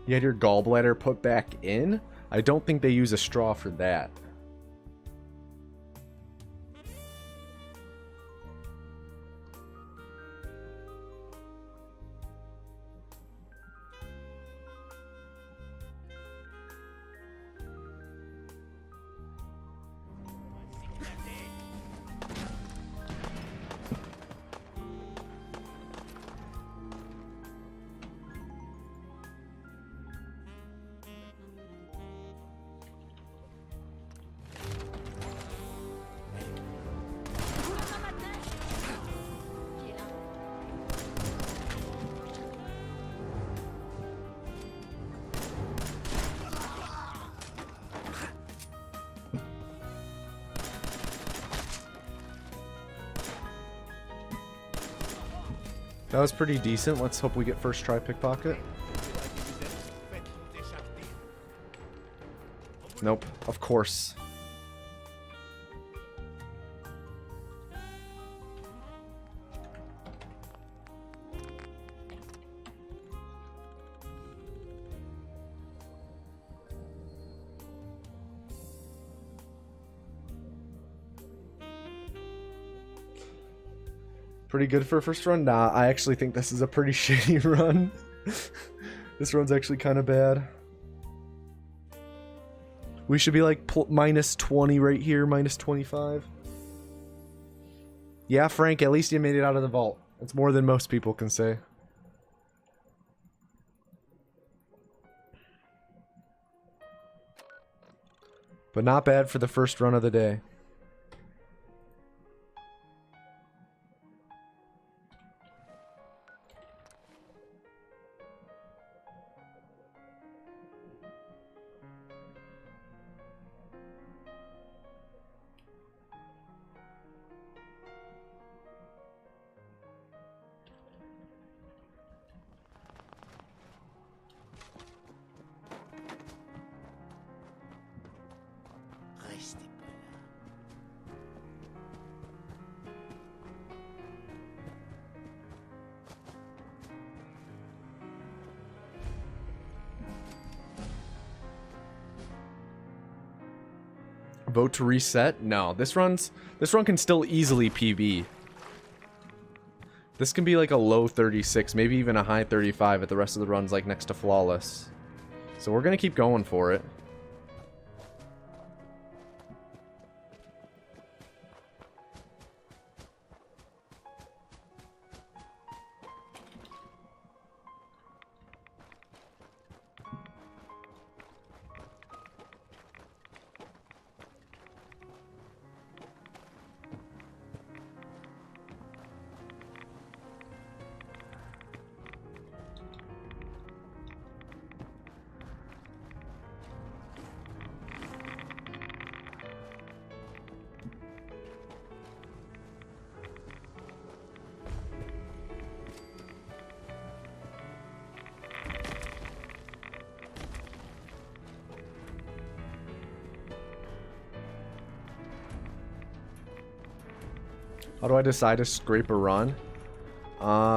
You had your gallbladder put back in? I don't think they use a straw for that. That was pretty decent. Let's hope we get first try pickpocket. Nope, of course. Pretty good for a first run? Nah, I actually think this is a pretty shitty run. This run's actually kind of bad. We should be like minus 20 right here, minus 25. Yeah, Frank, at least you made it out of the vault. It's more than most people can say. But not bad for the first run of the day. Vote to reset? No, this run can still easily PB. This can be like a low 36, maybe even a high 35 at the rest of the runs, like next to flawless. So we're gonna keep going for it. How do I decide to scrape a run?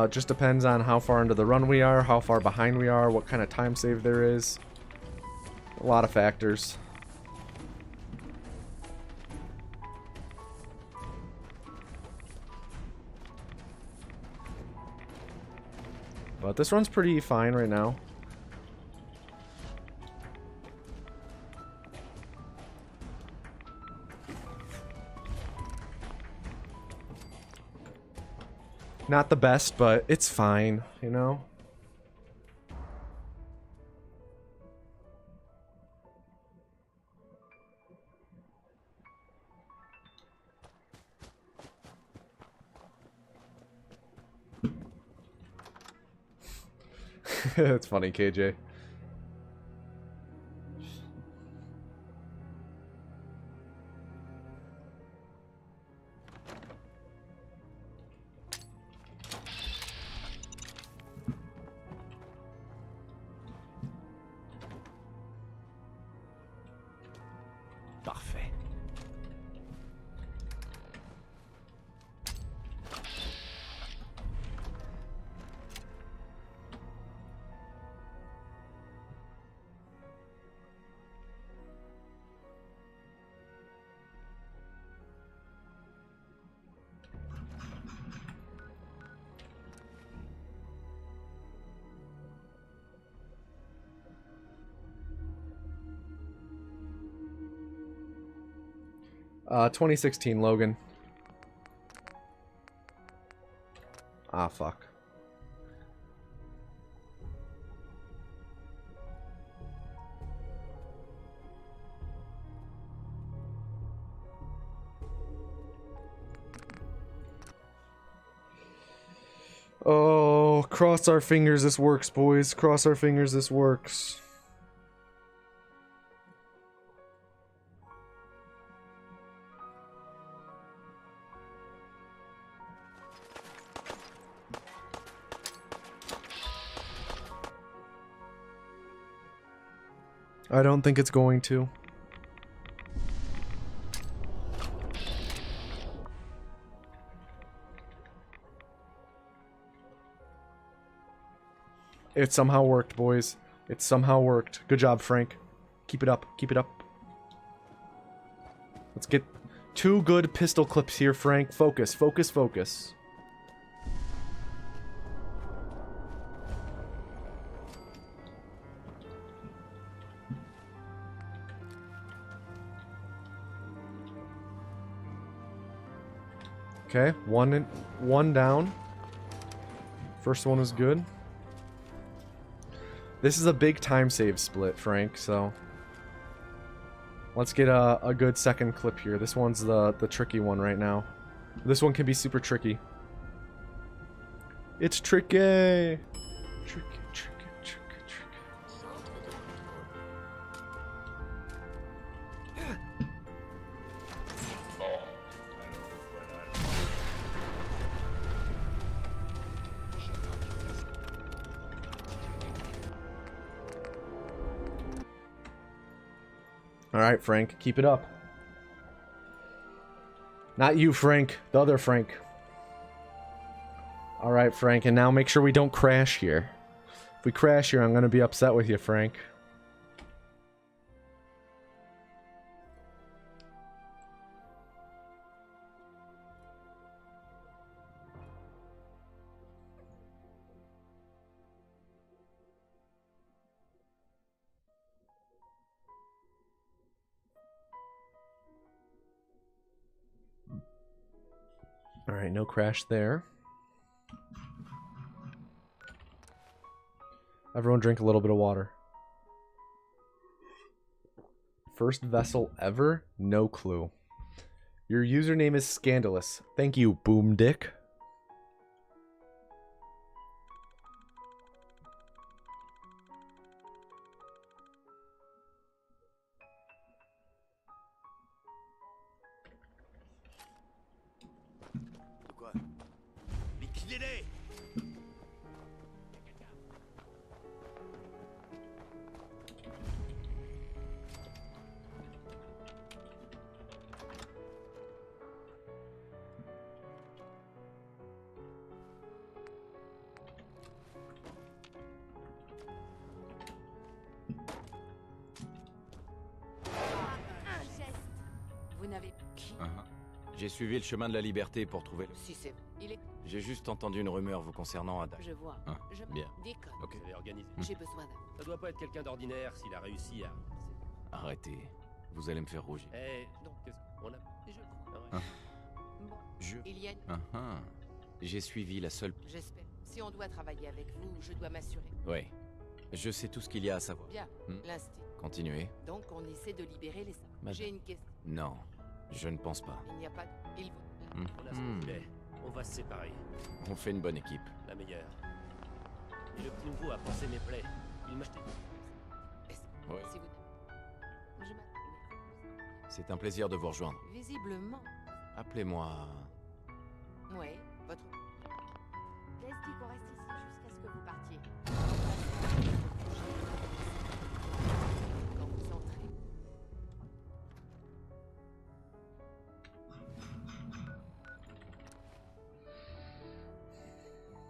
Just depends on how far into the run we are, how far behind we are, what kind of time save there is. A lot of factors. But this run's pretty fine right now. Not the best, but it's fine, you know? It's funny, KJ. Parfait. Uh, 2016 Logan. Ah, fuck. Oh, cross our fingers this works, boys. Cross our fingers this works. I don't think it's going to. It somehow worked, boys. It somehow worked. Good job, Frank. Keep it up. Keep it up. Let's get 2 good pistol clips here, Frank. Focus, focus, focus. Okay, one down. First one was good. This is a big time save split, Frank, so let's get a good second clip here. This one's the tricky one right now. This one can be super tricky. It's tricky! Tricky, tricky, tricky, tricky. Alright, Frank, keep it up. Not you, Frank. The other Frank. Alright, Frank, and now make sure we don't crash here. If we crash here, I'm gonna be upset with you, Frank. Alright, no crash there. Everyone drink a little bit of water. First vessel ever? No clue. Your username is scandalous. Thank you, Boom Dick. Vous n'avez... Qui J'ai suivi le chemin de la liberté pour trouver le... Si c'est... Il est... J'ai juste entendu une rumeur vous concernant à Dash. Je vois. Ah, Je bien. déconne. Ok. Vous avez organisé. J'ai besoin d'un... Ça doit pas être quelqu'un d'ordinaire s'il a réussi à... Arrêtez. Vous allez me faire rougir. Eh, non, qu'est-ce qu'on a... Je crois. Ah ouais. Bon, Je... il y a... J'ai suivi la seule... J'espère. Si on doit travailler avec vous, je dois m'assurer. Ouais. Je sais tout ce qu'il y a à savoir. Bien. L'instinct. Continuez. Donc on essaie de libérer les sables. Madame. J'ai une question. Non, je ne pense pas. Il n'y a pas... Il vous... On a ce qu'on voulait. On va se séparer. On fait une bonne équipe. La meilleure. Et le petit nouveau a pensé mes plaies. Il m'a acheté... Ouais. Si vous... Je C'est un plaisir de vous rejoindre. Visiblement. Appelez-moi... Ouais, votre... Laisse dit qu'on reste ici jusqu'à ce que vous partiez. Quand vous entrez...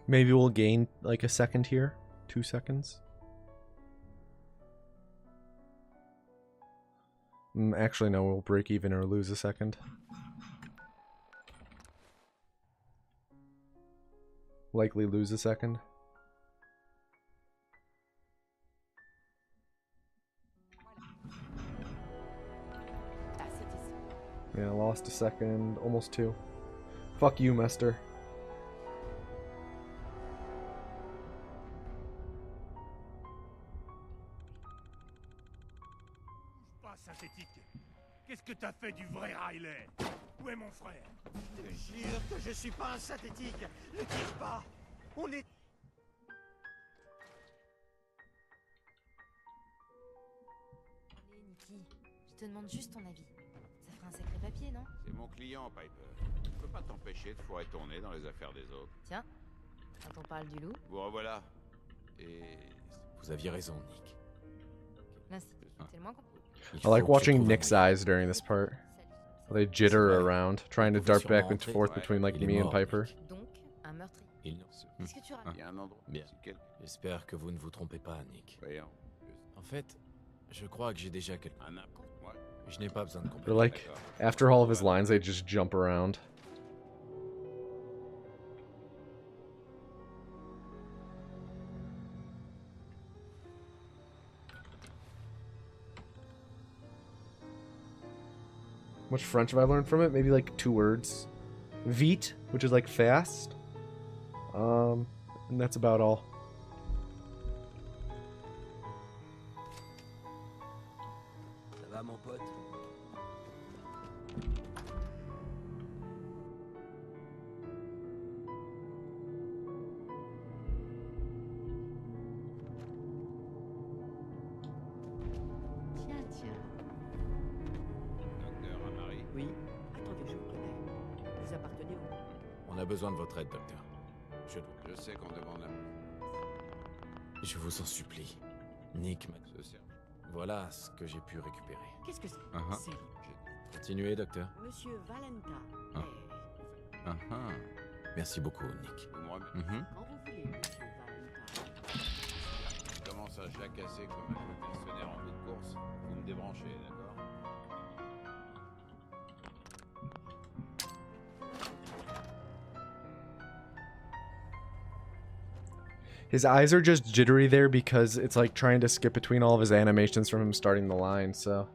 Maybe we'll gain like a second here. 2 seconds. Actually, no, we'll break even or lose a second. Likely lose a second. Yeah, lost a second, almost 2. Fuck you, Mester. Pas synthétique. Qu'est-ce que t'as fait du vrai Riley? Où est mon frère? Je te jure que je suis pas un synthétique. Ne tire pas. On est... Allez, Nicky, je te demande juste ton avis. Ça ferait un sacré papier, non? C'est mon client, Piper. Je peux pas t'empêcher de foirer ton nez dans les affaires des autres. Tiens, quand on parle du loup, Vous revoilà. Et... Vous aviez raison, Nick. l'institut, c'est le moins compliqué. I like watching Nick's eyes during this part. They jitter around, trying to dart back and forth between like me and Piper. Donc, un meurtrier. Il... Qu'est-ce que tu racontes? Il y a un endroit. Bien. J'espère que vous ne vous trompez pas, Nick. Voyons. En fait, je crois que j'ai déjà quelque... Un imp. Ouais. Je n'ai pas besoin de They're compléter. like, after all of his lines, they just jump around. How much French have I learned from it? Maybe like 2 words. Vite, which is like fast. And that's about all. Ça va, mon pote? Tiens, tiens. Docteur Amari. Oui. Attendez, je vous connais. Vous appartenez au... On a besoin de votre aide, docteur. Je sais qu'on demande un... Je vous en supplie. Nick m'a... Ce serge. Voilà ce que j'ai pu récupérer. Qu'est-ce que c'est? C'est... Continuez, docteur. Monsieur Valenta. Ah. Merci beaucoup, Nick. Vous me remettez. Quand vous voulez, monsieur Valenta. Je commence à jacasser comme un concessionnaire en bout de course. Vous me débranchez, d'accord? His eyes are just jittery there because it's like trying to skip between all of his animations from him starting the line, so...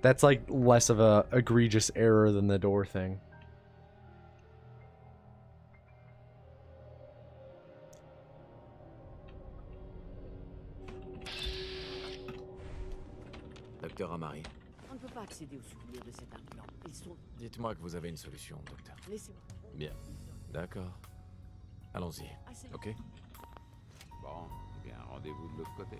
That's like less of a egregious error than the door thing. Docteur Amari, On ne peut pas accéder aux souvenirs de cet implant. Ils sont... dites-moi que vous avez une solution, docteur. Laissez-moi. Bien. D'accord. Allons-y. Ok? Bon, eh bien, rendez-vous de l'autre côté.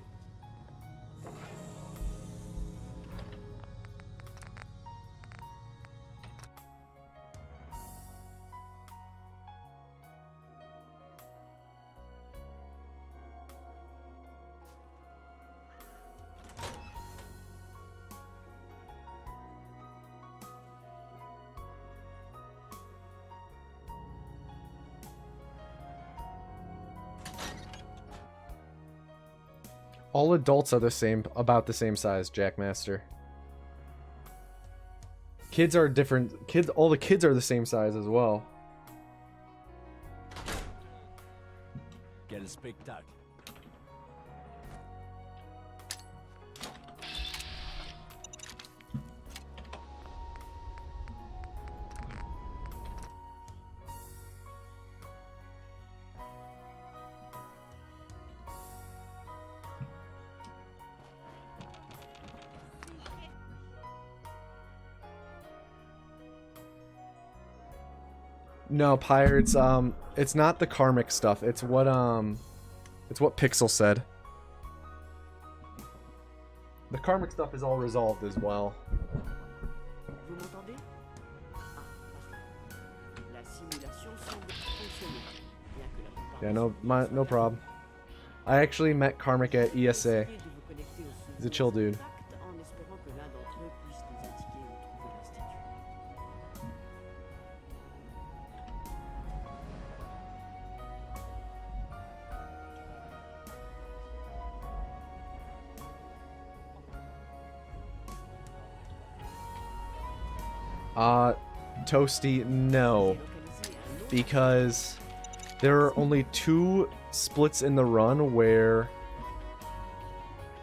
All adults are the same, about the same size, Jackmaster. Kids are different. Kids, all the kids are the same size as well. Quel spectacle. No, Pirates, it's not the karmic stuff. It's what Pixel said. The karmic stuff is all resolved as well. Vous m'entendez? Ah, parfait. La simulation semble fonctionner, bien que la plupart Yeah, no problem. I actually met Karmic at ESA. He's a chill dude. en espérant que l'un d'entre eux puisse nous indiquer où trouver l'institut. Toasty, no. Because there are only 2 splits in the run where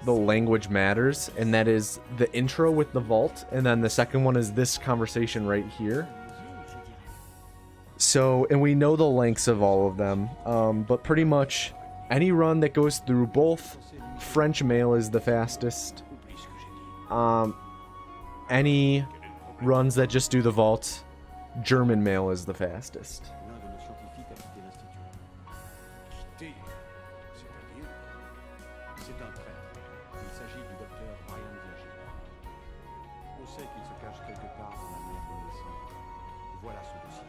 the language matters, and that is the intro with the vault, and then the second one is this conversation right here. So, and we know the lengths of all of them, but pretty much any run that goes through both French mail is the fastest. Any runs that just do the vault, German mail is the fastest. L'un de nos scientifiques a quitté l'institut. Quitté? C'est-à-dire? C'est un traître. Il s'agit du docteur Brian Virgil. On sait qu'il se cache quelque part dans la mer connaissante. Voilà son dossier.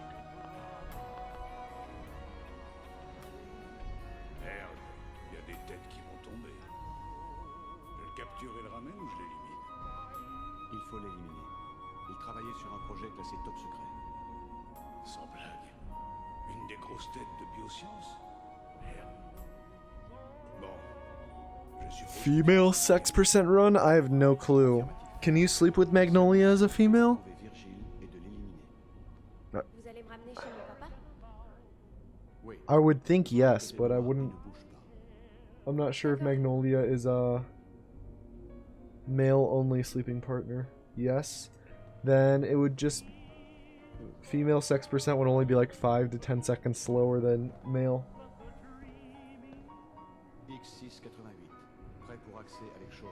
Merde, il y a des têtes qui vont tomber. Je le capture et le ramène ou je l'élimine? Il faut l'éliminer. Il travaillait sur un projet classé top secret. Sans blague. Une des grosses têtes de biosciences? Merde. Bon. Je suppose... Female sex percent run? I have no clue. Can you sleep with Magnolia as a female? Vous allez me ramener chez mon papa? I would think yes, but I wouldn't... I'm not sure if Magnolia is a male-only sleeping partner. Yes. Then it would just... Female sex percent would only be like 5 to 10 seconds slower than male. X688. Prêt pour accès à l'échelle.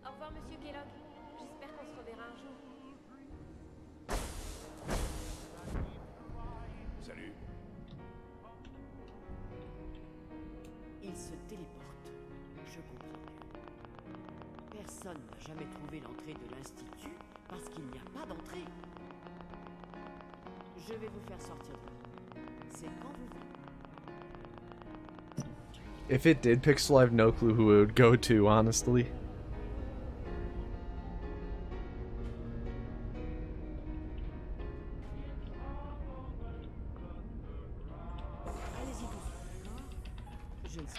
Au revoir, monsieur Kellogg. J'espère qu'on se reverra un jour. Salut. Il se téléporte. Je comprends mieux. Personne n'a jamais trouvé l'entrée de l'institut parce qu'il n'y a pas d'entrée. Je vais vous faire sortir de là. C'est quand vous voulez. If it did Pixel, I have no clue who it would go to, honestly. Allez-y doucement, d'accord? Je ne sais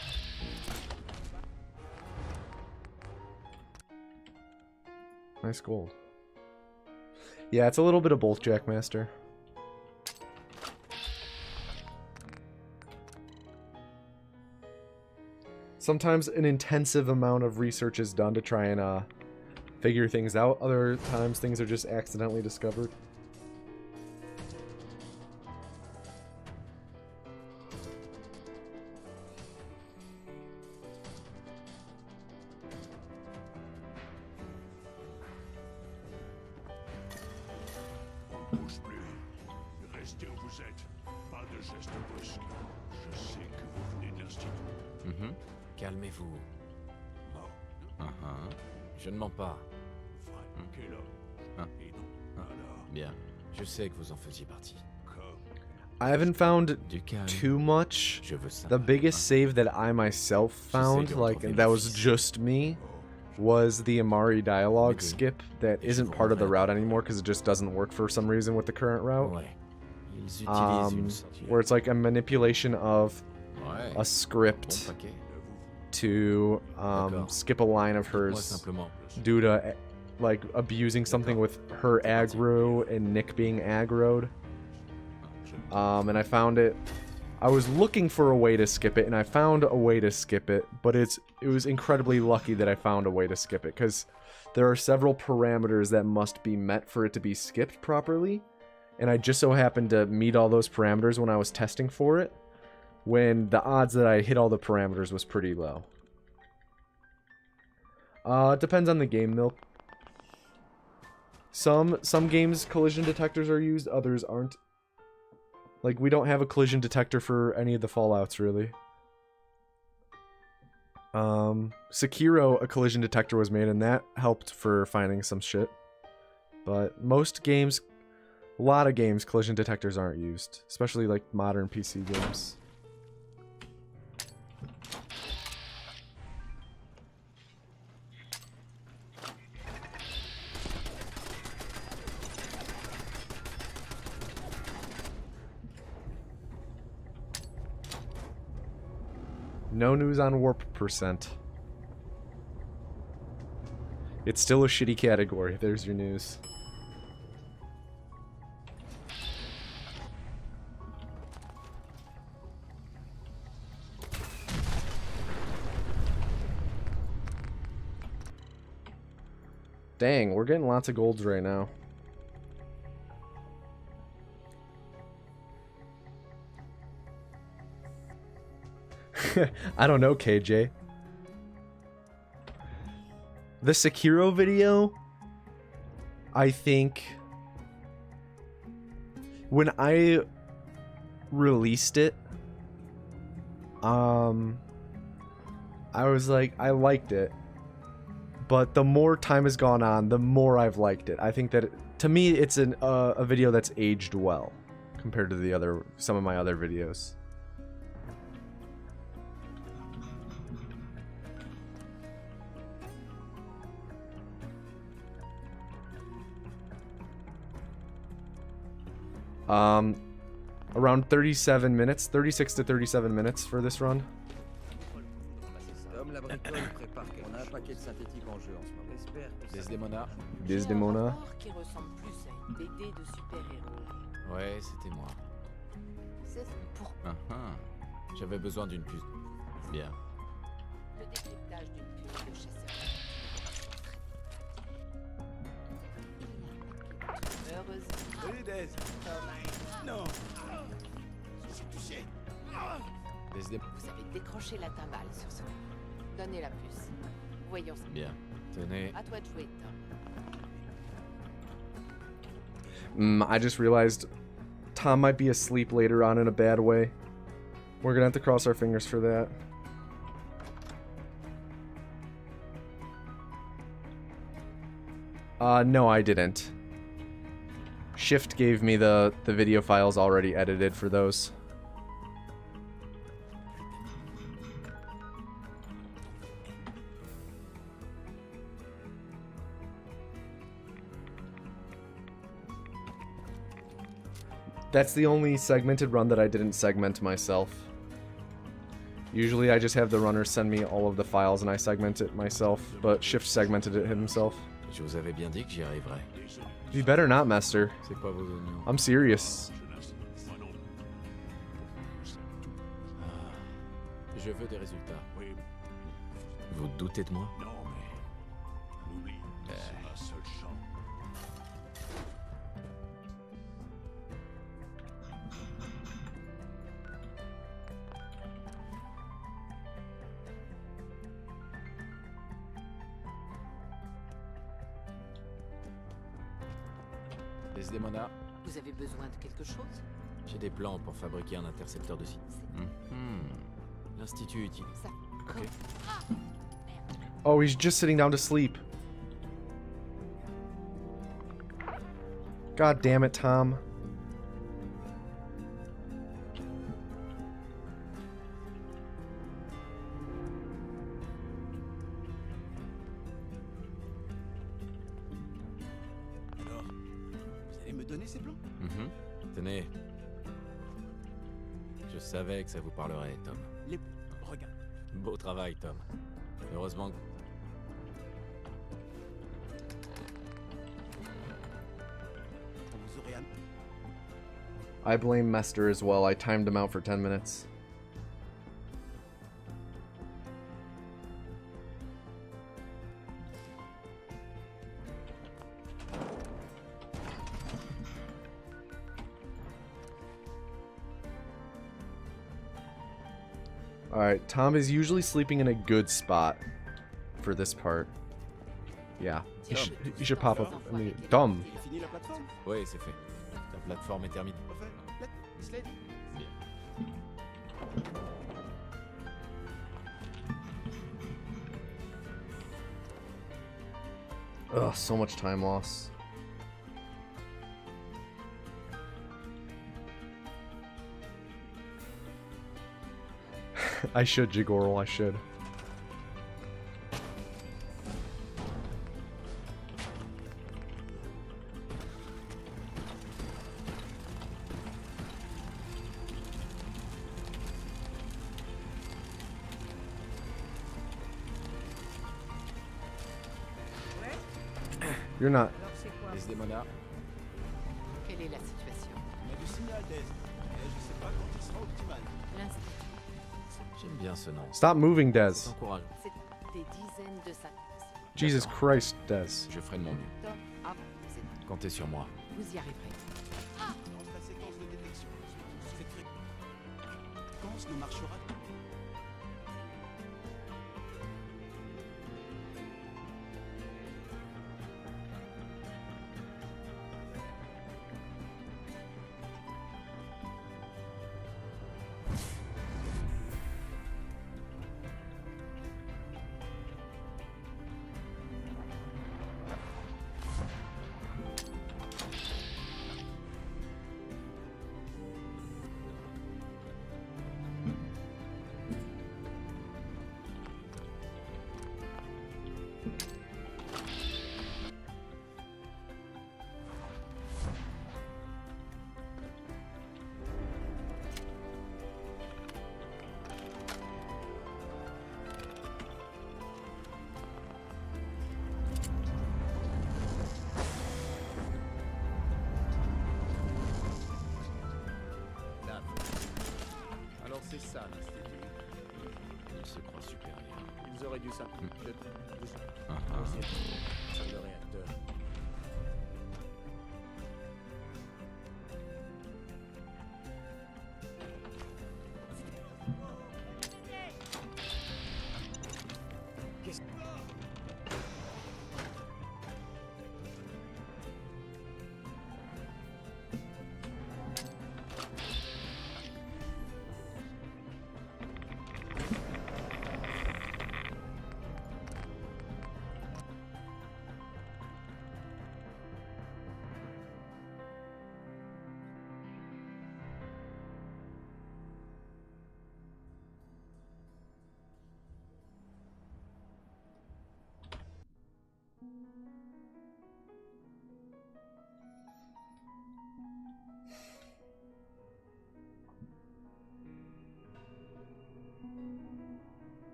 pas. Nice gold. Yeah, it's a little bit of both, Jackmaster. Sometimes an intensive amount of research is done to try and figure things out. Other times things are just accidentally discovered. On ne bouge plus. Restez où vous êtes. Pas de gestes brusques. Je sais que vous venez de l'institut. Calmez-vous. Mort. Je ne mens pas. Kellogg. Et donc, alors, Bien. Je sais que vous en faisiez partie. I haven't found Du calme. too much. Je veux ça. The biggest save that I myself found, like, that was just me, was the Amari dialogue skip that isn't part of the route anymore because it just doesn't work for some reason with the current route. Ouais. Ils utilisent une sorte Where it's like a manipulation of Ouais. a script Bon paquet. to skip a line of Dites-moi hers simplement. due to like abusing something with her aggro and Nick being aggroed. And I found it. I was looking for a way to skip it, and I found a way to skip it, but it was incredibly lucky that I found a way to skip it, because there are several parameters that must be met for it to be skipped properly, and I just so happened to meet all those parameters when I was testing for it, when the odds that I hit all the parameters was pretty low. It depends on the game, Milk. Some games collision detectors are used, others aren't. Like, we don't have a collision detector for any of the Fallouts, really. Sekiro, a collision detector was made, and that helped for finding some shit. But most games, a lot of games, collision detectors aren't used. Especially, like, modern PC games. No news on warp percent. It's still a shitty category. There's your news. Dang, we're getting lots of golds right now. I don't know, KJ. The Sekiro video, I think, when I released it, I was like, I liked it. But the more time has gone on, the more I've liked it. I think that, to me, it's a video that's aged well compared to some of my other videos. Around 37 minutes, 36 to 37 minutes for this run. Desdemona. Desdemona. Qui ressemble plus à une BD de super-héros. Ouais, c'était moi. C'est pour J'avais besoin d'une puce. Bien. le décryptage d'une puce de chasseur. Heureusement. Salut, Des. Non. Je suis touché. Vous avez décroché la timbale sur ce coup. Donnez la puce. Voyons ça. Bien. Tenez. À toi de jouer, Tom. I just realized Tom might be asleep later on in a bad way. We're gonna have to cross our fingers for that. No, I didn't. Shift gave me the video files already edited for those. That's the only segmented run that I didn't segment myself. Usually I just have the runner send me all of the files and I segment it myself, but Shift segmented it himself. Je vous avais bien dit que j'y arriverais. You better not, Mester. C'est quoi vos oignons? I'm serious. Je veux des résultats. Vous doutez de moi? Non, mais... Oublie, c'est ma seule chance. Desdemona. Vous avez besoin de quelque chose? J'ai des plans pour fabriquer un intercepteur de site. L'Institut utilise. Ça. Ok. Oh, he's just sitting down to sleep. God damn it, Tom. Alors, vous allez me donner ces plans? Tenez. Je savais que ça vous parlerait, Tom. Regarde. Beau travail, Tom. Heureusement que... I blame Mester as well. I timed him out for 10 minutes. Alright, Tom is usually sleeping in a good spot for this part. Yeah, you should pop up. I mean, dumb. Fini la plateforme? Oui, c'est fait. La plateforme est terminée. Ugh, so much time loss. I should, Jigorl, I should. You're not. Desdemona. Quelle est la situation? On a du signal d'Est, mais je sais pas quand il sera optimal. J'aime bien ce nom. Stop moving, Des. C'est encourageant. C'est des dizaines de sacs. Jesus Christ, Des. Je ferai de mon mieux. Top, up, c'est... Comptez sur moi. Vous y arriverez. Lance la séquence de détection. Cette fréquence ne marchera pas. Alors c'est ça l'institut. Il se croit supérieur. Ils auraient dû ça. Sur le réacteur.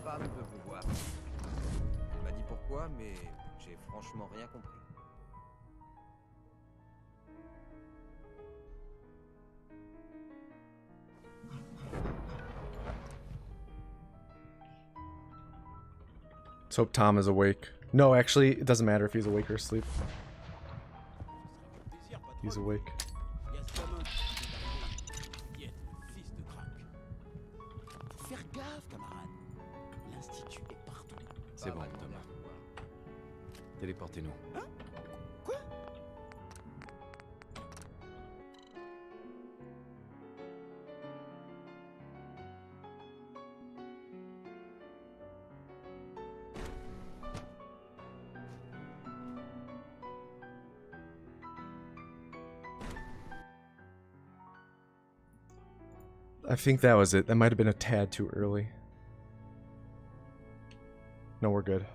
Femme veut vous voir. Elle m'a dit pourquoi, mais j'ai franchement rien compris. Let's hope Tom is awake. No, actually, it doesn't matter if he's awake or asleep. He's awake. Faire gaffe, camarade. L'Institut est partout. C'est bon, Thomas. Téléportez-nous. Hein? Quoi? I think that was it. That might have been a tad too early. No, we're good.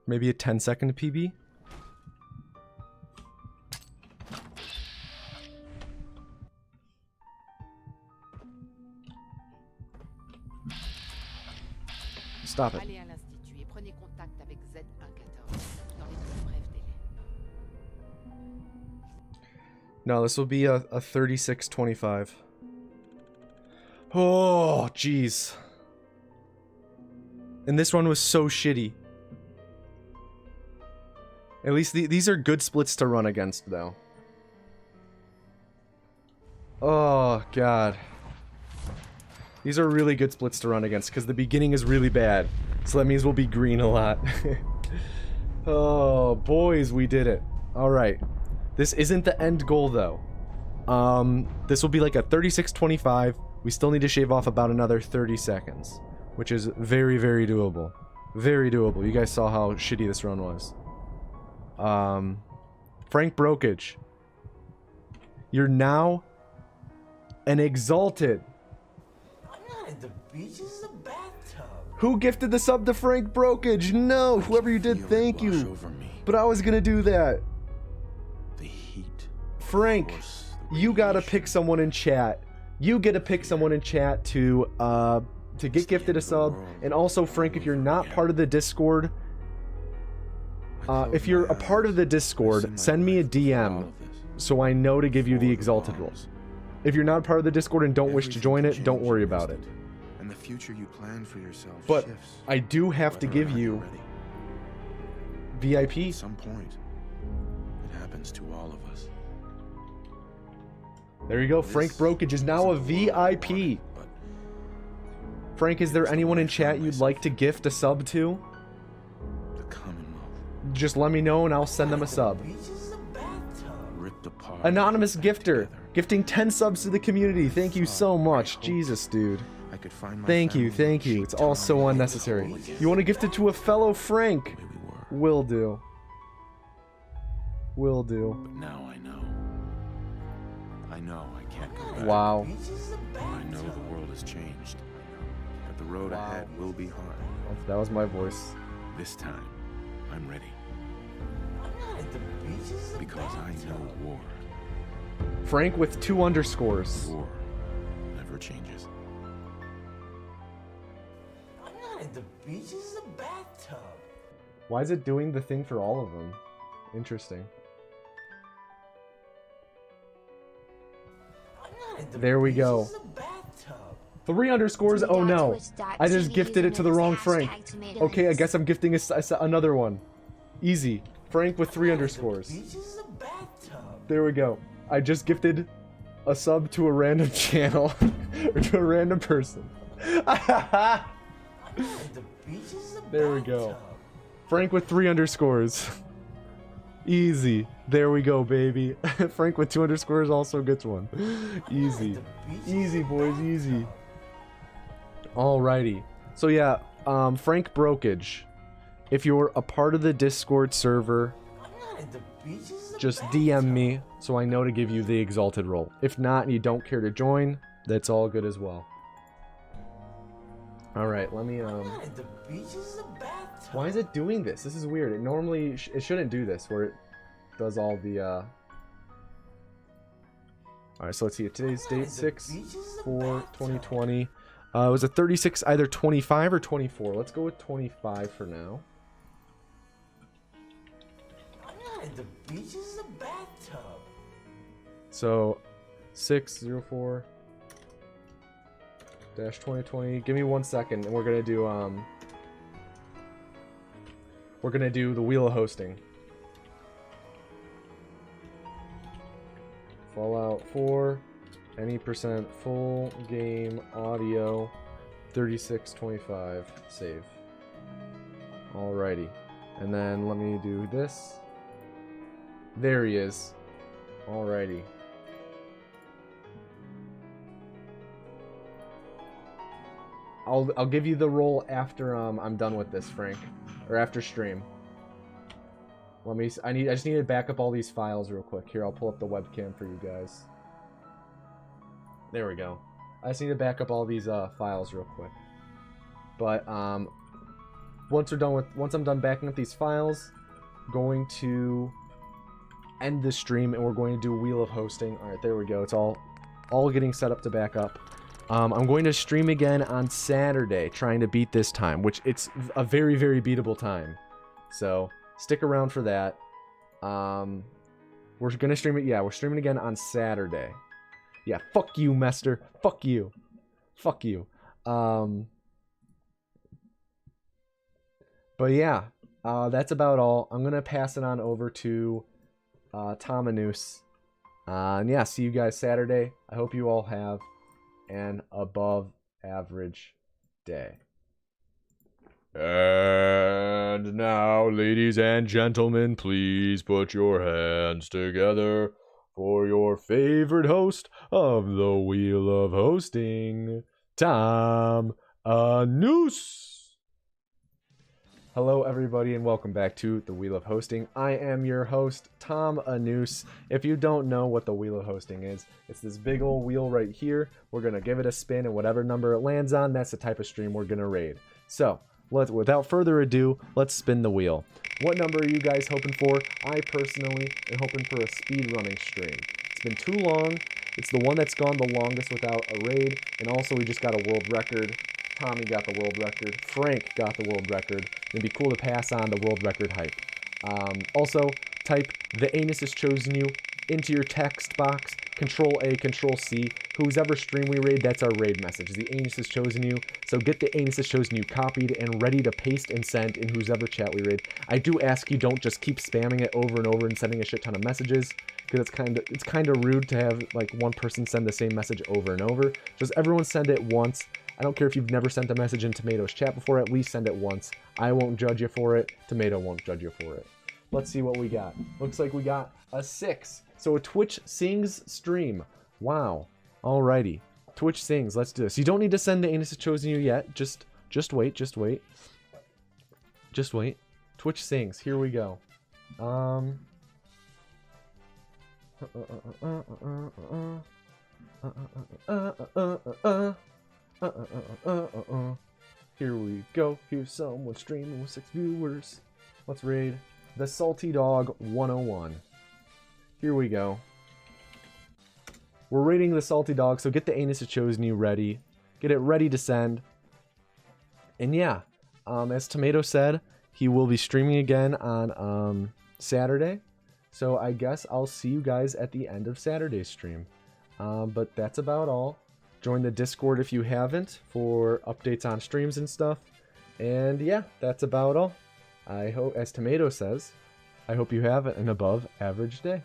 Maybe a 10-second PB? Stop it. Allez à l'institut et prenez contact avec Z114 dans les plus brefs délais. No, this will be a 36-25. Oh, jeez. And this one was so shitty. At least these are good splits to run against, though. Oh, God. These are really good splits to run against, because the beginning is really bad. So that means we'll be green a lot. Oh, boys, we did it. Alright. This isn't the end goal, though. This will be like a 36-25. We still need to shave off about another 30 seconds. Which is very, very doable. Very doable. You guys saw how shitty this run was. Frank Brokage. You're now an exalted. The beach is a bathtub. Who gifted the sub to Frank Brokage? No, whoever you did, thank you. But I was gonna do that. The heat. Frank, you gotta pick someone in chat. You get to pick someone in chat to get gifted a sub. And also, Frank, if you're not part of the Discord, if you're a part of the Discord, send me a DM so I know to give you the exalted role. If you're not part of the Discord and don't wish to join it, don't worry about it. And the future you plan for yourself But shifts. I do have to give you VIP. At some point, it happens to all of us. There you go. Frank Brokage is now a VIP. Frank, is there anyone in chat you'd like to gift a sub to? Just let me know and I'll send them a sub. Anonymous gifter, gifting 10 subs to the community. Thank you so much. Jesus, dude. Thank you, thank you. It's all so unnecessary. You want to gift it to a fellow Frank? Will do. Will do. But now I know. I know I can't go back. Wow. I know the world has changed. But the road ahead will be hard. That was my voice. This time, I'm ready. Because I know war. Frank with 2 underscores. War never changes. The beach is a bathtub. Why is it doing the thing for all of them? Interesting. There we go. 3 underscores? Oh no. I just gifted it to the wrong Frank. Okay, I guess I'm gifting another one. Easy. Frank with 3 underscores. There we go. I just gifted a sub to a random channel. Or to a random person. There we go. Frank with 3 underscores. Easy. There we go, baby. Frank with 2 underscores also gets one. Easy. Easy, boys, easy. Alrighty. So yeah, Frank Brokage. If you're a part of the Discord server, just DM me so I know to give you the exalted role. If not and you don't care to join, that's all good as well. Alright, let me why is it doing this? This is weird. It normally it shouldn't do this where it does all the Alright, so let's see. Today's date 6/4/2020. It was a 36, either 25 or 24. Let's go with 25 for now. The beach is a bathtub. So 6/04/2020. Give me 1 second and we're gonna do the wheel of hosting. Fallout 4, any percent full game audio 3625 save. Alrighty. And then let me do this. There he is. Alrighty. I'll give you the role after I'm done with this, Frank. Or after stream. I just need to back up all these files real quick. Here, I'll pull up the webcam for you guys. There we go. I just need to back up all these files real quick. But once I'm done backing up these files, going to end the stream and we're going to do a wheel of hosting. All right, there we go. It's all getting set up to back up. I'm going to stream again on Saturday, trying to beat this time, which it's a very, very beatable time. So stick around for that. We're gonna stream it. Yeah, we're streaming again on Saturday. Yeah, fuck you, Mester. Fuck you. Fuck you. But yeah, that's about all. I'm gonna pass it on over to Tom and Noose. And yeah, see you guys Saturday. I hope you all have an above average day. And now, ladies and gentlemen, please put your hands together for your favorite host of the Wheel of Hosting, Tom Noose. Hello everybody and welcome back to the Wheel of Hosting. I am your host, Tom Noose. If you don't know what the Wheel of Hosting is, it's this big old wheel right here. We're going to give it a spin and whatever number it lands on, that's the type of stream we're going to raid. So, without further ado, let's spin the wheel. What number are you guys hoping for? I personally am hoping for a speedrunning stream. It's been too long. It's the one that's gone the longest without a raid, and also we just got a world record. Tommy got the world record. Frank got the world record. It'd be cool to pass on the world record hype. Also, type "The Anus Has Chosen You" into your text box. Control A, Control C. Whose ever stream we raid, that's our raid message. The Anus Has Chosen You. So get the Anus Has Chosen You copied and ready to paste and send in whose ever chat we raid. I do ask you don't just keep spamming it over and over and sending a shit ton of messages, because it's kind of rude to have like one person send the same message over and over. Just everyone send it once. I don't care if you've never sent a message in Tomato's chat before, at least send it once. I won't judge you for it. Tomato won't judge you for it. Let's see what we got. Looks like we got a 6. So a Twitch Sings stream. Wow. Alrighty. Twitch Sings. Let's do this. You don't need to send the Anus Has Chosen You yet. Just wait. Just wait. Just wait. Twitch Sings. Here we go. Here we go. Here's someone streaming with 6 viewers. Let's raid the Salty Dog 101. Here we go. We're raiding the Salty Dog, so get the Anus Has Chosen You ready. Get it ready to send. And yeah, as Tomato said, he will be streaming again on Saturday. So I guess I'll see you guys at the end of Saturday's stream. But that's about all. Join the Discord if you haven't for updates on streams and stuff. And yeah, that's about all. I hope, as Tomato says, I hope you have an above average day.